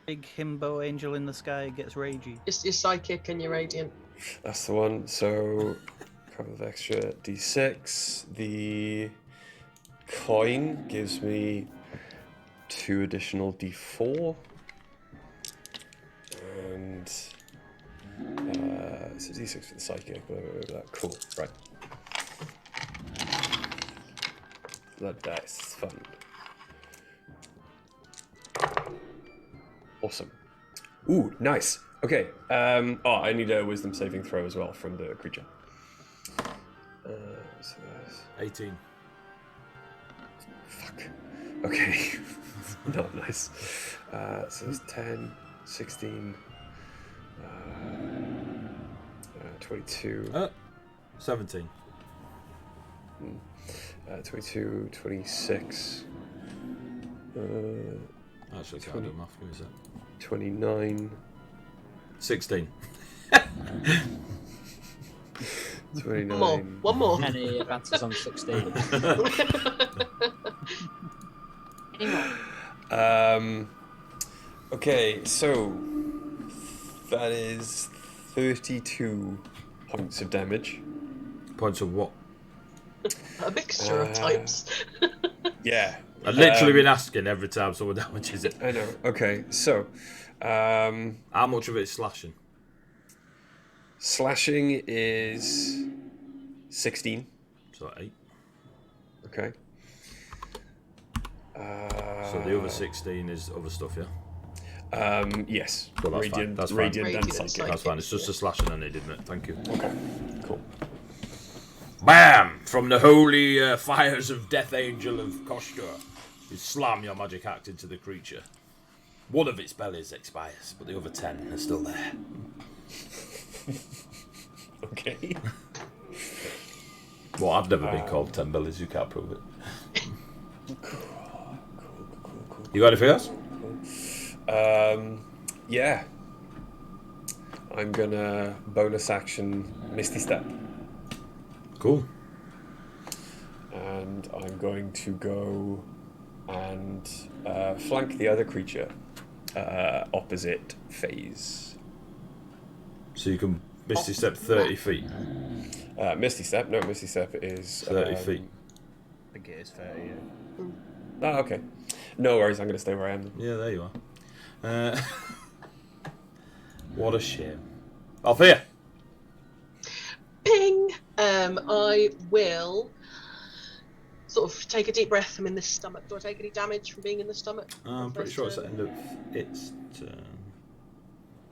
Big himbo angel in the sky gets ragey. It's your psychic and your radiant. That's the one. So a couple of extra d6. The coin gives me 2 additional d4. And so d6 for the psychic. Blah, blah, blah, blah. Cool. Right. Blood dice. It's fun. Awesome. Ooh, nice. Okay. I need a wisdom saving throw as well from the creature. So that's 18. fuck. Okay. Not nice. So it's 10, 16, 22. 17. 22, 26. Actually, can't do math. Give me a sec. 29. 16. 29. One more. Any advances on 16? Okay, so that is 32 points of damage. Points of what? A mixture of types. Yeah. I've literally been asking every time someone damages it. I know. Okay, so How much of it is slashing? slashing is 16. So 8. Okay. So the other 16 is other stuff, yeah? Yes. Well, that's fine. Radiant, That's fine. Radiant Radiant and and Psychic. That's fine. It's just a slashing I needed, mate. Thank you. Okay, cool. Bam! From the holy fires of Death Angel of Koshka, you slam your magic act into the creature. One of its bellies expires, but the other 10 are still there. Okay. Well, I've never been called 10 bellies. You can't prove it. You got anything else? Yeah. I'm gonna bonus action Misty Step. Cool. And I'm going to go and flank the other creature opposite phase. So you can Misty Step 30 feet. Misty Step? No, Misty Step is 30 feet. I think it is 30. Yeah. Oh, okay. No worries, I'm going to stay where I am. Yeah, there you are. What a shame. Althea! Ping! I will sort of take a deep breath. I'm in the stomach. Do I take any damage from being in the stomach? I'm pretty sure it's the end of its turn.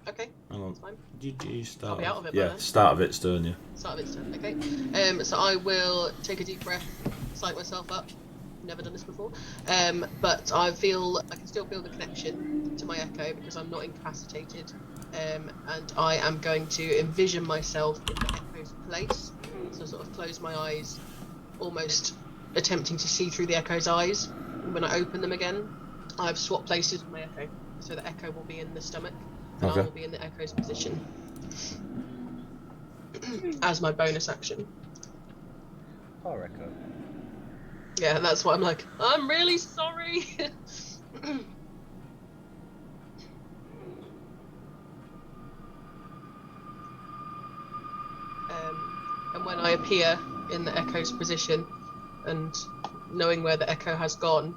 Okay, Hang on. that's fine. GG start. I'll be out of it by Yeah, then. start of its turn, yeah. Start of its turn. Okay. So I will take a deep breath, psych myself up. Never done this before. But I feel I can still feel the connection to my echo because I'm not incapacitated. And I am going to envision myself in the echo's place. So sort of close my eyes, almost attempting to see through the echo's eyes. And when I open them again, I've swapped places with my echo. So the echo will be in the stomach, and Okay. I will be in the echo's position as my bonus action. Poor Echo. Yeah, that's why I'm like, I'm really sorry. And when I appear in the echo's position and knowing where the echo has gone,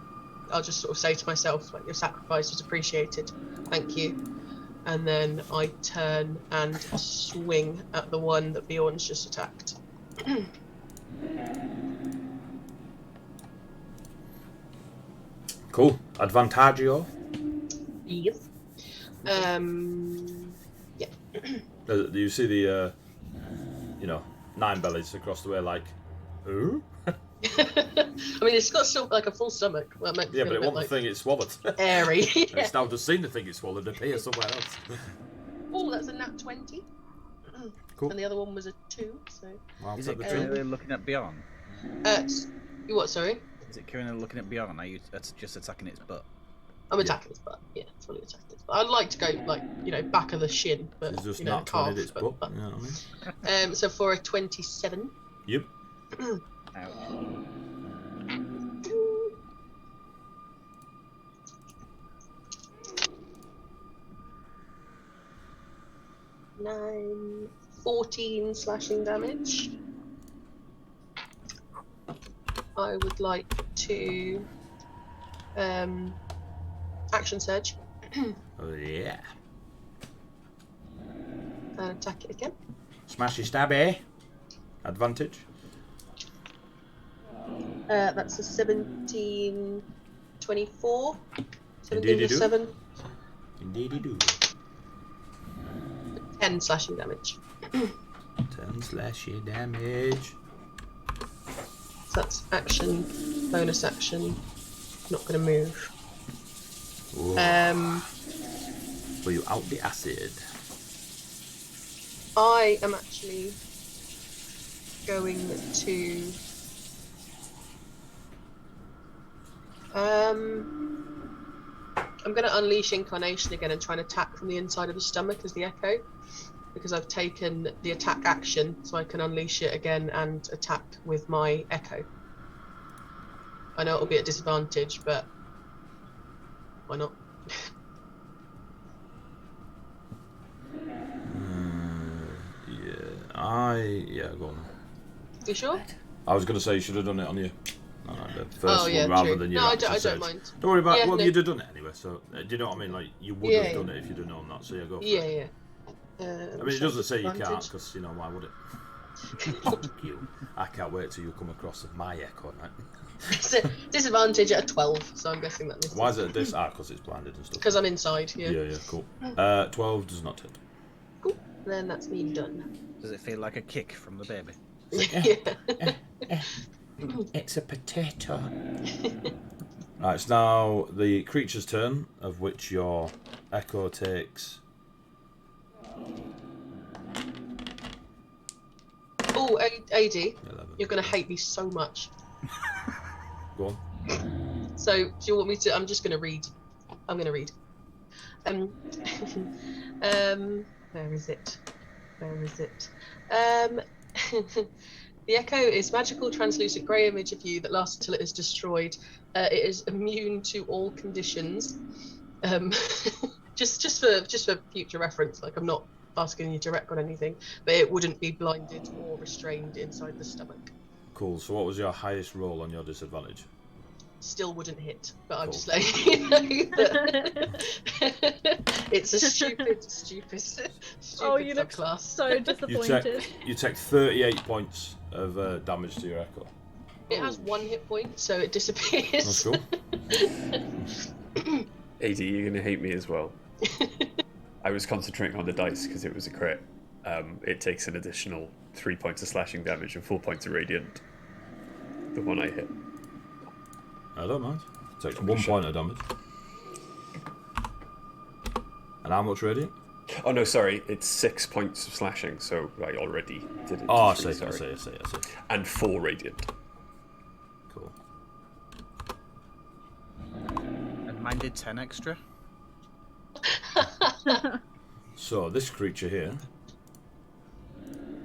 I'll just sort of say to myself, like, your sacrifice was appreciated. Thank you. And then I turn and swing at the one that Bjorn's just attacked. Cool. Advantaggio. Yes. Yeah. You see the, 9 bellies across the way, like, ooh? I mean, it's got sort of like a full stomach. Well, it Yeah, but it wasn't wasn't the thing it swallowed. airy. It's now just seen the thing it swallowed appear somewhere else. Oh, that's a nat 20. Cool. And the other one was a 2. So. I'll Is take it the currently two. looking at Beyond? You what? Sorry. Is it currently looking at Beyond? Are you just attacking its butt? I'm attacking its butt. Yeah, fully attacking its butt. I'd like to go back of the shin, but It's just not not calf. its butt. You know what I mean? So for a 27. Yep. Ouch. 9, 14 slashing damage. I would like to action surge Oh, yeah. and attack it again. Smashy stabby. Advantage. That's a 17, 24. 17 Indeed you to do. 7. Indeed you do. 10 slashing damage. 10 slashy damage. So that's action, bonus action. Not going to move. Ooh. Will you out the acid? I am actually going to I'm going to unleash incarnation again and try and attack from the inside of the stomach as the echo, because I've taken the attack action, so I can unleash it again and attack with my echo. I know it'll be at disadvantage, but why not? Yeah, go on. You sure? I was going to say you should have done it on you. The first one rather true. than your No, I action don't surge. mind. Don't worry about Yeah, well, no. you'd have done it anyway, so do you know what I mean? Like, you would have done it if you'd have known that, so yeah, go for Yeah, it. yeah. I mean, it doesn't say you can't, Advantage. because, why would it? Fuck you. I can't wait till you come across my echo, right? Disadvantage at a 12, so I'm guessing that misses. Why is it this? Because it's blinded and stuff. Because I'm inside, yeah. Yeah, cool. 12 does not hit. Cool. Then that's me done. Does it feel like a kick from the baby? Yeah. It's a potato. Right, it's now the creature's turn, of which your echo takes. Oh, AD, 11. you're going to hate me so much. Go on. So, do you want me to? I'm just going to read. I'm going to read. Where is it? Where is it? The echo is magical, translucent grey image of you that lasts until it is destroyed. It is immune to all conditions. Just for future reference, like I'm not asking you to record anything, but it wouldn't be blinded or restrained inside the stomach. Cool. So what was your highest roll on your disadvantage? Still wouldn't hit, but I'm Cool. just letting you know that it's a stupid Oh, you look subclass. so disappointed. You take 38 points of damage to your echo. It has 1 hit point, so it disappears. That's cool. AD, you're gonna hate me as well. I was concentrating on the dice because it was a crit. It takes an additional 3 points of slashing damage and 4 points of radiant. The one I hit. I don't mind. It takes 1 point of damage. And how much radiant? Oh no, sorry, it's 6 points of slashing, so I already did it. Oh, I Three, see, I sorry. see. And 4 radiant. Cool. And mine did 10 extra. So this creature here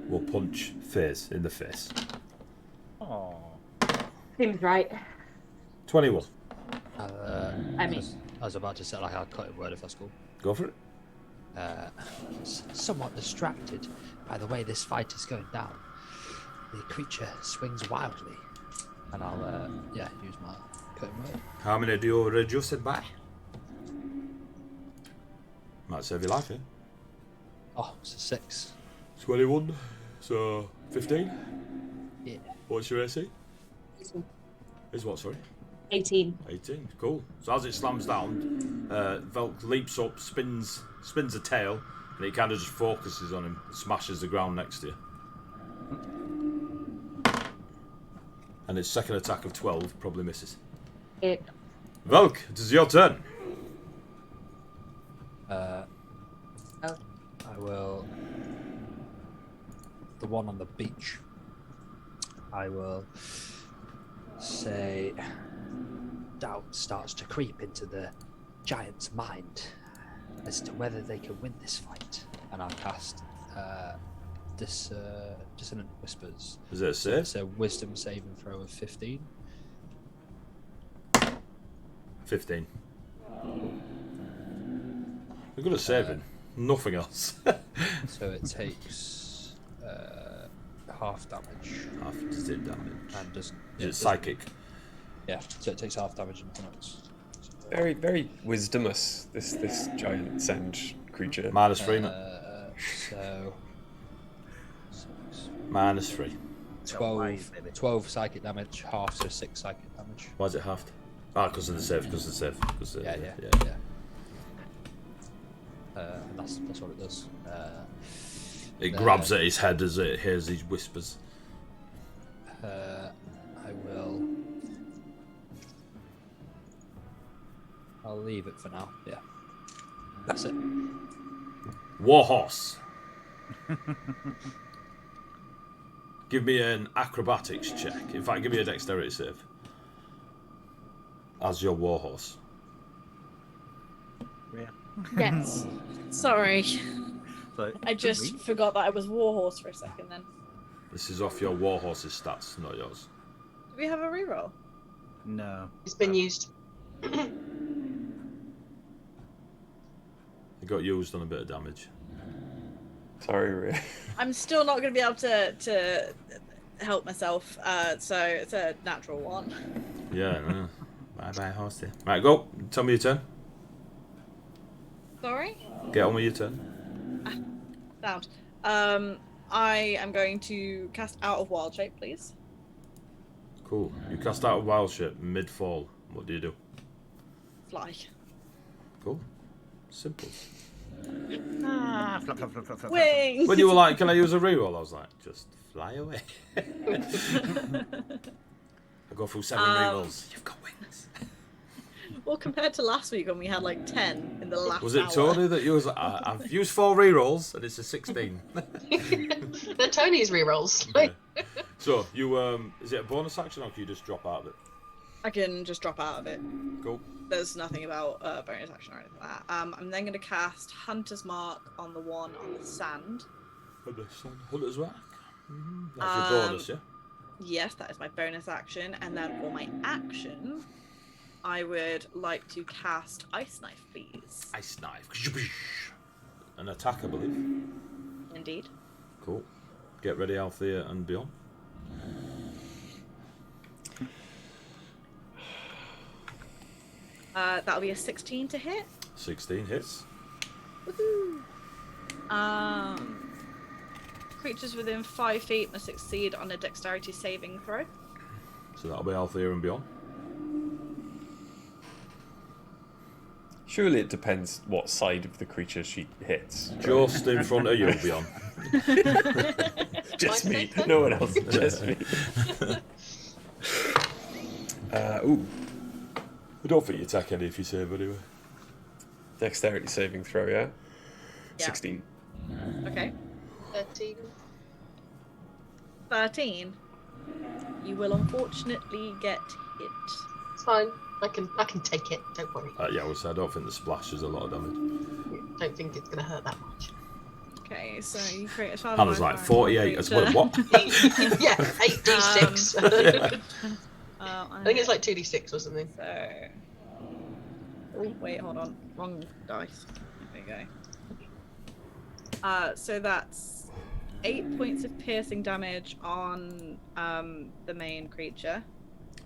will punch Fizz in the face. Oh. Seems right. 21. I mean, I was about to say like I'll cut a word if that's cool. Go for it. Somewhat distracted by the way this fight is going down. The creature swings wildly, and I'll use my cutting word. How many do you reduce it by? Might save your life, yeah? Oh, it's a 6. 21. So 15. Yeah. What's your AC? Is what, sorry? 18. 18. Cool. So as it slams down, Velk leaps up, spins a tail, and it kind of just focuses on him, smashes the ground next to you. And its second attack of 12 probably misses. Velk, it is your turn. I will. The one on the beach. I will say doubt starts to creep into the giant's mind as to whether they can win this fight, and I'll cast Dissonant Whispers. Is it a save? It's a Wisdom saving throw of 15. 15. You're good at saving. Nothing else. So it takes half damage. Half did damage. And doesn't. Is it psychic? Yeah, so it takes half damage and nothing else. Very, very wisdomous, this giant sand creature. -3. So. -3. 12 psychic damage, half, so 6 psychic damage. Why is it halved? Ah, because of the save. Yeah. And that's what it does. It grabs at his head as it hears these whispers. I'll leave it for now. Yeah. That's it. Warhorse. Give me an acrobatics check. In fact, give me a dexterity save. As your warhorse. Yeah. Yes. Sorry. So, I just forgot that I was Warhorse for a second then. This is off your warhorse's stats, not yours. Do we have a reroll? No. It's been used. It got used on a bit of damage. Sorry, Ray. I'm still not going to be able to help myself, so it's a natural one. Yeah, no. Bye, horsey. Right, go. Tell me your turn. Sorry? Get on with your turn. Sound. I am going to cast Out of Wild Shape, please. Cool. You cast out a wild shape mid-fall. What do you do? Fly. Cool. Simple. Flap, flap, flap, flap, flap. Wings! When you were like, can I use a reroll? I was like, just fly away. I go through 7 rerolls. You've got wings. Well, compared to last week when we had like 10 in the last Was it hour. Tony that used like, I've used 4 rerolls and it's a 16. They're Tony's rerolls. Okay. So, you, is it a bonus action or can you just drop out of it? I can just drop out of it. Cool. There's nothing about bonus action or anything like that. I'm then going to cast Hunter's Mark on the one on the sand. Hunter's Mark. That's your bonus, yeah? Yes, that is my bonus action. And then for my action, I would like to cast Ice Knife, please. Ice Knife. an attack, I believe. Indeed. Cool. Get ready, Althea and Beyond. That'll be a 16 to hit. 16 hits. Woohoo! Creatures within 5 feet must succeed on a dexterity saving throw. So that'll be Althea and Beyond. Surely it depends what side of the creature she hits. Just in front of you, Beyond. Just me. No one else. Just me. Ooh. I don't think you attack any if you save anyway. Dexterity saving throw, yeah? Yeah. 16. Okay. 13. 13. You will unfortunately get hit. It's fine. I can take it. Don't worry. Yeah, I would say I don't think the splash is a lot of damage. Don't think it's gonna hurt that much. Okay, so you create a child. Hannah's like 48 as well. What? Yeah, 8d6. I think it's like 2d6 or something. So. Oh, wait, hold on. Wrong dice. There we go. So that's 8 points of piercing damage on the main creature.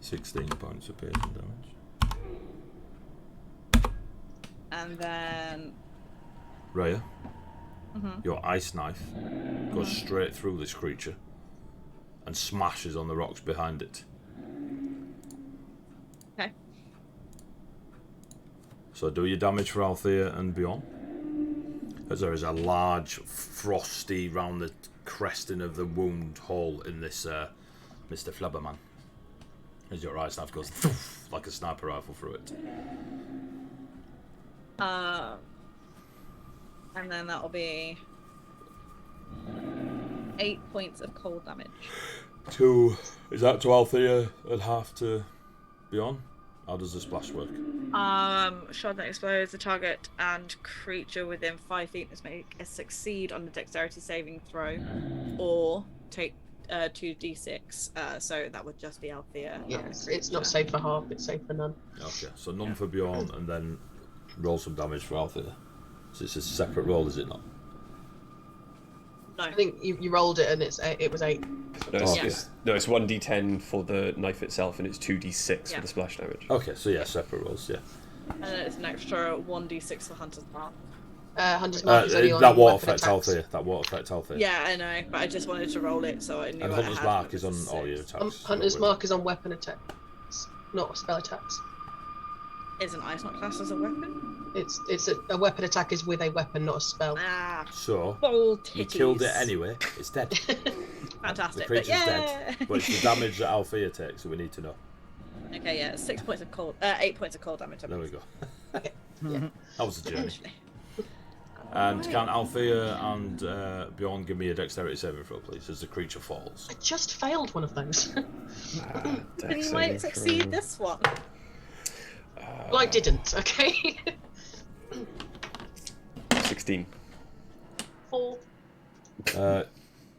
16 points of piercing damage. And then. Raya, your ice knife goes straight through this creature and smashes on the rocks behind it. Okay. So do your damage for Althea and Beyond. As there is a large frosty round the cresting of the wound hole in this Mr. Flubberman. As your ice knife goes like a sniper rifle through it. And then that'll be 8 points of cold damage. Is that to Althea and half to Beyond? How does the splash work? Shard that explodes, the target and creature within 5 feet must make a succeed on the dexterity saving throw, or take 2d6. So that would just be Althea. Yeah, it's not safe for half, it's safe for none. Okay, so none for Beyond, and then roll some damage for Althea. So it's a separate roll, is it not? No. I think you rolled it and it was 8. No, it's, Okay. it's 1d10 for the knife itself, and it's 2d6 for the splash damage. Okay, so yeah, separate rolls, yeah. And then it's an extra 1d6 for Hunter's Mark. Hunter's Mark is only on that won't weapon affect attacks. Althea. That won't affect Althea. Yeah, I know, but I just wanted to roll it so I knew. And what I Hunter's had Mark when is it on was all your six. attacks. Hunter's Mark is on weapon attacks, not spell attacks. Isn't ice not classed as a weapon? It's a weapon attack is with a weapon, not a spell. Ah, So, ball you titties. killed it anyway. It's dead. The Fantastic. creature's but dead. But it's the damage that Althea takes that we need to know. Okay, yeah, 6 points of cold, 8 points of cold damage. There we go. Yeah. That was the journey. Eventually. And can Althea and Beyond give me a dexterity saving throw, please, as the creature falls? I just failed one of those. Then you might succeed this one. Well, I didn't. Okay. 16. 4.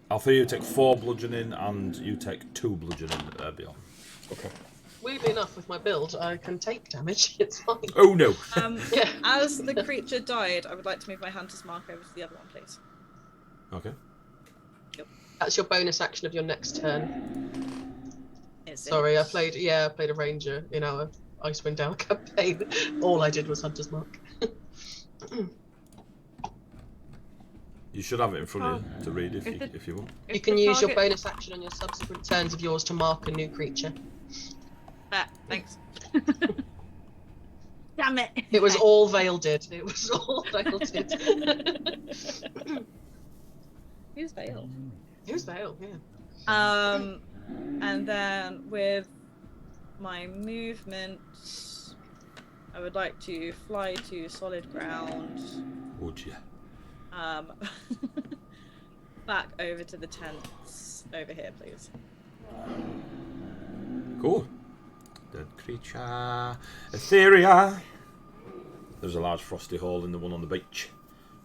Althea, you take 4 bludgeoning, and you take 2 bludgeoning, Beyond. Okay. Weirdly enough, with my build, I can take damage. It's fine. Oh no! Yeah. As the creature died, I would like to move my Hunter's Mark over to the other one, please. Okay. That's your bonus action of your next turn. Is Sorry, it? I played a ranger in our Icewind Dale campaign. All I did was Hunter's Mark. You should have it in front of you to read if you want. You can use your bonus action on your subsequent turns of yours to mark a new creature. Thanks. Damn it! It was all Vale did. It was all Vale did. Who's Vale? Who's Vale? Yeah. And then with my movement, I would like to fly to solid ground. Would you? Back over to the tents over here, please. Cool. Dead creature. Etheria. There's a large frosty hole in the one on the beach.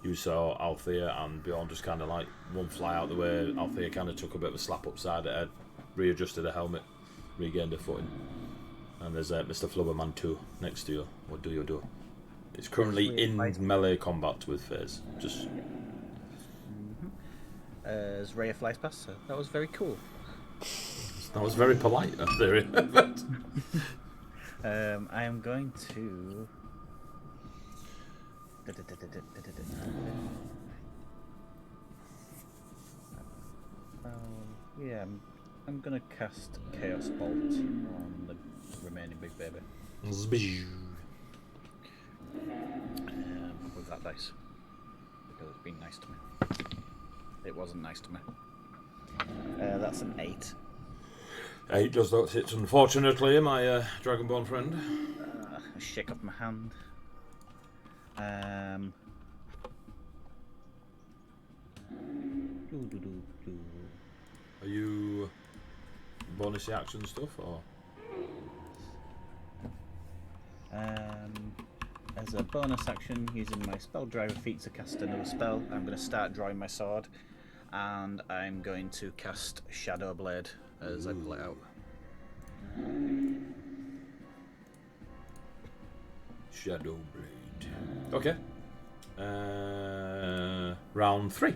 You saw Althea and Bjorn just kind of like one fly out the way. Althea kind of took a bit of a slap upside her head, readjusted her helmet, regained her footing. And there's Mr. Flubberman too next to you. What do you do? It's currently in Right. melee combat with Fizz. Just As Rhea flies past, so that was very cool. that was very polite. There. I am going to. Yeah, I'm gonna cast Chaos Bolt on the remaining big baby with that dice because it's been nice to me. It wasn't nice to me. That's an 8. 8 does not hit, unfortunately, my Dragonborn friend. I shake off my hand. Are you bonus action stuff or? As a bonus action, using my spell driver feat to cast another spell, I'm going to start drawing my sword, and I'm going to cast Shadow Blade as I pull it out. Shadow Blade. Okay. Round 3.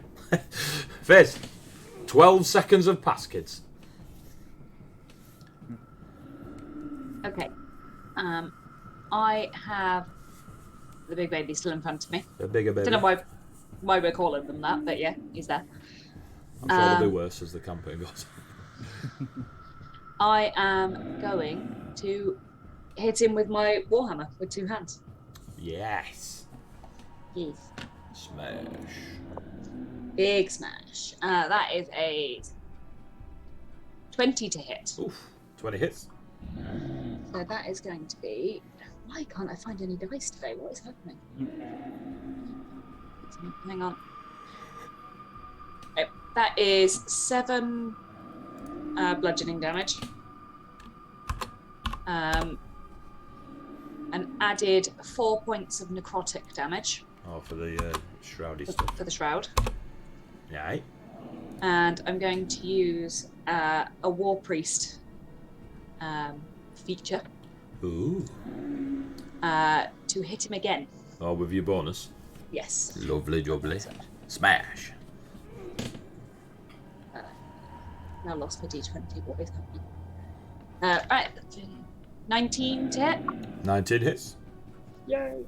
Fizz. 12 seconds have passed, kids. Okay. I have the big baby still in front of me. The bigger baby. Don't know why we're calling them that, but yeah, he's there. I'm sure they'll be worse as the campaign goes. I am going to hit him with my warhammer with 2 hands. Yes. Yes. Smash. Big smash. That is a 20 to hit. Oof. 20 hits. So that is going to be. Why can't I find any dice today? What is happening? Hang on. Okay, that is 7 bludgeoning damage. And added 4 points of necrotic damage. Oh, for the shroudy stuff. For the shroud. Right. And I'm going to use a war priest feature. Ooh. To hit him again. Oh, with your bonus. Yes. Lovely jubbly. Smash. Now lost my d20. What is happening? Right. 19 to hit. 19 hits. Yay.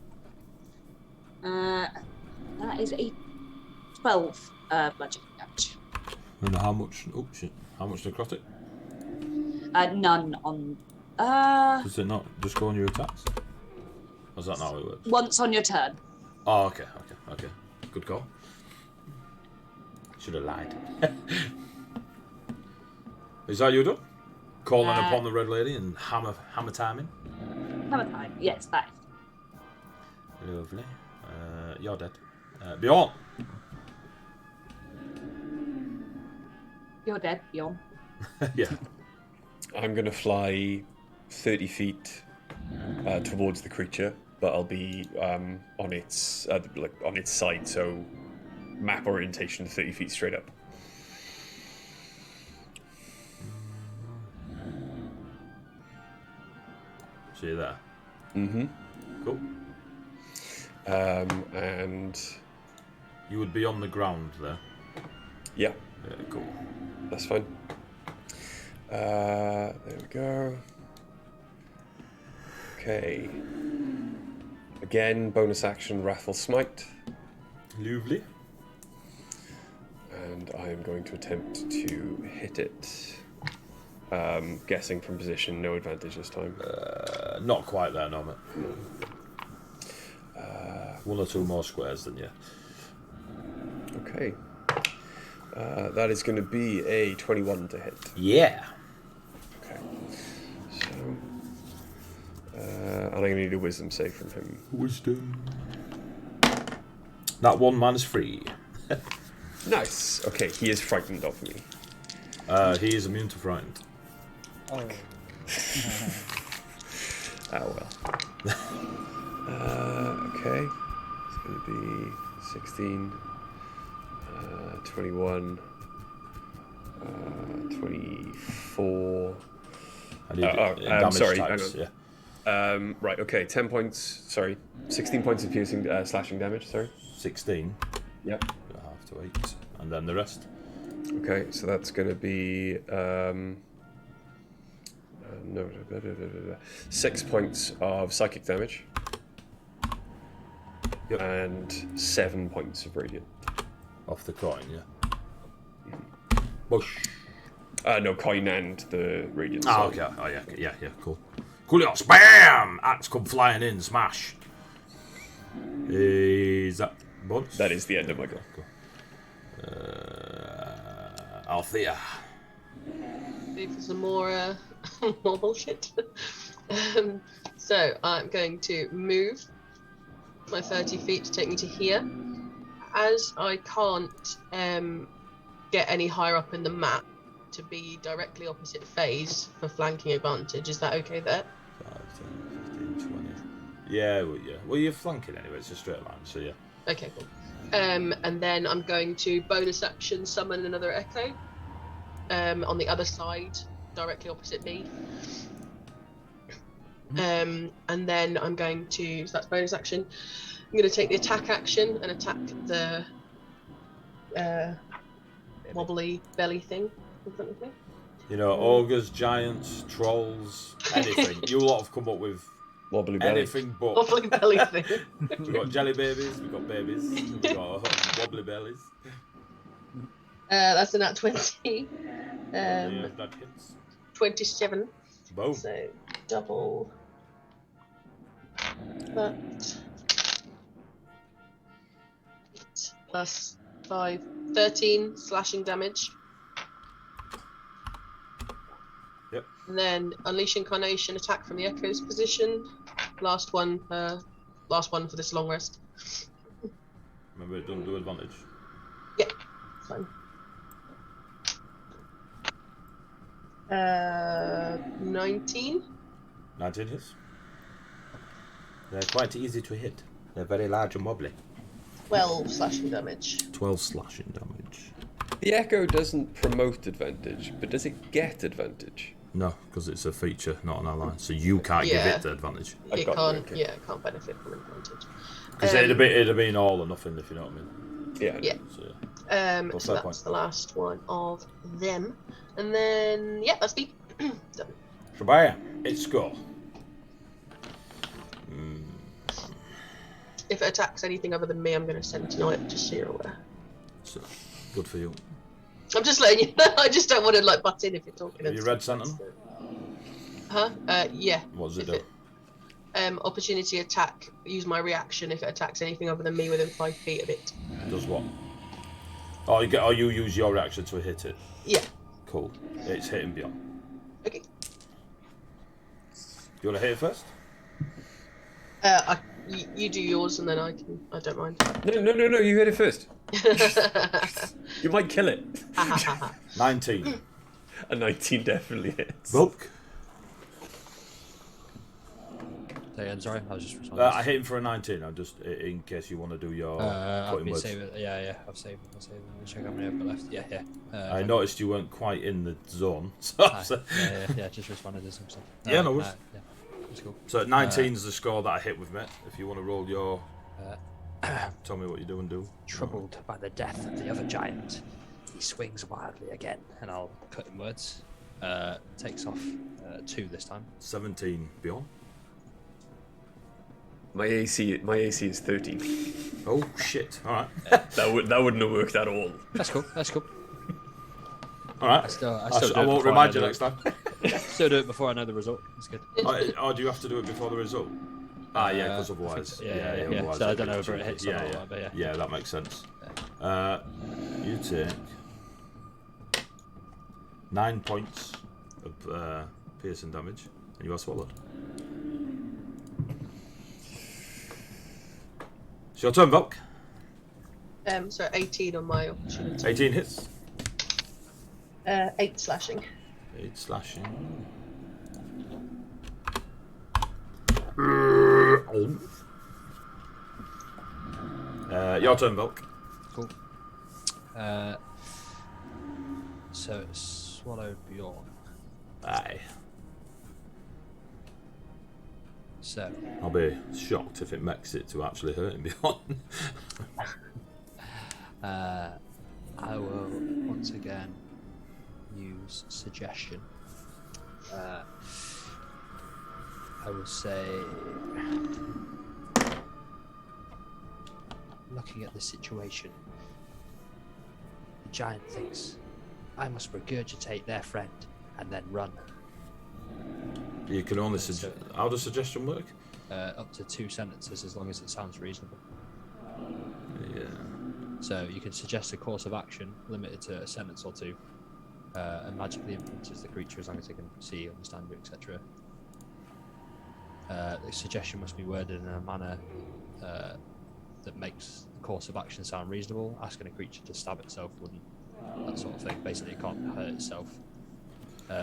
That is a 12 bludgeoning damage. And how much? Oh shit! How much necrotic? None on. Does it not just go on your attacks? Or is that not how it works? Once on your turn. Oh, okay. Good call. Should have lied. Is that you done? Calling upon the Red Lady and hammer timing? Hammer time. Yes, that. Lovely. You're dead. Bjorn. You're dead, Bjorn. Yeah. I'm going to fly 30 feet towards the creature, but I'll be on its on its side, so map orientation 30 feet straight up. See you there. Mm-hmm. Cool. And you would be on the ground there. Yeah. Yeah, cool. That's fine. There we go. Okay. Again, bonus action, Wrathful Smite. Lovely. And I am going to attempt to hit it. Guessing from position, no advantage this time. Not quite there, no, mate. 1 or 2 more squares than you. Okay. That is going to be a 21 to hit. Yeah. Okay. So, and I'm going to need a wisdom save from him. Wisdom. That 1 -3. Nice. Okay, he is frightened of me. He is immune to frightened. Oh. Oh well. Okay. It's going to be 16, 21, 24. Damage Sorry, types, hang on. yeah. Right, okay, 10 points, sorry, 16 points of piercing slashing damage, sorry. 16. Yep. Half to 8. And then the rest. Okay, so that's going to be 6 points of psychic damage. Yep. And 7 points of radiant. Off the coin, yeah. Bush. No, coin and the radiant. Oh, okay. Oh, yeah, cool. Coolios, bam! Axe come flying in, smash. Is that buds? That is the end of my go. Cool. Althea. Ready for some more more bullshit. So I'm going to move my 30 feet to take me to here. As I can't get any higher up in the map to be directly opposite phase for flanking advantage, is that okay there? 5, 10, 15, 20. Yeah, well, you're flanking anyway, it's a straight line, so yeah. Okay, cool. And then I'm going to bonus action summon another echo on the other side, directly opposite me. And then I'm going to, so that's bonus action, I'm going to take the attack action and attack the wobbly belly thing in front of me. You know, ogres, giants, trolls, anything. You lot have come up with Wobbly belly. anything but. Wobbly belly thing. We've got jelly babies, we've got babies, we've got wobbly bellies. That's a nat 20. Yeah, that hits. 27. Boom. So double that. Plus 5. 13 slashing damage. Yep. And then Unleash Incarnation, attack from the Echo's position. Last one for this long rest. Remember, it doesn't do advantage. Yeah, fine. 19. 19 hits. They're quite easy to hit. They're very large and wobbly. 12 slashing damage. 12 slashing damage. The echo doesn't promote advantage, but does it get advantage? No, because it's a feature, not an ally. So you can't give it the advantage. It can't, it can't benefit from advantage. Because it'd have been all or nothing, if you know what I mean. Yeah. Yeah. So, yeah. So that's the last one of them. And then, yeah, that's me. Done. Shabaya, it's go. If it attacks anything other than me, I'm going to sentinel it, just so you're aware. So, good for you. I'm just letting you know. I just don't want to like butt in if you're talking. Have you read Sentinel? Huh? Yeah. What does it do? Opportunity attack. Use my reaction if it attacks anything other than me within 5 feet of it. Does what? Oh, you use your reaction to hit it? Yeah. Cool. It's hitting beyond. Okay. Do you want to hit it first? You do yours and then I don't mind. No, you hit it first. You might kill it. 19. A 19 definitely hits. Bulk. Say again, sorry, I was just responding. I hit him for a 19. I'm just in case you want to do your I've cutting been words. saving. Yeah, I've saved. Let me check how many I've got left. Yeah. I noticed you weren't quite in the zone. So, Yeah, just responded to some stuff. Yeah, no worries. Yeah, that's cool. So 19 is the score that I hit with Met. If you want to roll your, tell me what you do and do. Troubled by the death of the other giant, he swings wildly again, and I'll cut in words. Takes off 2 this time. 17 beyond. My AC is 13. Oh shit! All right. That wouldn't have worked at all. That's cool. All right. I still I won't remind you next time. Still do it before I know the result. That's good. Oh, do you have to do it before the result? Yeah, because otherwise. Yeah. Otherwise So I don't know if it hits or not, but yeah. Yeah, that makes sense. You take 9 points of piercing damage, and you are swallowed. It's your turn, Volk. So 18 on my opportunity. 18 hits. 8 slashing. 8 slashing. Your turn, Volk. Cool. So it's swallowed Bjorn. Aye. So I'll be shocked if it makes it to actually hurting beyond. I will once again use suggestion. I will say, looking at the situation, the giant thinks I must regurgitate their friend and then run. You can only suggest. How does suggestion work? Up to 2 sentences, as long as it sounds reasonable. Yeah. So you can suggest a course of action limited to a sentence or two, and magically influences the creature as long as they can see, understand you, etc. The suggestion must be worded in a manner that makes the course of action sound reasonable. Asking a creature to stab itself wouldn't, that sort of thing. Basically, it can't hurt itself.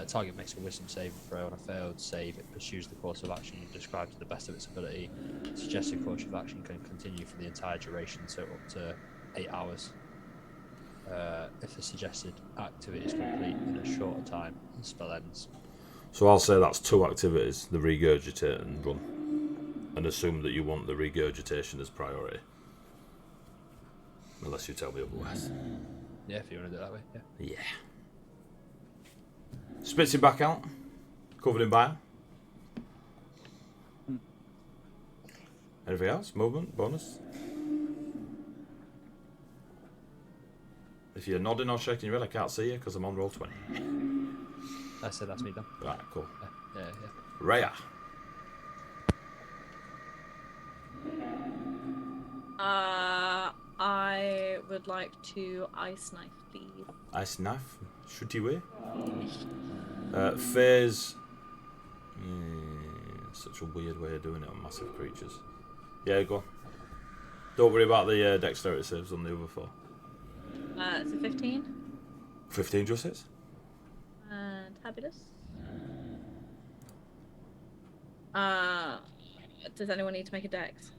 Target makes a wisdom saving throw. On a failed save, it pursues the course of action described to the best of its ability. Suggested course of action can continue for the entire duration, so up to 8 hours. If the suggested activity is complete in a shorter time, the spell ends. So I'll say that's 2 activities: the regurgitate and run, and assume that you want the regurgitation as priority, unless you tell me otherwise. Yeah, if you want to do it that way. Yeah. Yeah. Spits it back out, covered in bile. Anything else? Movement? Bonus? If you're nodding or shaking your head, I can't see you because I'm on roll 20. I said that's me done. Right, cool. Yeah. Rhea. I would like to ice knife, please. Ice knife. Shoot you away. Phase. Such a weird way of doing it on massive creatures. Yeah, go on. Don't worry about the dexterity saves on the other 4. It's a 15. 15 just hits. And happiness. Does anyone need to make a dex?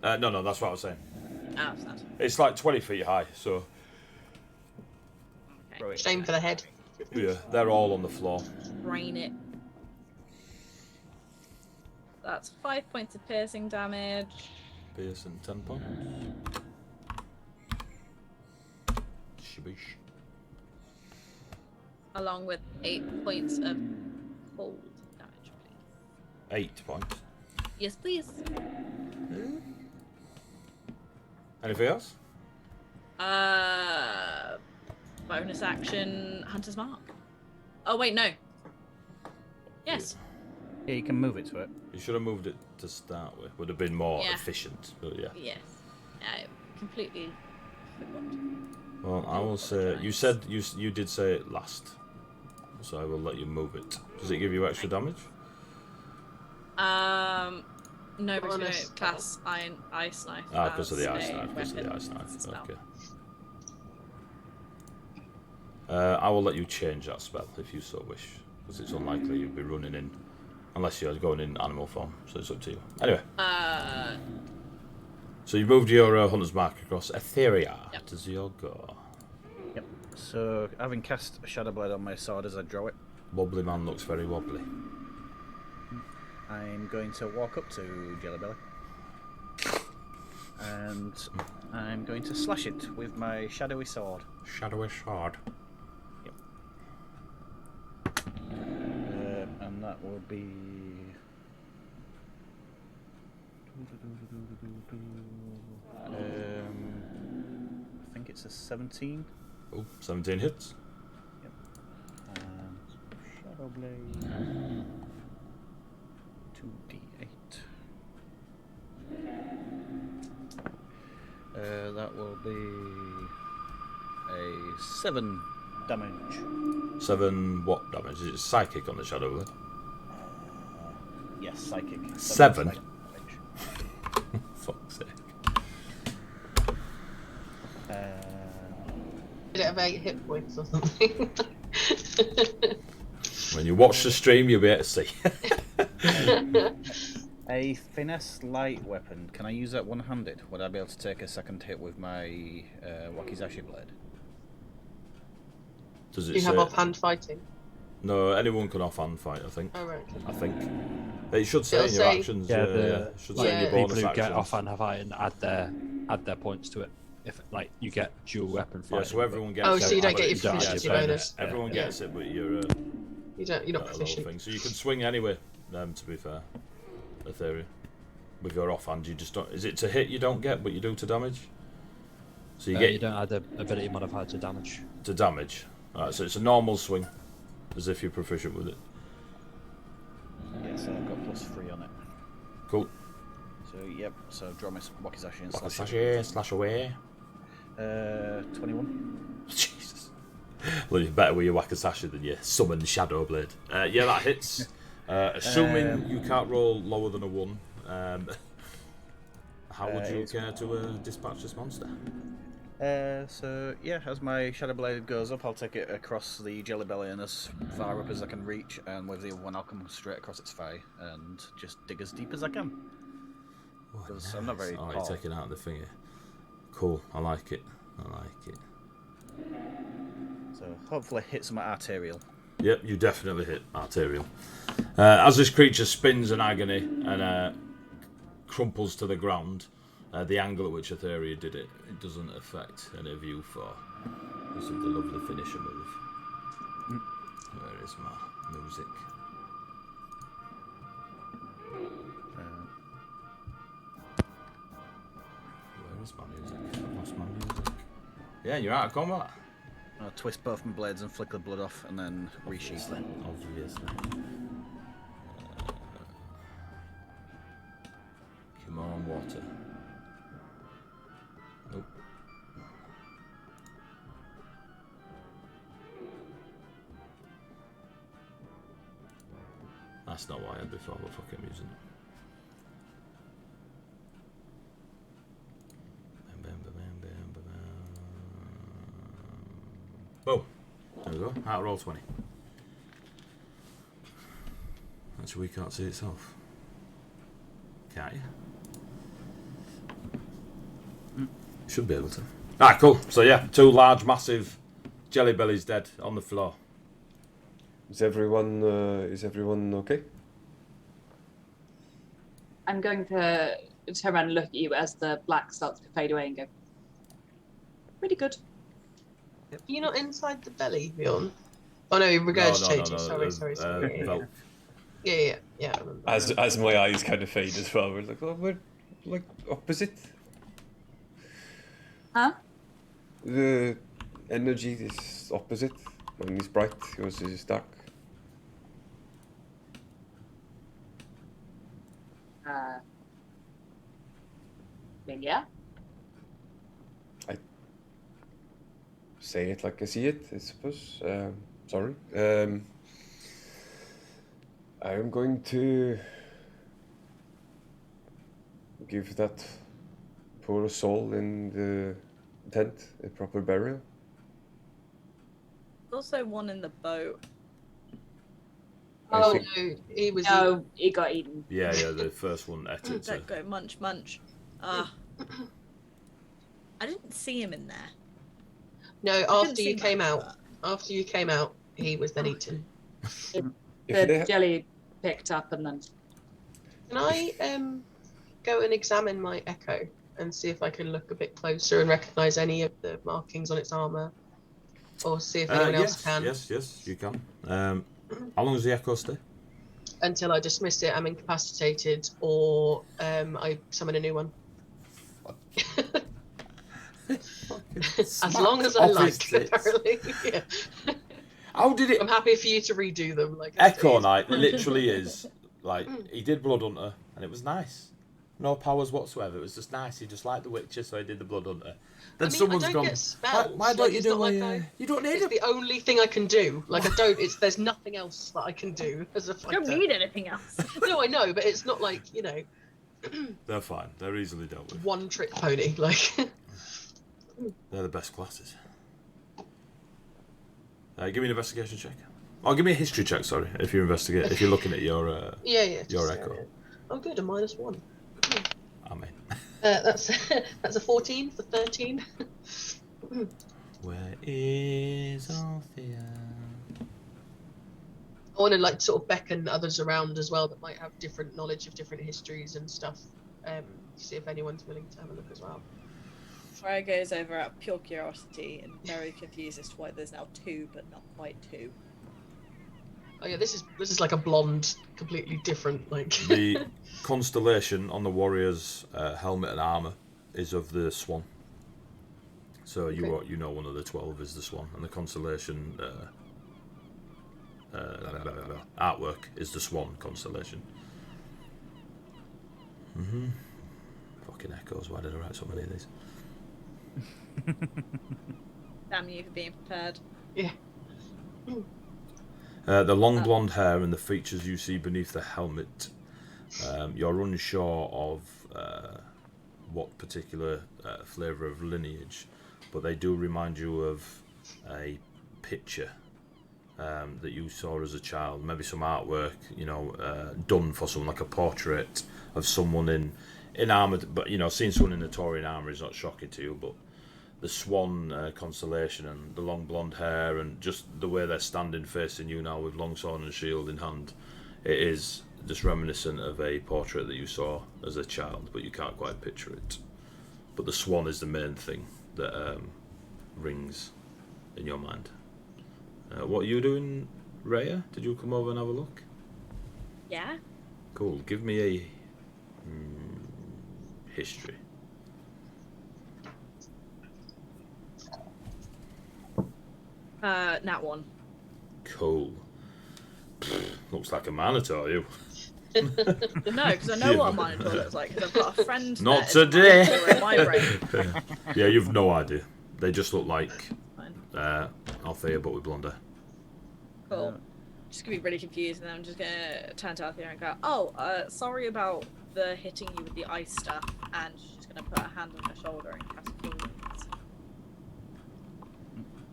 No, that's what I was saying. Oh, sad. It's like 20 feet high, so Okay. Shame for the head. yeah, they're all on the floor. Brain it. That's 5 points of piercing damage. Piercing 10 points. Sheesh. Along with 8 points of cold damage, please. 8 points. Yes, please. Anything else? Bonus action, Hunter's Mark. Oh, wait, no. Yes. Yeah, you can move it to it. You should have moved it to start with. Would have been more Yeah. efficient, but yeah. Yes. I completely forgot. Well, I will say you said you did say it last, so I will let you move it. Does it give you extra damage? No, because we Honest. don't class ice knife. Because of the as ice a knife. Because of the weapon. ice knife. It's a spell. Okay. I will let you change that spell if you so wish, because it's unlikely you'll be running in, unless you're going in animal form. So it's up to you. Anyway. So you moved your hunter's mark across Etheria. Yep. Does your go? Yep. So, having cast a Shadow Blade on my sword as I draw it, Wobbly man looks very wobbly. I'm going to walk up to Jelly Belly. And I'm going to slash it with my shadowy sword. Shadowy sword. And that will be... I think it's a 17. Oh, 17 hits. Yep. And Shadow Blade... 2d8. That will be a 7 damage. 7 what damage? Is it psychic on the shadow blade? Yes, psychic. 7? Psychic damage. Fuck's sake. Did it have 8 hit points or something? When you watch the stream, you'll be able to see. A finesse light weapon. Can I use that one-handed? Would I be able to take a second hit with my wakizashi blade? Does Do it you have say? offhand fighting? No, anyone can offhand fight. I think. Oh, right. I think. It should say in your actions. Yeah, It should say in your people bonus who actions. get off hand fighting add their points to it. If like you get dual weapon fighting. Yeah, so everyone gets. Oh, it, so you don't but get your it's- proficiency yeah, bonus. Everyone gets it, but you're You're not a little proficient. thing. So you can swing anyway. To be fair, Ethereal, with your offhand, you just don't. Is it to hit you don't get, but you do to damage? So you You don't add the ability modifier to damage. to damage. Alright, so it's a normal swing, as if you're proficient with it. Yeah, so I've got +3 on it. Cool. So yep. So draw my wakizashi and slash. Slash away. 21. Jesus. Well, you're better with your Wakasashi than your summon Shadow Blade. Yeah, that hits. Assuming you can't roll lower than a 1, how would you care to dispatch this monster? So yeah, as my shadow blade goes up, I'll take it across the jelly belly and as far up as I can reach, and with the other one, I'll come straight across its thigh and just dig as deep as I can. Oh, Because I'm not very Oh, tall. you're taking out the finger. Cool, I like it. So hopefully hit some arterial. Yep, you definitely hit arterial. As this creature spins in agony and crumples to the ground, the angle at which Etheria did it, it doesn't affect any of you for this is the lovely finisher move. Where is my music? Where is my music? I've lost my music. Yeah, you're out of combat. I'll twist both my blades and flick the blood off, and then resheath them. Obviously. Come on, water. Nope. That's not what I had before, but fuck it, I'm using it. Boom. There we go. Out roll 20. Actually, we can't see itself. Can't you? Should be able to. Ah, cool. So yeah, 2 large, massive jelly bellies dead on the floor. Is everyone okay? I'm going to turn around and look at you as the black starts to fade away and go, pretty good. Are you not inside the belly, Bjorn? Oh no, you're regurgitating. No, Sorry. Velk. Yeah. I remember. As my eyes kind of fade as well, we're like, oh, we're like opposite. Huh? The energy is opposite. Mine is bright, yours is dark. Yeah. Say it like I see it, I suppose. Sorry. I am going to give that poor soul in the tent a proper burial. There's also one in the boat. Oh think- no, he was. No, he got eaten. Yeah, the first one ate it. Don't go munch. I didn't see him in there. No, didn't after see you came much, out. After you came out, he was then eaten. If The they- jelly picked up and then. Can I go and examine my echo and see if I can look a bit closer and recognise any of the markings on its armour, or see if anyone else can? Yes, you can. How long does the echo stay? Until I dismiss it, I'm incapacitated, or I summon a new one. As long as I like, apparently. Yeah. How did it? I'm happy for you to redo them. Like I Echo say. Knight literally is like he did Blood Hunter and it was nice. No powers whatsoever. It was just nice. He just liked the Witcher, so he did the Blood Hunter. Then I mean, someone's I don't gone. get spells. Why don't like, you it's do not like you don't need It's it. the only thing I can do. Like I don't. There's nothing else that I can do as a I fighter. don't need anything else. No, I know, but it's not like They're fine. They're easily dealt with. one trick pony. Like They're the best classes. Give me an investigation check. Oh, give me a history check. Sorry, if you're looking at your yeah. your just, echo. Oh, good, a -1. Amen. That's a 14 for 13. Where is Althea? I want to like sort of beckon others around as well that might have different knowledge of different histories and stuff. See if anyone's willing to have a look as well. Freya goes over out of pure curiosity and very confused as to why there's now 2 but not quite 2. Oh yeah, this is like a blonde, completely different like. The constellation on the warrior's helmet and armor is of the swan. So you know one of the 12 is the swan, and the constellation artwork is the swan constellation. Fucking echoes. Why did I write so many of these? Damn you for being prepared. Yeah. The long blonde hair and the features you see beneath the helmet. You're unsure of what particular flavour of lineage, but they do remind you of a picture that you saw as a child. Maybe some artwork, done for someone, like a portrait of someone in armour. But seeing someone in the Taurian armour is not shocking to you, but the swan constellation and the long blonde hair and just the way they're standing facing you now with longsword and shield in hand, it is just reminiscent of a portrait that you saw as a child, but you can't quite picture it. But the swan is the main thing that rings in your mind. What are you doing, Rhea? Did you come over and have a look? Yeah? Cool. Give me a history. Nat 1. Cool. Looks like a minotaur, you. No, because I know what a minotaur looks like, because I've got a friend Not that is a today. minotaur in my brain. Yeah, you've no idea. They just look like Fine. Althea, but with blonde hair. Cool. Just gonna be really confused, and then I'm just gonna turn to Althea and go, "Oh, sorry about the hitting you with the ice stuff." And she's just gonna put her hand on her shoulder and cast Cure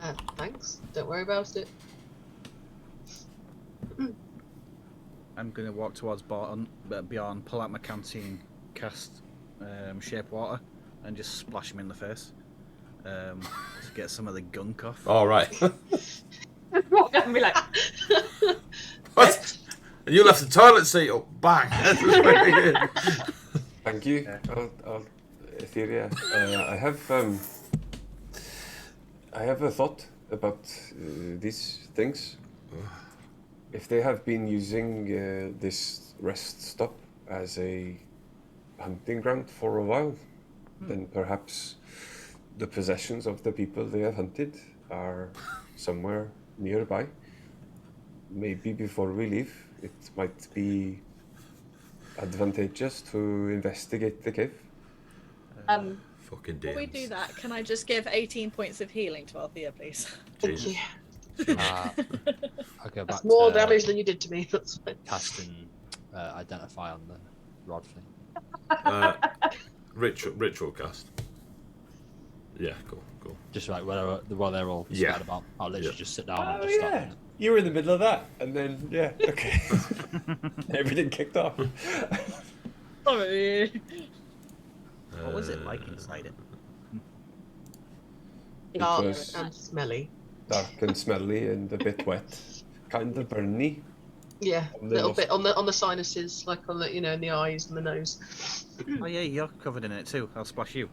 Wounds. Thanks. Don't worry about it. I'm going to walk towards Bjorn, pull out my canteen, cast Shape Water, and just splash him in the face to get some of the gunk off. All right. Walk down and be like, What? And you left the toilet seat up. Bang. Thank you, Etheria. I have a thought about these things. If they have been using this rest stop as a hunting ground for a while, then perhaps the possessions of the people they have hunted are somewhere nearby. Maybe before we leave, it might be advantageous to investigate the cave. Fucking Before we DMs. do that, can I just give 18 points of healing to Althea, please? Thank you. I'll go back That's more to damage than you did to me. That's fine. casting identify on the rod thing. Ritual cast. Yeah, cool. Just like while they're all Yeah. scattered about, I'll literally just sit down and Oh just start yeah, doing it. you were in the middle of that, and then okay, everything kicked off. Sorry. What was it like inside it? Dark was- and smelly. Dark and smelly and a bit wet, kind of burny. Yeah, a On the little nos- bit on the sinuses, like on the in the eyes and the nose. Oh yeah, you're covered in it too. I'll splash you.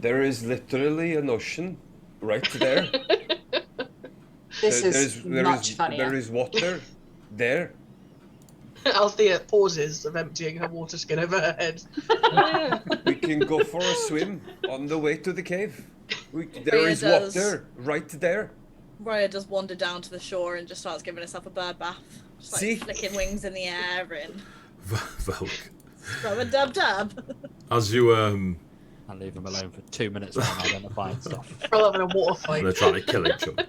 There is literally an ocean right there. this There- is much funnier. There is water there. Althea pauses of emptying her water skin over her head. We can go for a swim on the way to the cave. There Rhea is does. water right there. Raya does wander down to the shore and just starts giving herself a bird bath. Just like See? flicking wings in the air and Velk. rub a dub dub. As you And leave them alone for 2 minutes while I'm identifying stuff. Rather than a water fight. they're trying to kill each other.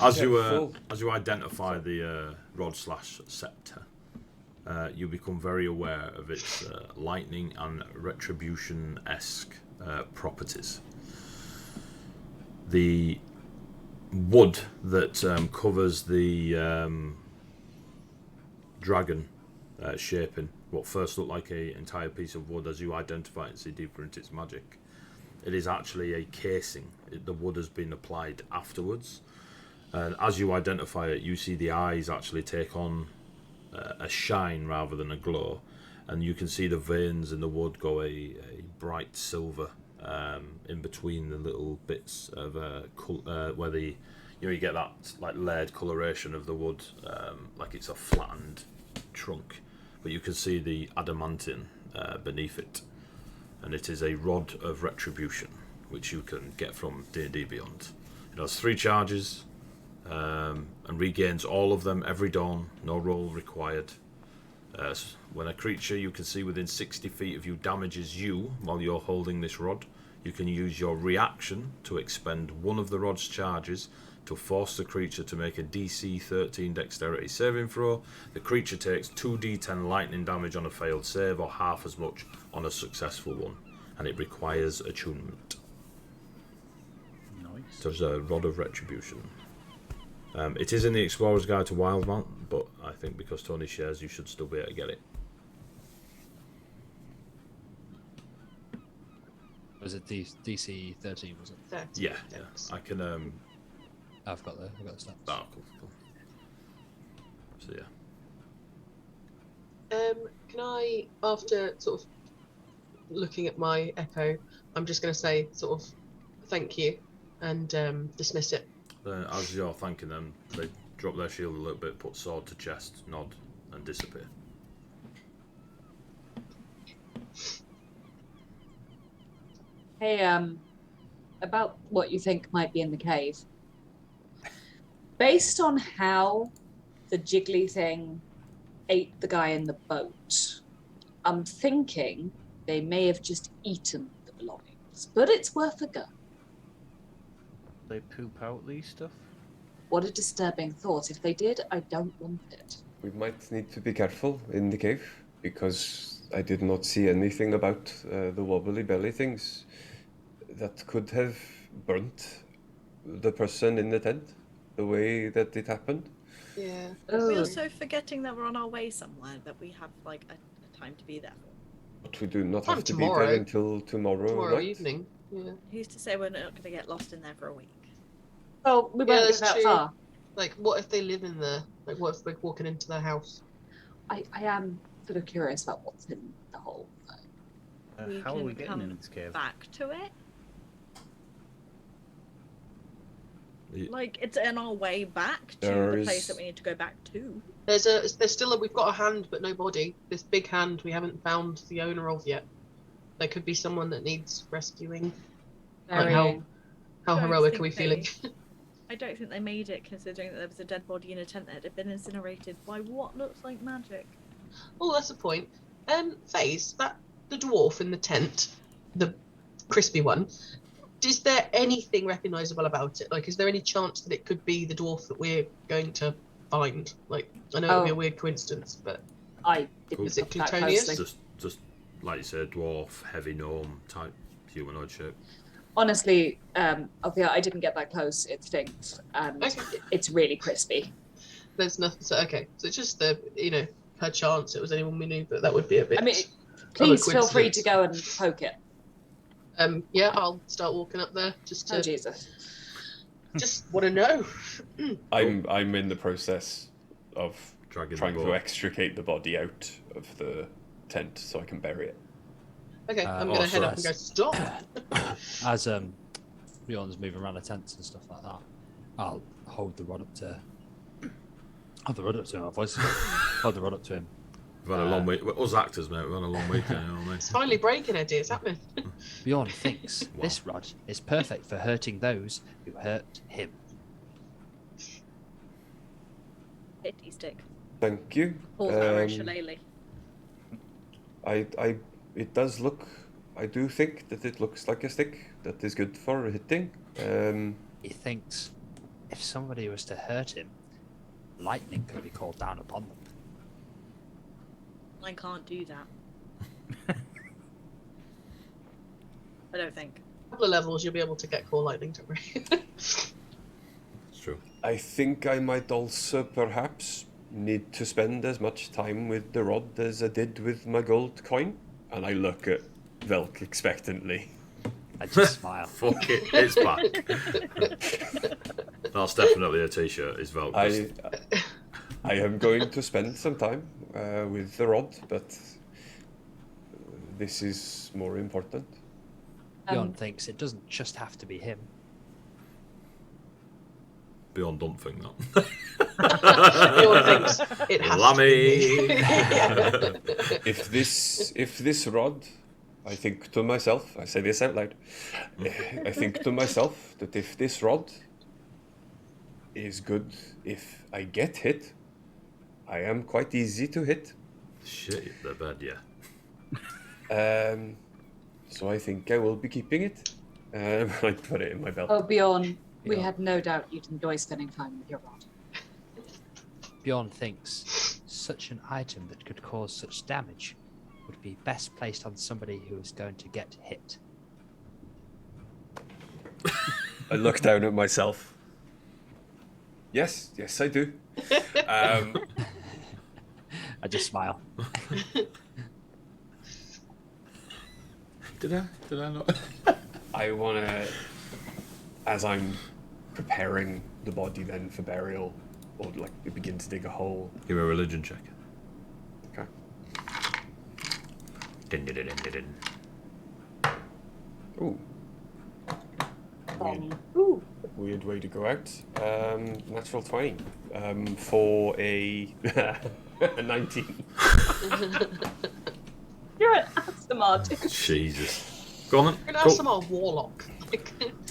As full. you identify the rod/scepter, you become very aware of its lightning and retribution-esque properties. The wood that covers the dragon shaping, what first looked like an entire piece of wood, as you identify it and see deeper into its magic, it is actually a casing. The wood has been applied afterwards, And as you identify it, you see the eyes actually take on a shine rather than a glow, and you can see the veins in the wood go a bright silver in between the little bits of where the you get that like layered coloration of the wood, like it's a flattened trunk, but you can see the adamantine beneath it, and it is a rod of retribution, which you can get from D&D Beyond. It has 3 charges, and regains all of them every dawn, no roll required. When a creature you can see within 60 feet of you damages you while you're holding this rod, you can use your reaction to expend one of the rod's charges to force the creature to make a DC 13 dexterity saving throw. The creature takes 2d10 lightning damage on a failed save, or half as much on a successful one, and it requires attunement. Nice. So there's a Rod of Retribution. It is in the Explorer's Guide to Wildmount, but I think because Tony shares, you should still be able to get it. Was it DC 13? Was it? 13, Yeah. thanks. I can. I've got the stats. Oh, cool. So yeah. Can I, after sort of looking at my echo, I'm just going to say sort of thank you and dismiss it. Then, as you're thanking them, they drop their shield a little bit, put sword to chest, nod, and disappear. Hey, about what you think might be in the cave. Based on how the jiggly thing ate the guy in the boat, I'm thinking they may have just eaten the belongings, but it's worth a go. They poop out these stuff? What a disturbing thought. If they did, I don't want it. We might need to be careful in the cave, because I did not see anything about the wobbly belly things that could have burnt the person in the tent the way that it happened. Yeah. We're also forgetting that we're on our way somewhere, that we have like a time to be there for. But we do not Time have to tomorrow. be there until tomorrow night. Evening. Yeah. Who's to say we're not going to get lost in there for a week? Well, we Yeah, won't that's go that true. far. Like, what if they live in there? Like, what if we're walking into their house? I am sort of curious about what's in the hole. We How are can we getting come in this cave? Back to it? Ye- Like, it's in our way back to the There's- place that we need to go back to. There's still we've got a hand but no body. This big hand we haven't found the owner of yet. There could be someone that needs rescuing. Like, Very- how Don't heroic think are we they- feeling? I don't think they made it, considering that there was a dead body in a tent that had been incinerated by what looks like magic. Oh, that's a point. FaZe, that the dwarf in the tent, the crispy one. Is there anything recognisable about it? Like, is there any chance that it could be the dwarf that we're going to find? Like, I know it'd be a weird coincidence, but I didn't Cool. Is it look that Plutonius? closely. Just like you said, dwarf, heavy gnome type humanoid shape. Honestly, Althea, I didn't get that close. It stinks, and Okay. it's really crispy. there's nothing. So okay, so it's just per chance it was anyone we knew, but that would be a bit. I mean, please feel free coincidence. to go and poke it. Yeah, I'll start walking up there just to Oh, Jesus. just want to know. I'm in the process of Dragging trying the to boat. extricate the body out of the tent so I can bury it. Okay, I'm oh, gonna head sorry. up and go stop. As Bjorn's moving around the tents and stuff like that, I'll hold the rod up to. Hold the rod up to him. My voice. Hold the rod up to him. We've had a long week. Us actors, mate, we've had a long weekend, you know what I mean? It's finally breaking, Eddie. It's happening. Bjorn thinks Wow. this rod is perfect for hurting those who hurt him. Pity stick. Thank you. Pulls out a shillelagh. It does look. I do think that it looks like a stick that is good for hitting. He thinks if somebody was to hurt him, lightning could be called down upon them. I can't do that. I don't think. A couple of levels, you'll be able to get core lightning. Don't worry. It's true. I think I might also perhaps need to spend as much time with the rod as I did with my gold coin. And I look at Velk expectantly. I just smile. Fuck it, it's back. That's definitely a t-shirt. It's Velcro. I am going to spend some time with the rod, but this is more important. Bjorn thinks it doesn't just have to be him. Beyond don't think that. Bjorn thinks it has Lammy. to be. Yeah. If this rod, I think to myself, I say this out loud, I think to myself that if this rod is good, if I get hit, I am quite easy to hit. Shit, they're bad, yeah. So I think I will be keeping it. I put it in my belt. Oh, Bjorn, we Yeah. had no doubt you'd enjoy spending time with your rod. Bjorn thinks such an item that could cause such damage would be best placed on somebody who is going to get hit. I look down at myself. Yes, I do. I just smile. Did I not? I want to, as I'm preparing the body then for burial, or like begin to dig a hole. Give me a religion check. Okay. Din, din, din, din, din. Ooh. Ooh. Weird way to go out. Natural 20. For a 19. You're an awesome artist. Jesus. Go on We're then. gonna have Cool. some old warlock.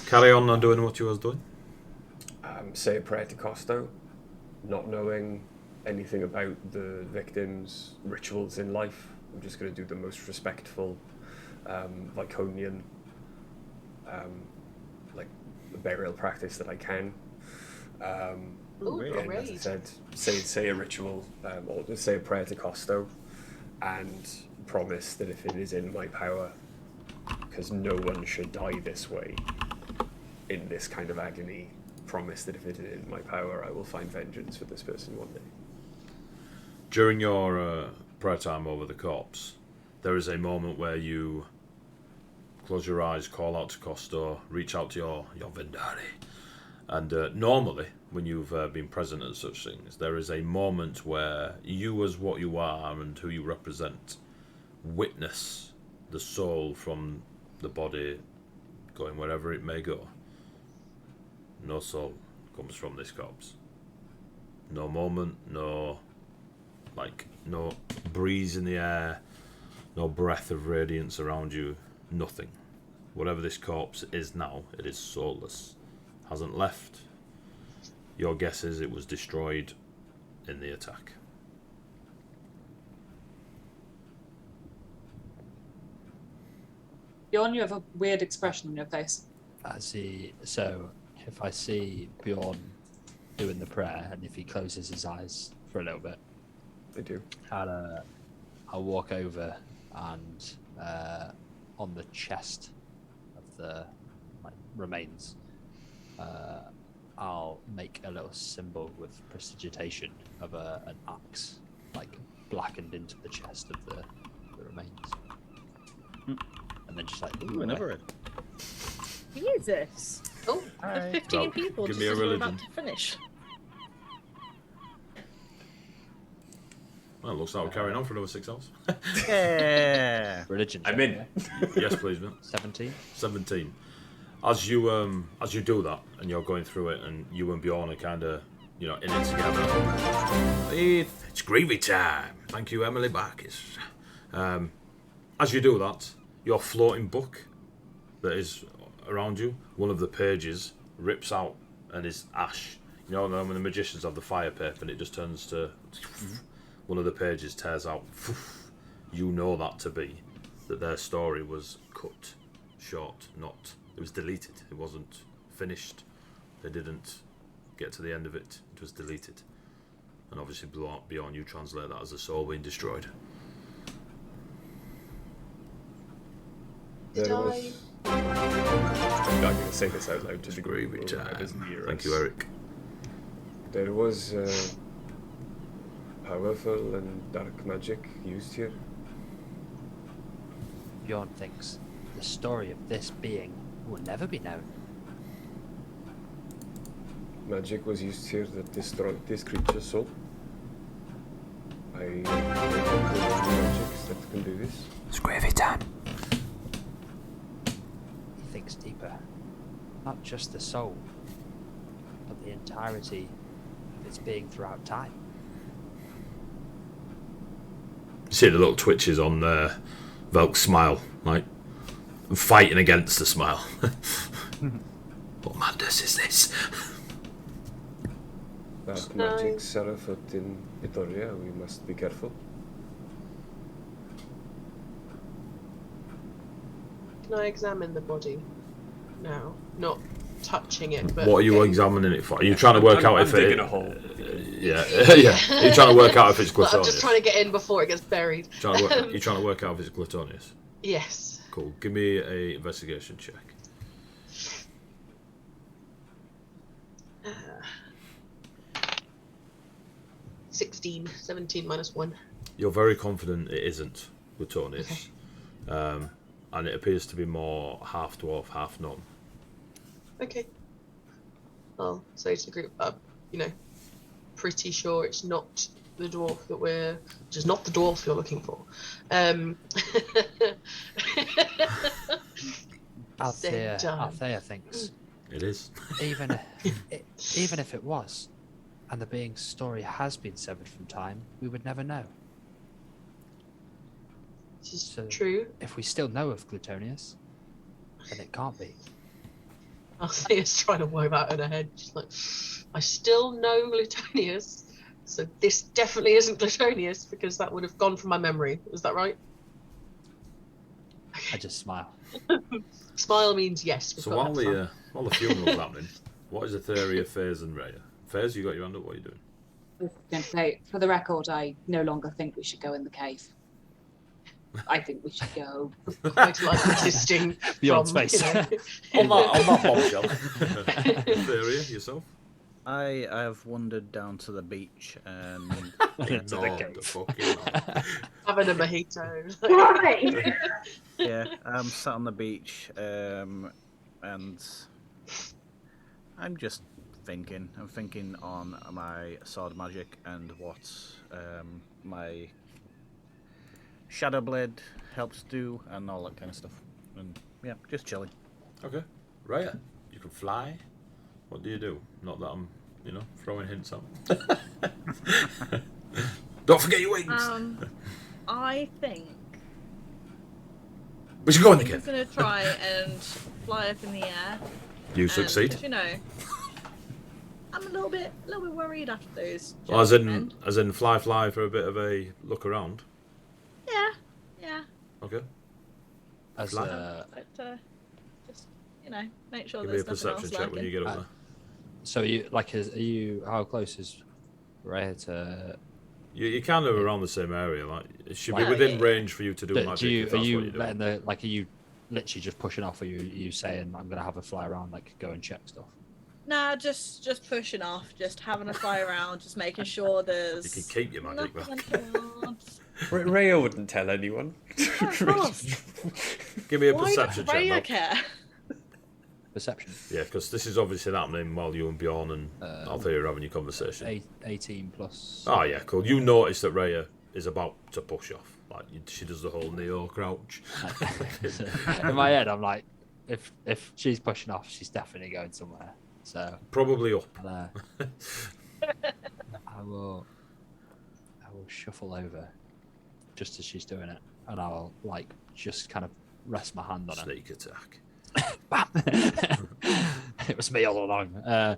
Carry on doing what you was doing. Say a prayer to Costo, not knowing anything about the victims' rituals in life. I'm just going to do the most respectful, Viconian, like burial practice that I can. Ooh, And as I great. said, say a ritual, or just say a prayer to Costo, and promise that if it is in my power, because no one should die this way, in this kind of agony, promise that if it is in my power, I will find vengeance for this person one day. During your prayer time over the corpse, there is a moment where you close your eyes, call out to Costo, reach out to your Vendari. And normally, when you've been present at such things, there is a moment where you, as what you are and who you represent, witness the soul from the body going wherever it may go. No soul comes from this corpse. No moment, no breeze in the air, no breath of radiance around you, nothing. Whatever this corpse is now, it is soulless. Hasn't left. Your guess is it was destroyed in the attack. Bjorn, you have a weird expression on your face. If I see Bjorn doing the prayer, and if he closes his eyes for a little bit, I do. I'll walk over and on the chest of the remains, I'll make a little symbol with prestidigitation of an axe, blackened into the chest of the remains, and then just Ooh, another red. Jesus. Oh, The 15 Well, people give just me a as we're religion. about to finish. Well, looks like we're carrying on for another 6 hours. Yeah. religion. I'm check, in. yeah? Yes, please, mate. 17. 17. As you do that and you're going through it, and you and Bjorn are kind of in it together. It's gravy time. Thank you, Emily Backus. As you do that, your floating book that is around you, one of the pages rips out and is ash. You know when the magicians have the fire paper and it just turns to one of the pages tears out. You know that to be that their story was cut short, it was deleted. It wasn't finished. They didn't get to the end of it. It was deleted. And obviously beyond you translate that as the soul being destroyed. did There I? was- I'm going to say this out loud to the Gravy group. time. Thank you, Eric. There was powerful and dark magic used here. Bjorn thinks the story of this being will never be known. Magic was used here that destroyed this creature's soul. I magics that can do this. It's gravy time. He thinks deeper. Not just the soul, but the entirety of its being throughout time. You see the little twitches on Velk's smile, like fighting against the smile. What madness is this? Dark magics are afoot in Vitoria. We must be careful. Can I examine the body now? Not touching it, but... What are you examining it for? Are you trying to work out I'm if digging it... a hole. Yeah, yeah. Are you trying to work out if it's Look, I'm Gluttonius? just trying to get in before it gets buried. You're trying to work out if it's Gluttonius? Yes. Cool. Give me a investigation check. 16, 17 minus 1. You're very confident it isn't Gluttonius. And it appears to be more half dwarf, half gnome. Okay. I'll say to the group, pretty sure it's not the dwarf that we're... Which is not the dwarf you're looking for. Althea thinks It is. even if it was, and the being's story has been severed from time, we would never know. This is So- true. If we still know of Gluttonius, then it can't be. Althea's trying to work that in her head. She's like, I still know Gluttonius, so this definitely isn't Gluttonius because that would have gone from my memory. Is that right? I just smile. Smile means yes. So while the funeral's happening, what is the theory of Fairs and Raya? Fairs, you got your hand up, what are you doing? I was going to say, for the record, I no longer think we should go in the cave. I think we should go. Quite like resisting Beyond from, space. On that bombshell. Theory, yourself? I have wandered down to the beach and Into the No, cave. the fucking no. having a mojito. Right. yeah, I'm sat on the beach and I'm just thinking. I'm thinking on my sword magic and what my shadow blade helps do and all that kind of stuff. And yeah, just chilling. Okay. Raya, you can fly. What do you do? Not that I'm, throwing hints out. Don't forget your wings. I think We should go in the I'm cave. gonna try and fly up in the air. You and, succeed. I'm a little bit worried after those. Well, as gentlemen. in fly for a bit of a look around. Yeah. Okay. As Fly. But just make sure Give me a there's nothing perception else check when you lurking. get up there. so are you how close is Raya to? You're kind of around the same area. Like it should be Well, within yeah. range for you to do magic. Do you if are that's you what you're doing. letting are you literally just pushing off? Or are you saying I'm gonna have a fly around, like go and check stuff? Nah, just pushing off, just having a fly around, just making sure there's. You can keep your magic, nothing but untoward. Raya wouldn't tell anyone. Yeah, of course. give me a Why perception does check. Raya Mel. care? Perception. Yeah, because this is obviously happening while you and Bjorn and Althea are having your conversation. 18 plus. Oh yeah, cool. You notice that Raya is about to push off. Like she does the whole Neo crouch. In my head, I'm like, if she's pushing off, she's definitely going somewhere. So Probably up. I will shuffle over just as she's doing it, and I'll just kind of rest my hand on her. Sneak attack. Bam! It was me all along. I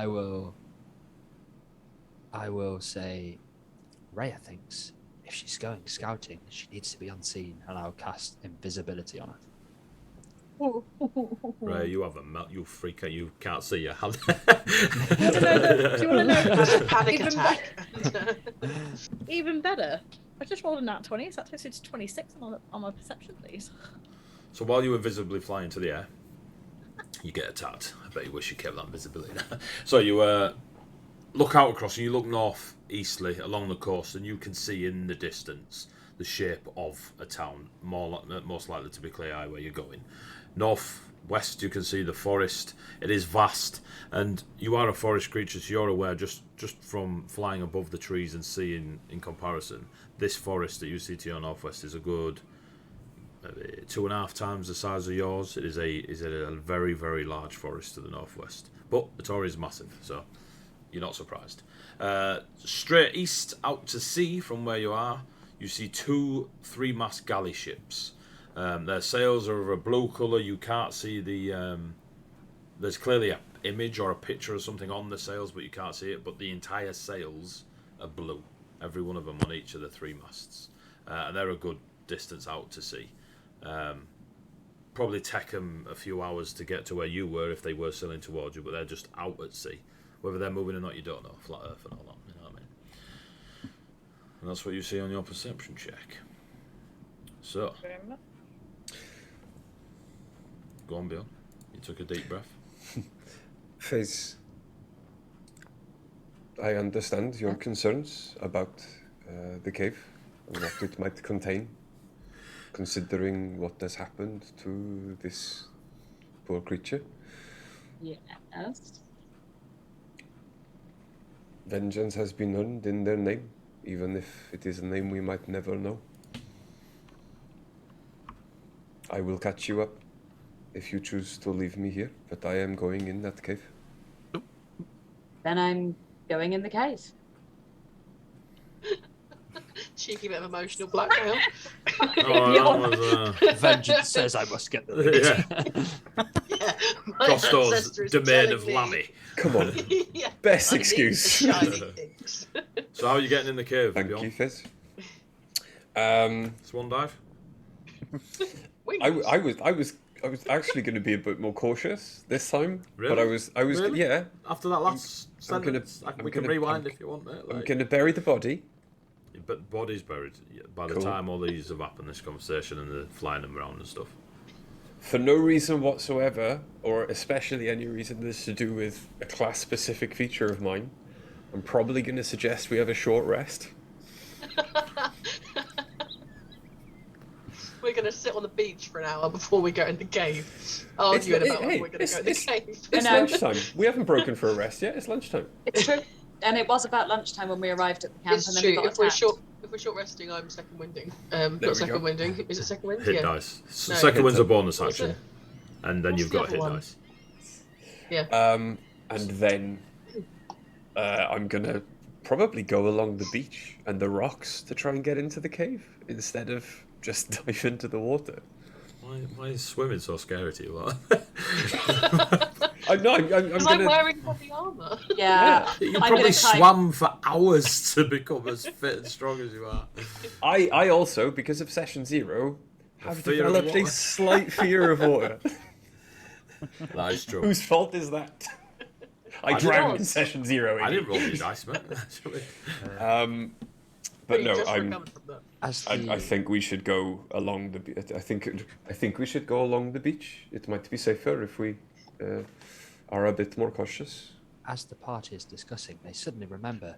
will say, Raya thinks if she's going scouting, she needs to be unseen, and I'll cast invisibility on her. Raya, you have a melt. You freak out. You can't see your hand. Do you want to know? Panic Even attack. Even better. I just rolled a nat 20, so that takes it to 26 on my perception, please. So while you invisibly fly into the air, you get attacked. I bet you wish you kept that visibility. So you look out across and you look north easterly along the coast, and you can see in the distance the shape of a town, most likely to be Clay where you're going. Northwest, you can see the forest. It is vast, and you are a forest creature, so you're aware just from flying above the trees and seeing in comparison. This forest that you see to your northwest is a good 2.5 times the size of yours. It is a very, very large forest to the northwest, but the Torre is massive, so you're not surprised. Straight east out to sea from where you are, you see 2 3-mast galley ships. Their sails are of a blue colour. You can't see there's clearly an image or a picture or something on the sails, but you can't see it. But the entire sails are blue, every one of them on each of the 3 masts. And they're a good distance out to sea. Probably take them a few hours to get to where you were if they were sailing towards you, but they're just out at sea. Whether they're moving or not, you don't know. Flat Earth and all that, you know what I mean? And that's what you see on your perception check. So, go on, Bill. You took a deep breath. Fizz, I understand your concerns about the cave and what it might contain, considering what has happened to this poor creature. Yes. Vengeance has been earned in their name, even if it is a name we might never know. I will catch you up if you choose to leave me here, but I am going in that cave. Then I'm going in the cave. Cheeky bit of emotional blackmail. Vengeance says I must get the Yeah, my Costos' ancestor is domain of telling me- Lammy. Come on, Yeah, best I need excuse. the shiny things. So how are you getting in the cave, Thank Bjorn? you, Fizz. Swan dive? Wings. I was actually going to be a bit more cautious this time, Really? but I was Really? yeah. After that last I'm gonna- sentence, I'm we can gonna- rewind I'm- if you want, mate. I'm Like, going to bury the body. but the body's buried. By the Cool. time all these have happened, this conversation and the flying them around and stuff. For no reason whatsoever, or especially any reason that's to do with a class-specific feature of mine, I'm probably going to suggest we have a short rest. We're going to sit on the beach for an hour before we go in the cave. Arguing about when we're going to go in the cave. It's I know. lunchtime. We haven't broken for a rest yet. It's lunchtime. It's true. And it was about lunchtime when we arrived at the camp, It's and then true. we got If we're attacked. short resting, I'm second winding. we Not go. second winding. Is it second wind? Hit Yeah. dice. No. Second one's a bonus What's action, it? and then What's you've the got other hit one? dice. And then I'm going to probably go along the beach and the rocks to try and get into the cave instead of just dive into the water. Why is swimming so scary to you? What? I'm Because I'm going to... wearing heavy armour. Yeah. You I'm probably gonna try- swam for hours to become as fit and strong as you are. I also, because of session 0, have fear of developed a water. slight fear of water. That is true. Whose fault is that? I I drowned in didn't- session 0. I didn't roll any dice, mate. Actually. But You no, just I'm. recovered from that. As I the, think we should go along the. I think we should go along the beach. It might be safer if we are a bit more cautious. as the party is discussing, they suddenly remember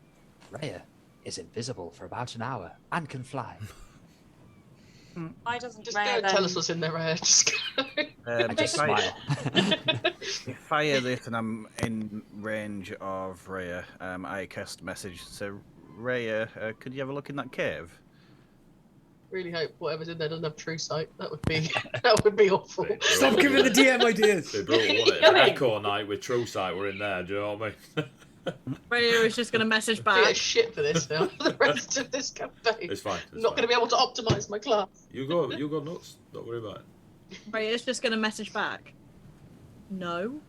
Rhea is invisible for about an hour and can fly. Why doesn't Just go Rhea and then... tell us what's in there, Rhea. Just go. I just smile. If I hear this and I'm in range of Rhea, I cast a message. So, Rhea, could you have a look in that cave? Really hope whatever's in there doesn't have true sight. That would be awful. Stop giving the DM ideas. They brutal, wasn't it? An Echo Night with True Sight were in there, do you know what I mean? Rhea is just going to message I get back. shit for this now. For the rest of this campaign. It's fine. I'm not going to be able to optimise my class. You go nuts. Don't worry about it. Rhea is just going to message back. No.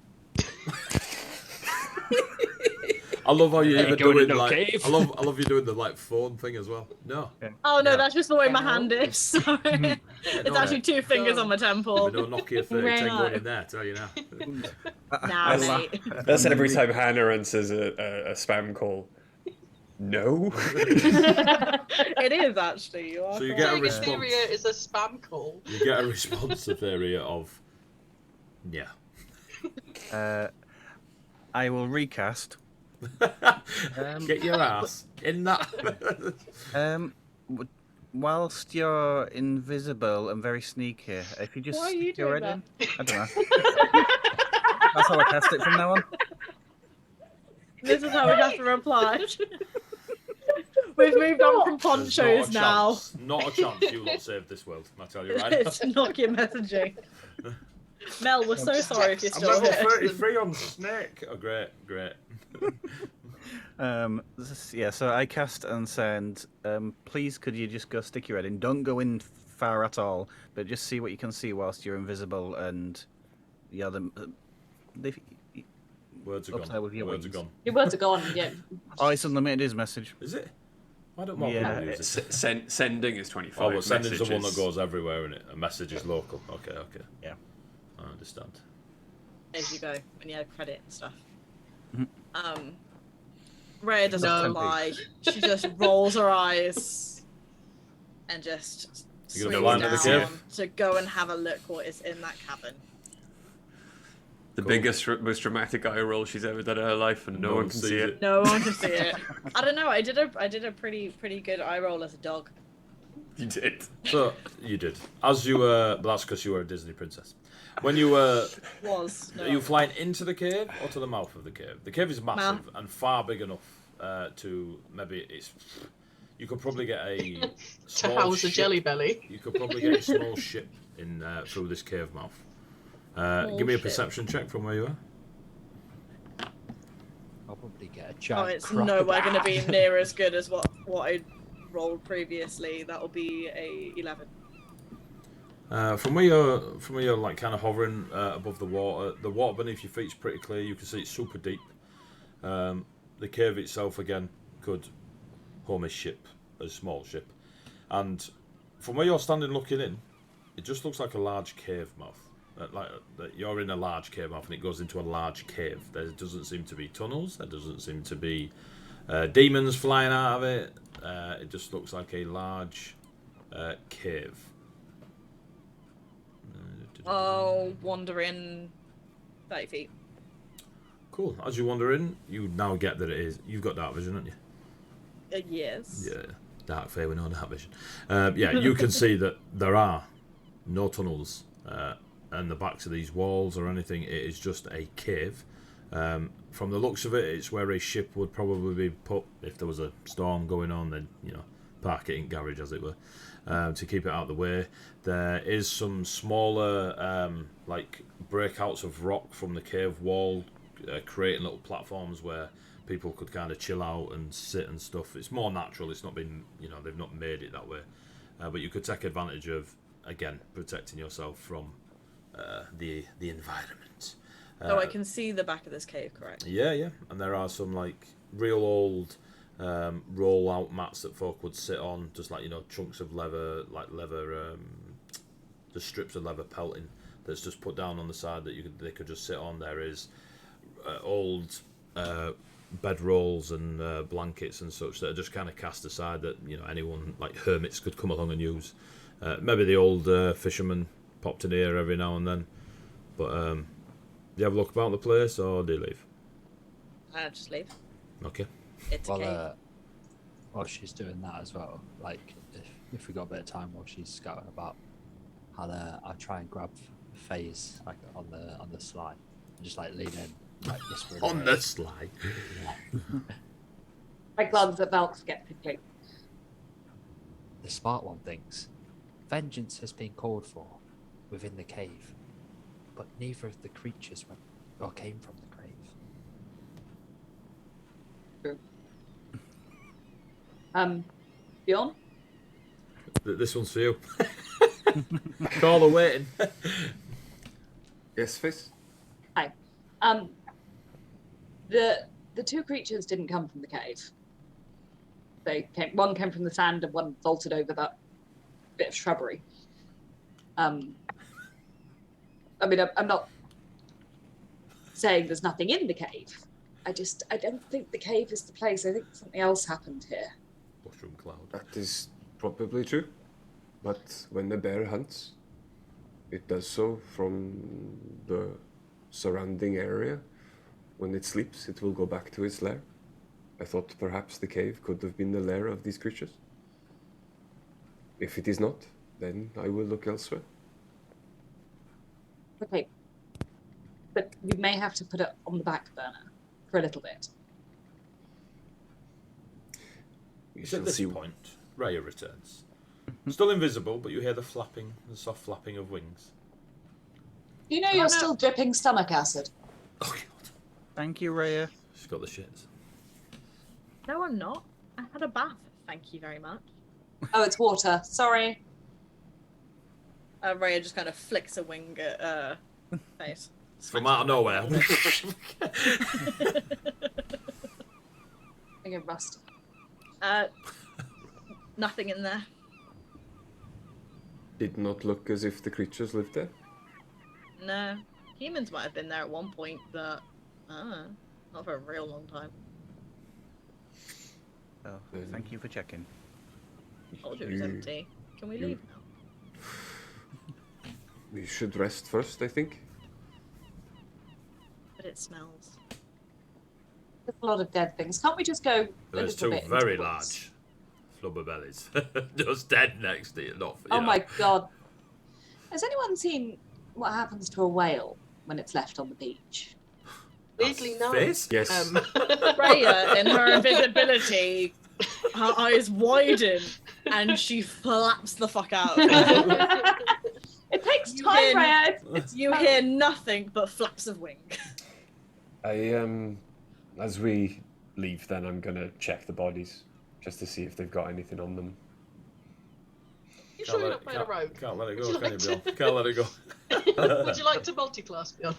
I love how you Ain't even going doing in no like. cave. I love you doing the like phone thing as well. No. Oh no, Yeah. that's just the way my No. hand is. Sorry. It's no, actually two fingers No. on my temple. There'll be no Nokia 3010 Right. going in there. Tell you now. Nah, That's- mate. That's every time Hannah answers a spam call. No. It is actually. You are So you correct. get a Saying response. Etheria is a spam call. You get a response to area of. Yeah. I will recast. Get your ass in that. whilst you're invisible and very sneaky, if you just Why are you stick your doing head in, I don't know. That's how I cast it from now on. This is how we have to reply. We've moved on from There's ponchos now. Not a chance you lot saved this world, I tell you right now. It's Nokia messaging. Mel, we're so sorry if you're I'm still level here. 33 on Snake. Oh, great. So I cast and send, please could you just go stick your head in? Don't go in far at all, but just see what you can see whilst you're invisible and Words are gone. with your Words are wings. gone. Your words are gone. Yeah. Oh, it's unlimited his message. Is it? Why don't more Yeah, people use it? Sending is 25. Oh, well, sending's the one that messages- goes everywhere, isn't it? A message is local. Okay. Yeah. I understand. As you go, when you have credit and stuff. Mhm. Rhea doesn't No. reply. She just rolls her eyes and just You swings gonna fly into the down cave? to go and have a look what is in that cabin. The Cool. biggest, most dramatic eye roll she's ever done in her life, and no one can sees see it. No one can see it. I don't know. I did a pretty good eye roll as a dog. You did. So, you did. As you were... But that's because you were a Disney princess. When you were... Was no. Are you flying into the cave or to the mouth of the cave? The cave is massive and far big enough to maybe it's... You could probably get a To small house a ship. jelly belly. You could probably get a small ship in through this cave mouth. Give me a ship. perception check from where you are. I'll probably get a Oh, giant it's nowhere crocodile. going to be near as good as what I rolled previously. That'll be a 11. From where you're like kind of hovering above the water beneath your feet is pretty clear. You can see it's super deep. The cave itself again could home a ship, a small ship, and from where you're standing looking in, it just looks like a large cave mouth. That you're in a large cave mouth and it goes into a large cave. There doesn't seem to be tunnels. There doesn't seem to be demons flying out of it. It just looks like a large cave. Oh, wandering 30 feet. Cool. As you wander in, you now get that it is. You've got dark vision, haven't you? Yes. Yeah. Dark fae with no dark vision. Yeah, you can see that there are no tunnels and the backs of these walls or anything. It is just a cave. From the looks of it, it's where a ship would probably be put if there was a storm going on. Then park it in garage, as it were, to keep it out of the way. There is some smaller like breakouts of rock from the cave wall, creating little platforms where people could kind of chill out and sit and stuff. It's more natural. It's not been, they've not made it that way, but you could take advantage of, again, protecting yourself from the environment. So I can see the back of this cave, correct? Yeah, and there are some like real old roll-out mats that folk would sit on, just like chunks of leather, just strips of leather pelting that's just put down on the side that they could just sit on. There is old bed rolls and blankets and such that are just kind of cast aside that anyone like hermits could come along and use. Maybe the old fishermen popped in here every now and then, but do you have a look about the place or do you leave? Just leave. Okay. It's a cave. While she's doing that as well, like if we got a bit of time while she's scouting about, I'll try and grab Faye's like on the sly, and just like lean in, like whispering On away. the sly. I glance at Valk skeptically. The smart one thinks vengeance has been called for within the cave, but neither of the creatures went or came from the grave. Bjorn? This one's for you. Call her waiting. Yes, Fizz? Hi. The two creatures didn't come from the cave. One came from the sand and one vaulted over that bit of shrubbery. I mean, I'm not saying there's nothing in the cave. I don't think the cave is the place. I think something else happened here. Mushroom cloud. That is probably true. But when the bear hunts, it does so from the surrounding area. When it sleeps, it will go back to its lair. I thought perhaps the cave could have been the lair of these creatures. If it is not, then I will look elsewhere. Okay. But we may have to put it on the back burner for a little bit. We It's shall at this see. point, Raya returns. Still invisible, but you hear the flapping, the soft flapping of wings. You know you're still dripping stomach acid. Oh god, Thank you, Raya. she's got the shits. No, I'm not. I had a bath. Thank you very much. Oh, it's water. Sorry. Raya just kind of flicks a wing at face. From out of nowhere. I get rusty. Nothing in there. Did not look as if the creatures lived there. No. Humans might have been there at one point, but not for a real long time. Oh, thank you for checking. Told you it was empty. Can we leave now? We should rest first, I think. But it smells. There's a lot of dead things. Can't we just go a There's little two bit into very the woods? large flubber bellies. Just dead next to you, not you Oh know. my god. Has anyone seen what happens to a whale when it's left on the beach? Weirdly, no. Face? Yes. Raya, in her invisibility, her eyes widen and she flaps the fuck out. It takes You time, hear- Raya. It's You hear nothing but flaps of wing. As we leave, then I'm gonna check the bodies just to see if they've got anything on them. You sure you're not playing a rogue? Can't let it Would go, you can like you, Bill? to- Can't let it go. Would you like to multi-class, Bjorn?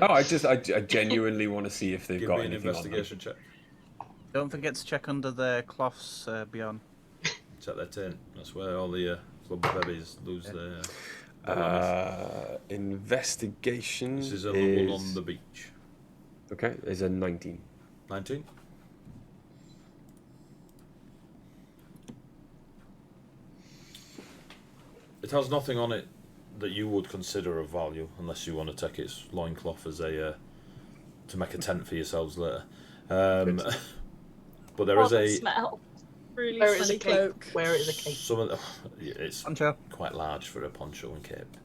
No, I genuinely want to see if they've Give got me an anything investigation check. Don't forget to check under their cloths, Bjorn. Check their tin. That's where all the flubber bellies lose their... on them. Investigation. This is a lull on the beach. Okay, is a 19. 19? It has nothing on it that you would consider of value, unless you want to take its loincloth as a to make a tent for yourselves later. But there is a smell. Really Where is smelly a cape? cloak. Where is a cape? some of the, it's Poncho. quite large for a poncho and cape.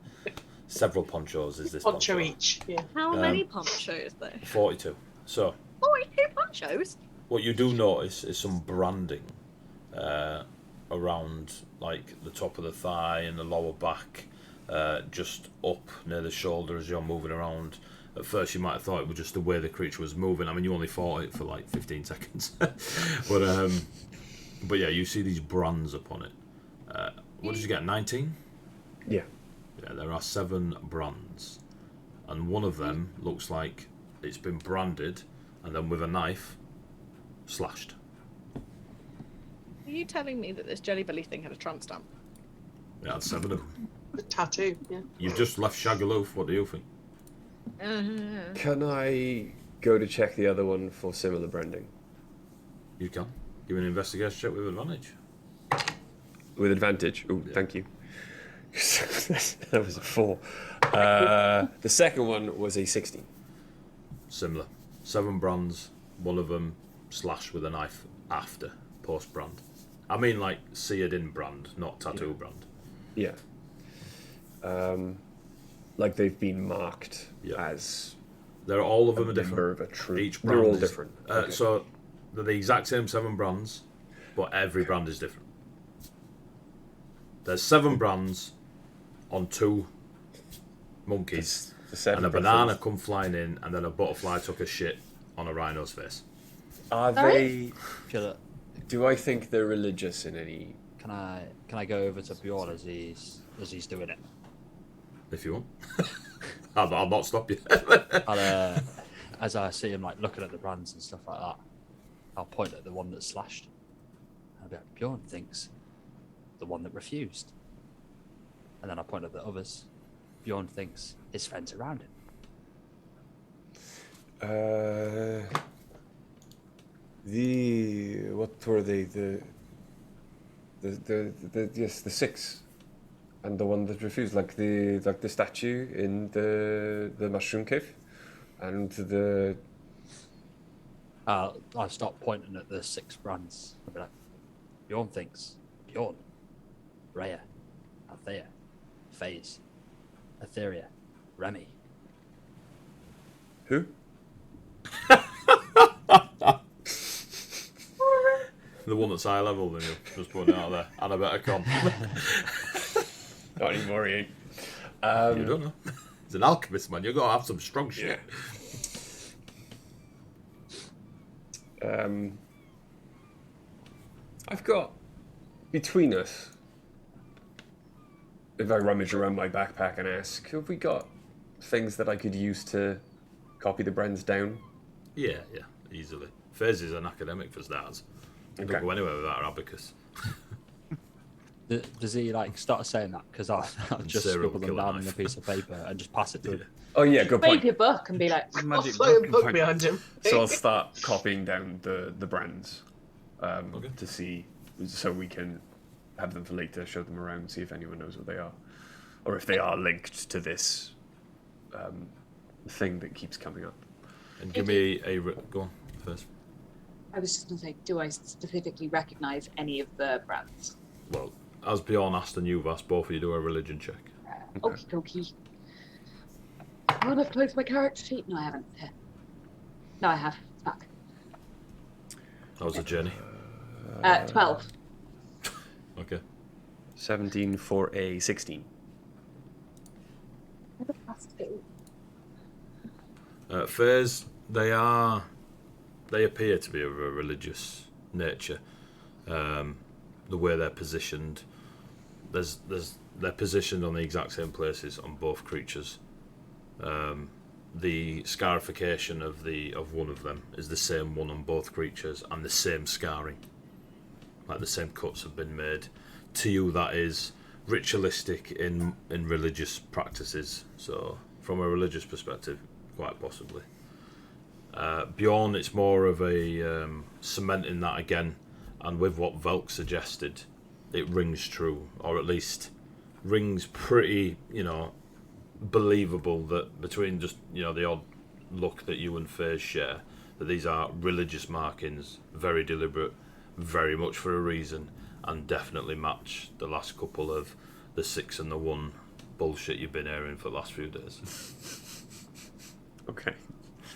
Several ponchos is this Poncho each. Yeah. How many ponchos though? 42. So 42 ponchos? what you do notice is some branding around like the top of the thigh and the lower back, just up near the shoulder as you're moving around. At first you might have thought it was just the way the creature was moving. I mean, you only fought it for like 15 seconds. But yeah, you see these brands upon it. What did you get, 19? Yeah. Yeah, there are 7 brands. And one of them looks like it's been branded and then with a knife slashed. Are you telling me that this jelly belly thing had a tramp stamp? Yeah, that's 7 of them. The tattoo. Yeah. You've just left Shagaloof. What do you think? Can I go to check the other one for similar branding? You can. Give me an investigation check with advantage. With advantage? Oh, Yeah. thank you. That was a 4. The second one was a 16. Similar. 7 brands. One of them slashed with a knife after post brand. I mean, like seared in brand, not tattoo brand. Yeah. Like they've been marked Yeah. as They're all of a them are member different. of a troop. Each They're brand all is- different. Okay. So they're the exact same 7 brands, but every brand is different. There's 7 brands on 2 monkeys, The 7 and a different- banana come flying in, and then a butterfly took a shit on a rhino's face. Are Sorry? they? Should I, Do I think they're religious in any? can I go over to Bjorn as he's doing it? If you want, I'll not stop you. I'll, as I see him like looking at the brands and stuff like that, I'll point at the one that's slashed. I'll be like, Bjorn thinks the one that refused. And then I point at the others. Bjorn thinks his friends around him. What were they? Yes, the 6, and the one that refused, like the statue in the mushroom cave, and the I'll stop pointing at the 6 brands. I'll be like, Bjorn thinks Bjorn Rhea, Althea, FaZe, Etheria, Remy. Who? The one that's high level, then you're just putting it out there. And a better comp. Not anymore, he ain't. You don't know. He's an alchemist, man. You've got to have some strong shit. Yeah. I've got, between us, if I rummage around my backpack and ask, have we got things that I could use to copy the brands down? Yeah, easily. FaZe is an academic for starters. You don't go anywhere without an abacus. Does he like start saying that? Because I'll just Sarah will scribble them kill a down on a knife. piece of paper and just pass it to him. Oh yeah, good Wave point. your book and be like, Magic Float a book. book behind him. So I'll start copying down the brands to see, so we can have them for later, show them around, see if anyone knows what they are, or if they are linked to this thing that keeps coming up. And give me a go on first. I was just going to say, do I specifically recognise any of the brands? Well, as Bjorn asked and you've asked, both of you do a religion check. Okie dokie. Oh, I've closed my character sheet. No, I haven't. No, I have. Fuck. That was a journey. 12. Okay. 17 for a 16. FaZe, they appear to be of a religious nature. The way they're positioned, they're positioned on the exact same places on both creatures. The scarification of one of them is the same one on both creatures, and the same scarring. Like the same cuts have been made. To you, that is ritualistic in religious practices. So, from a religious perspective, quite possibly. Bjorn, it's more of a cementing that again, and with what Velk suggested, it rings true, or at least rings pretty, believable that between just, the odd look that you and FaZe share, that these are religious markings, very deliberate, very much for a reason, and definitely match the last couple of the 6 and the 1 bullshit you've been hearing for the last few days. Okay.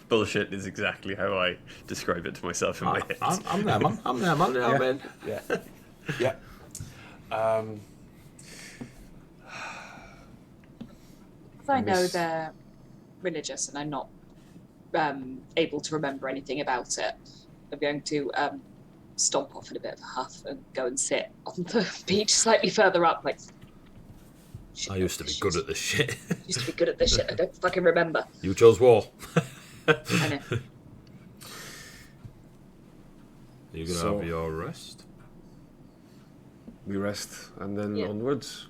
Bullshit is exactly how I describe it to myself in my head. I'm there, man. I'm there, man. Yeah, man. Yeah. If I know they're religious and I'm not able to remember anything about it, I'm going to stomp off in a bit of a huff and go and sit on the beach slightly further up. Like, I used to be good at this shit. used to be good at this shit. I don't fucking remember. You chose war. I know. You're going to So- have your rest? We rest and then Yeah. onwards.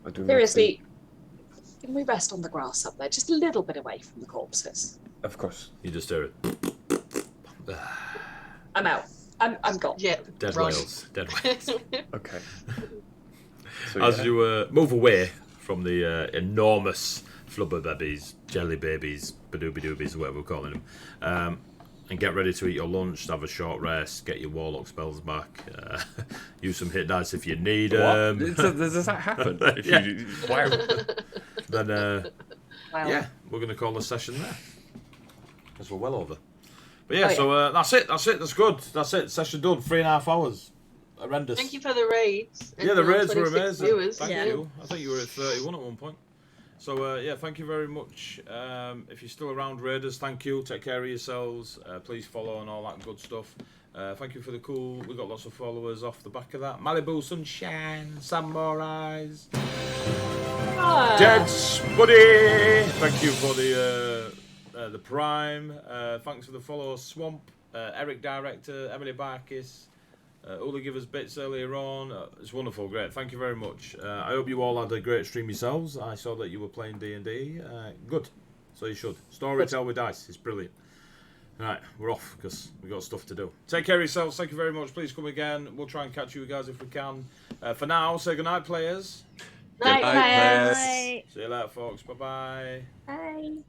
I do not Seriously, can we rest on the grass up there, just a little bit away from the corpses? think- Of course. You just hear it. I'm out. I'm gone. Yeah, Dead right. whales. Dead whales. Okay. So, As yeah. you move away from the enormous flubber babies, jelly babies, badooby doobies, whatever we're calling them, and get ready to eat your lunch, have a short rest, get your warlock spells back, use some hit dice if you need them. Does that happen? If Yeah. you, wow. Then, Wow. yeah, we're going to call the session there. Because we're well over. But yeah, Oh, yeah. so that's it. That's good. That's it. Session done. 3.5 hours. Horrendous. Thank you for the raids. Yeah, the Everyone, raids were 26 amazing. viewers. Thank Yeah. you. I think you were at 31 at one point. So, yeah, thank you very much. If you're still around, Raiders, thank you. Take care of yourselves. Please follow and all that good stuff. Thank you for the cool. We got lots of followers off the back of that. Malibu Sunshine, Samurais, Jed's Buddy. Thank you for the Prime. Thanks for the follow, Swamp, Eric Director, Emily Barkis. Uli give us bits earlier on. It's wonderful, great. Thank you very much. I hope you all had a great stream yourselves. I saw that you were playing D&D. Good. So you should. Storytell with dice. It's brilliant. Right, we're off because we've got stuff to do. Take care of yourselves. Thank you very much. Please come again. We'll try and catch you guys if we can. For now, say goodnight, players. Night, players. Bye. See you later, folks. Bye-bye. Bye.